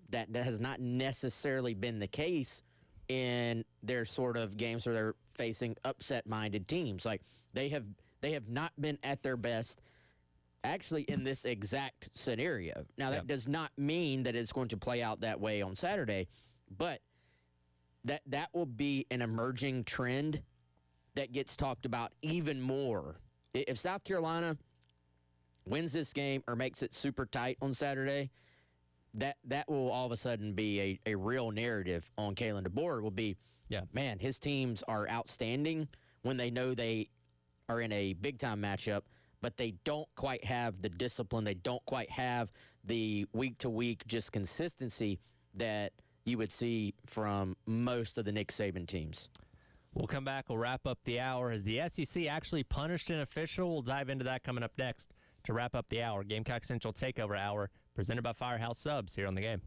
That has not necessarily been the case in their sort of games where they're facing upset-minded teams. Like, they have not been at their best actually in this exact scenario. Now, that does not mean that it's going to play out that way on Saturday, but that will be an emerging trend that gets talked about even more. If South Carolina wins this game or makes it super tight on Saturday, that will all of a sudden be a real narrative on Kalen DeBoer. It will be, man, his teams are outstanding when they know they are in a big-time matchup, but they don't quite have the discipline. They don't quite have the week-to-week just consistency that you would see from most of the Nick Saban teams. We'll come back. We'll wrap up the hour. Has the SEC actually punished an official? We'll dive into that coming up next to wrap up the hour. Gamecock Central Takeover Hour, presented by Firehouse Subs here on the game.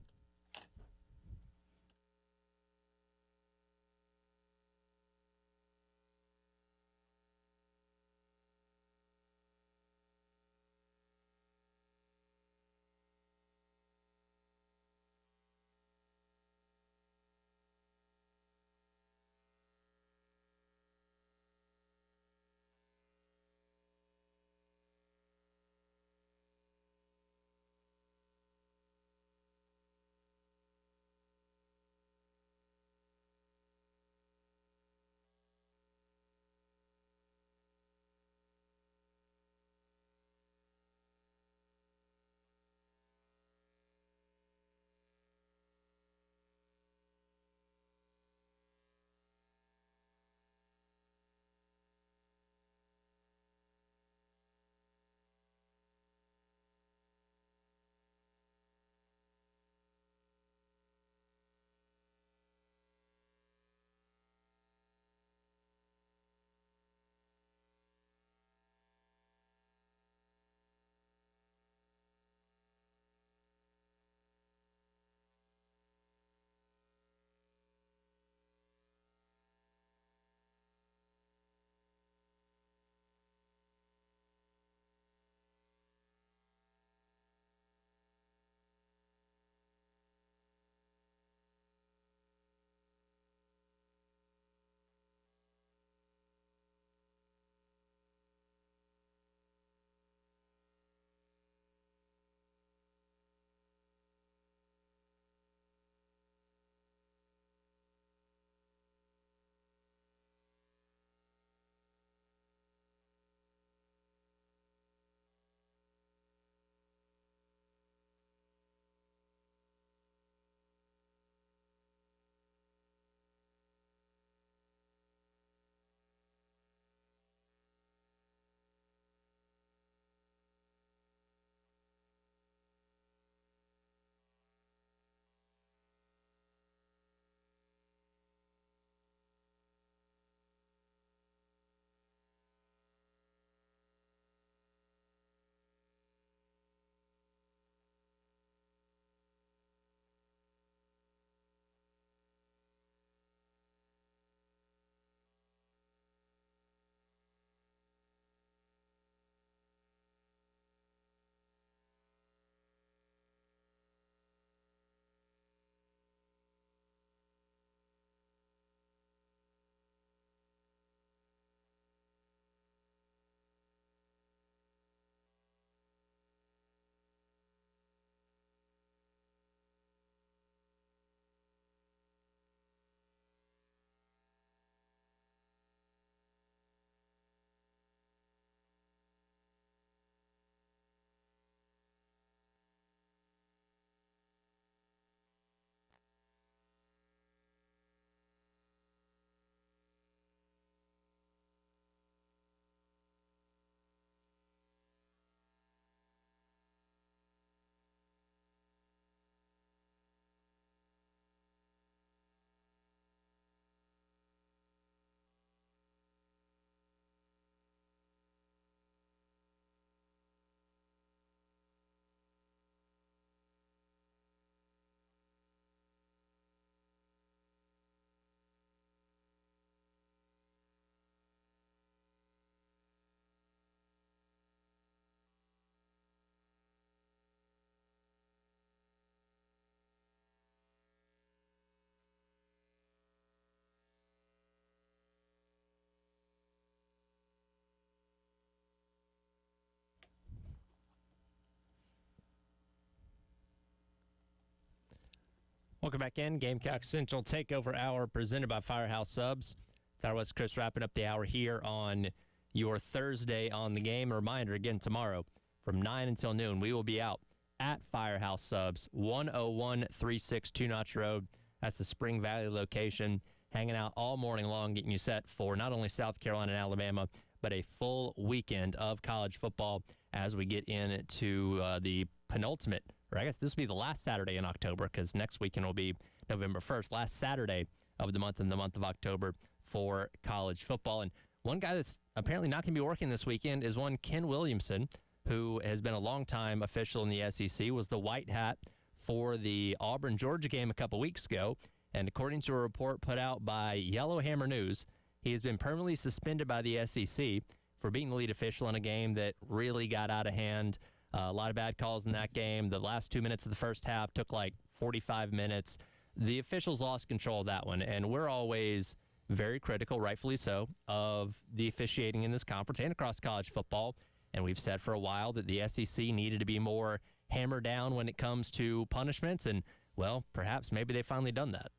Welcome back in. Gamecock Central Takeover Hour presented by Firehouse Subs. Tyler West, Chris wrapping up the hour here on your Thursday on the game. A reminder again, tomorrow from 9 until noon, we will be out at Firehouse Subs, 10136 Notch Road. That's the Spring Valley location. Hanging out all morning long, getting you set for not only South Carolina and Alabama, but a full weekend of college football as we get into the penultimate, or I guess this will be the last Saturday in October because next weekend will be November 1st, last Saturday of the month in the month of October for college football. And one guy that's apparently not going to be working this weekend is one Ken Williamson, who has been a longtime official in the SEC, was the white hat for the Auburn-Georgia game a couple weeks ago. And according to a report put out by Yellowhammer News, he has been permanently suspended by the SEC for being the lead official in a game that really got out of hand. A lot of bad calls in that game. The last 2 minutes of the first half took like 45 minutes. The officials lost control of that one, and we're always very critical, rightfully so, of the officiating in this conference and across college football. And we've said for a while that the SEC needed to be more hammered down when it comes to punishments, and, well, perhaps maybe they've finally done that.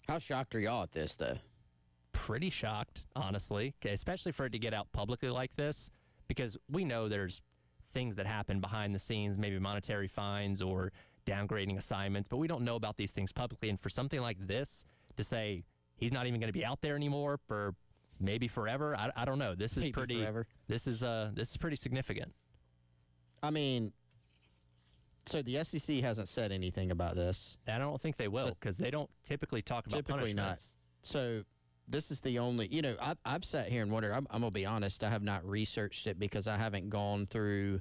How shocked are y'all at this, though? Pretty shocked, honestly, especially for it to get out publicly like this, because we know there's things that happen behind the scenes, maybe monetary fines or downgrading assignments, but we don't know about these things publicly. And for something like this to say he's not even going to be out there anymore for maybe forever, I don't know. This is Maybe pretty. forever. This is pretty significant. I mean, so the SEC hasn't said anything about this. And I don't think they will because they don't typically talk about Typically not. punishments. So this is the only, I've sat here and wondered, I'm going to be honest, I have not researched it because I haven't gone through,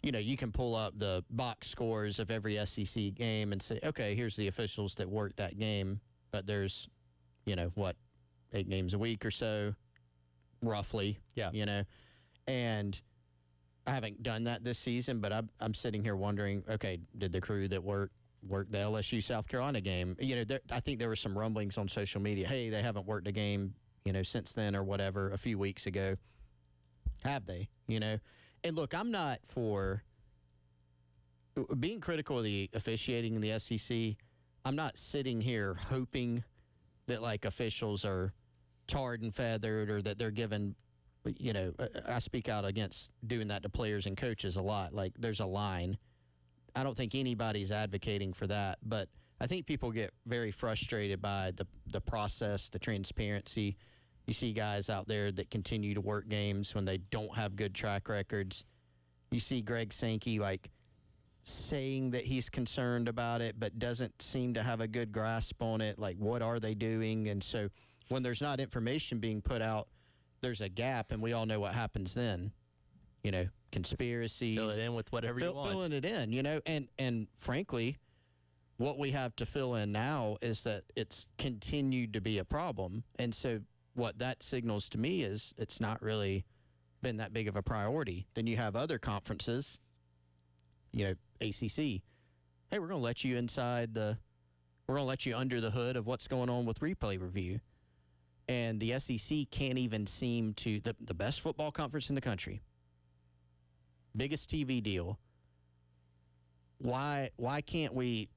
you can pull up the box scores of every SEC game and say, okay, here's the officials that worked that game. But there's, 8 games a week or so, roughly. Yeah. And I haven't done that this season, but I'm sitting here wondering, okay, did the crew that worked the LSU South Carolina game? I think there were some rumblings on social media. Hey, they haven't worked a game, since then or whatever, a few weeks ago. Have they? And look, I'm not for being critical of the officiating in the SEC. I'm not sitting here hoping that officials are tarred and feathered or that they're given. I speak out against doing that to players and coaches a lot. There's a line. I don't think anybody's advocating for that, but I think people get very frustrated by the process, the transparency. You see guys out there that continue to work games when they don't have good track records. You see Greg Sankey saying that he's concerned about it, but doesn't seem to have a good grasp on it. What are they doing? And so when there's not information being put out, there's a gap, and we all know what happens then. Conspiracies. Fill it in with whatever you want. Filling it in, and frankly, what we have to fill in now is that it's continued to be a problem. And so what that signals to me is it's not really been that big of a priority. Then you have other conferences, ACC. Hey, we're going to let you we're going to let you under the hood of what's going on with replay review. And the SEC can't even seem to, the best football conference in the country, biggest TV deal. Why can't we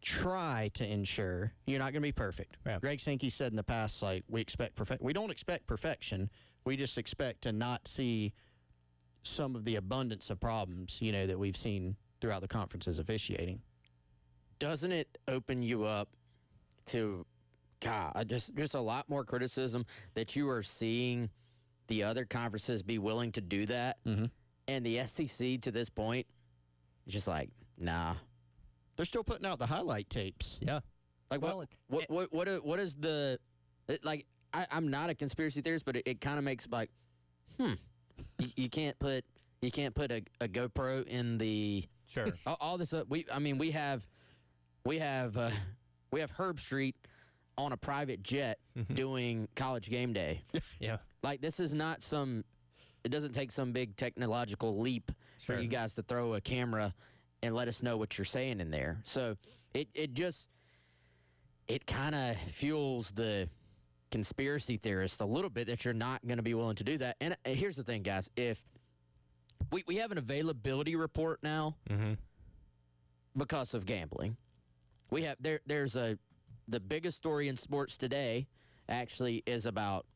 try to ensure you're not going to be perfect? Yeah. Greg Sankey said in the past, we don't expect perfection. We just expect to not see some of the abundance of problems, that we've seen throughout the conference's officiating. Doesn't it open you up to just a lot more criticism that you are seeing the other conferences be willing to do that? Mm-hmm. And the SEC to this point is just nah. They're still putting out the highlight tapes. Yeah. What is the I'm not a conspiracy theorist, but it kind of makes you can't put a GoPro in the sure all this we have Herb Street on a private jet doing College Game Day. Yeah. This is not it doesn't take some big technological leap for you guys to throw a camera and let us know what you're saying in there. So it kind of fuels the conspiracy theorists a little bit that you're not going to be willing to do that. And here's the thing, guys. If we have an availability report now because of gambling. we have there's the biggest story in sports today actually is about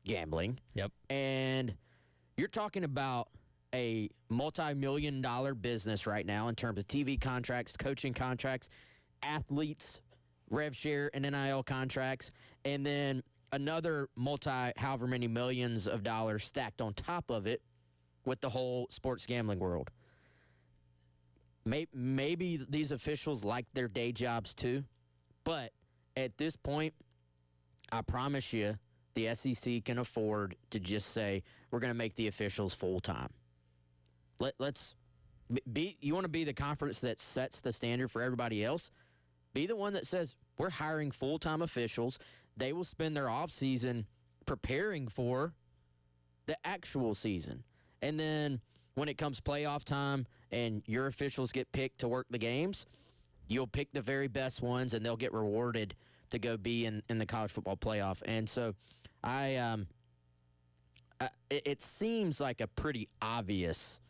gambling. Yep. And you're talking about a multi-million-dollar business right now in terms of TV contracts, coaching contracts, athletes, rev share, and NIL contracts, and then another however many millions of dollars stacked on top of it with the whole sports gambling world. Maybe these officials like their day jobs too, but at this point, I promise you, the SEC can afford to just say, we're going to make the officials full-time. Let's be. You want to be the conference that sets the standard for everybody else? Be the one that says, we're hiring full-time officials. They will spend their off-season preparing for the actual season. And then when it comes playoff time and your officials get picked to work the games, you'll pick the very best ones, and they'll get rewarded to go be in the college football playoff. And so it seems like a pretty obvious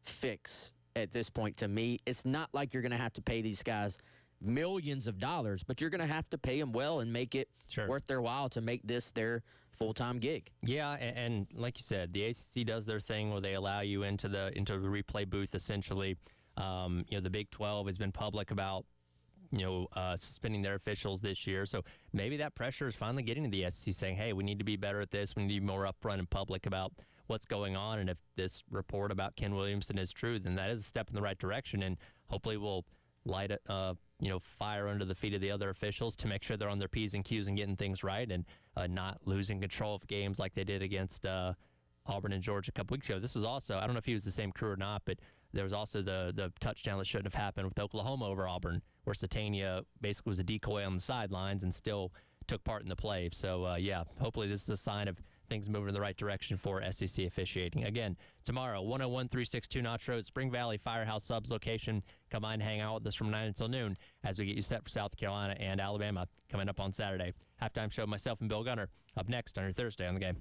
fix at this point to me. It's not like you're going to have to pay these guys millions of dollars, but you're going to have to pay them well and make it worth their while to make this their full-time gig. Yeah, and like you said, the ACC does their thing where they allow you into the replay booth essentially. The Big 12 has been public about suspending their officials this year. So maybe that pressure is finally getting to the SEC saying, hey, we need to be better at this. We need to be more upfront and public about what's going on. And if this report about Ken Williamson is true, then that is a step in the right direction. And hopefully we'll light fire under the feet of the other officials to make sure they're on their P's and Q's and getting things right and not losing control of games like they did against Auburn and Georgia a couple weeks ago. This was also, I don't know if he was the same crew or not, but there was also the touchdown that shouldn't have happened with Oklahoma over Auburn, where Satania basically was a decoy on the sidelines and still took part in the play. So, hopefully this is a sign of things moving in the right direction for SEC officiating. Again, tomorrow, 101-362 Notch Road, Spring Valley Firehouse Subs location. Come by and hang out with us from 9 until noon as we get you set for South Carolina and Alabama coming up on Saturday. Halftime show, myself and Bill Gunner, up next on your Thursday on the Game.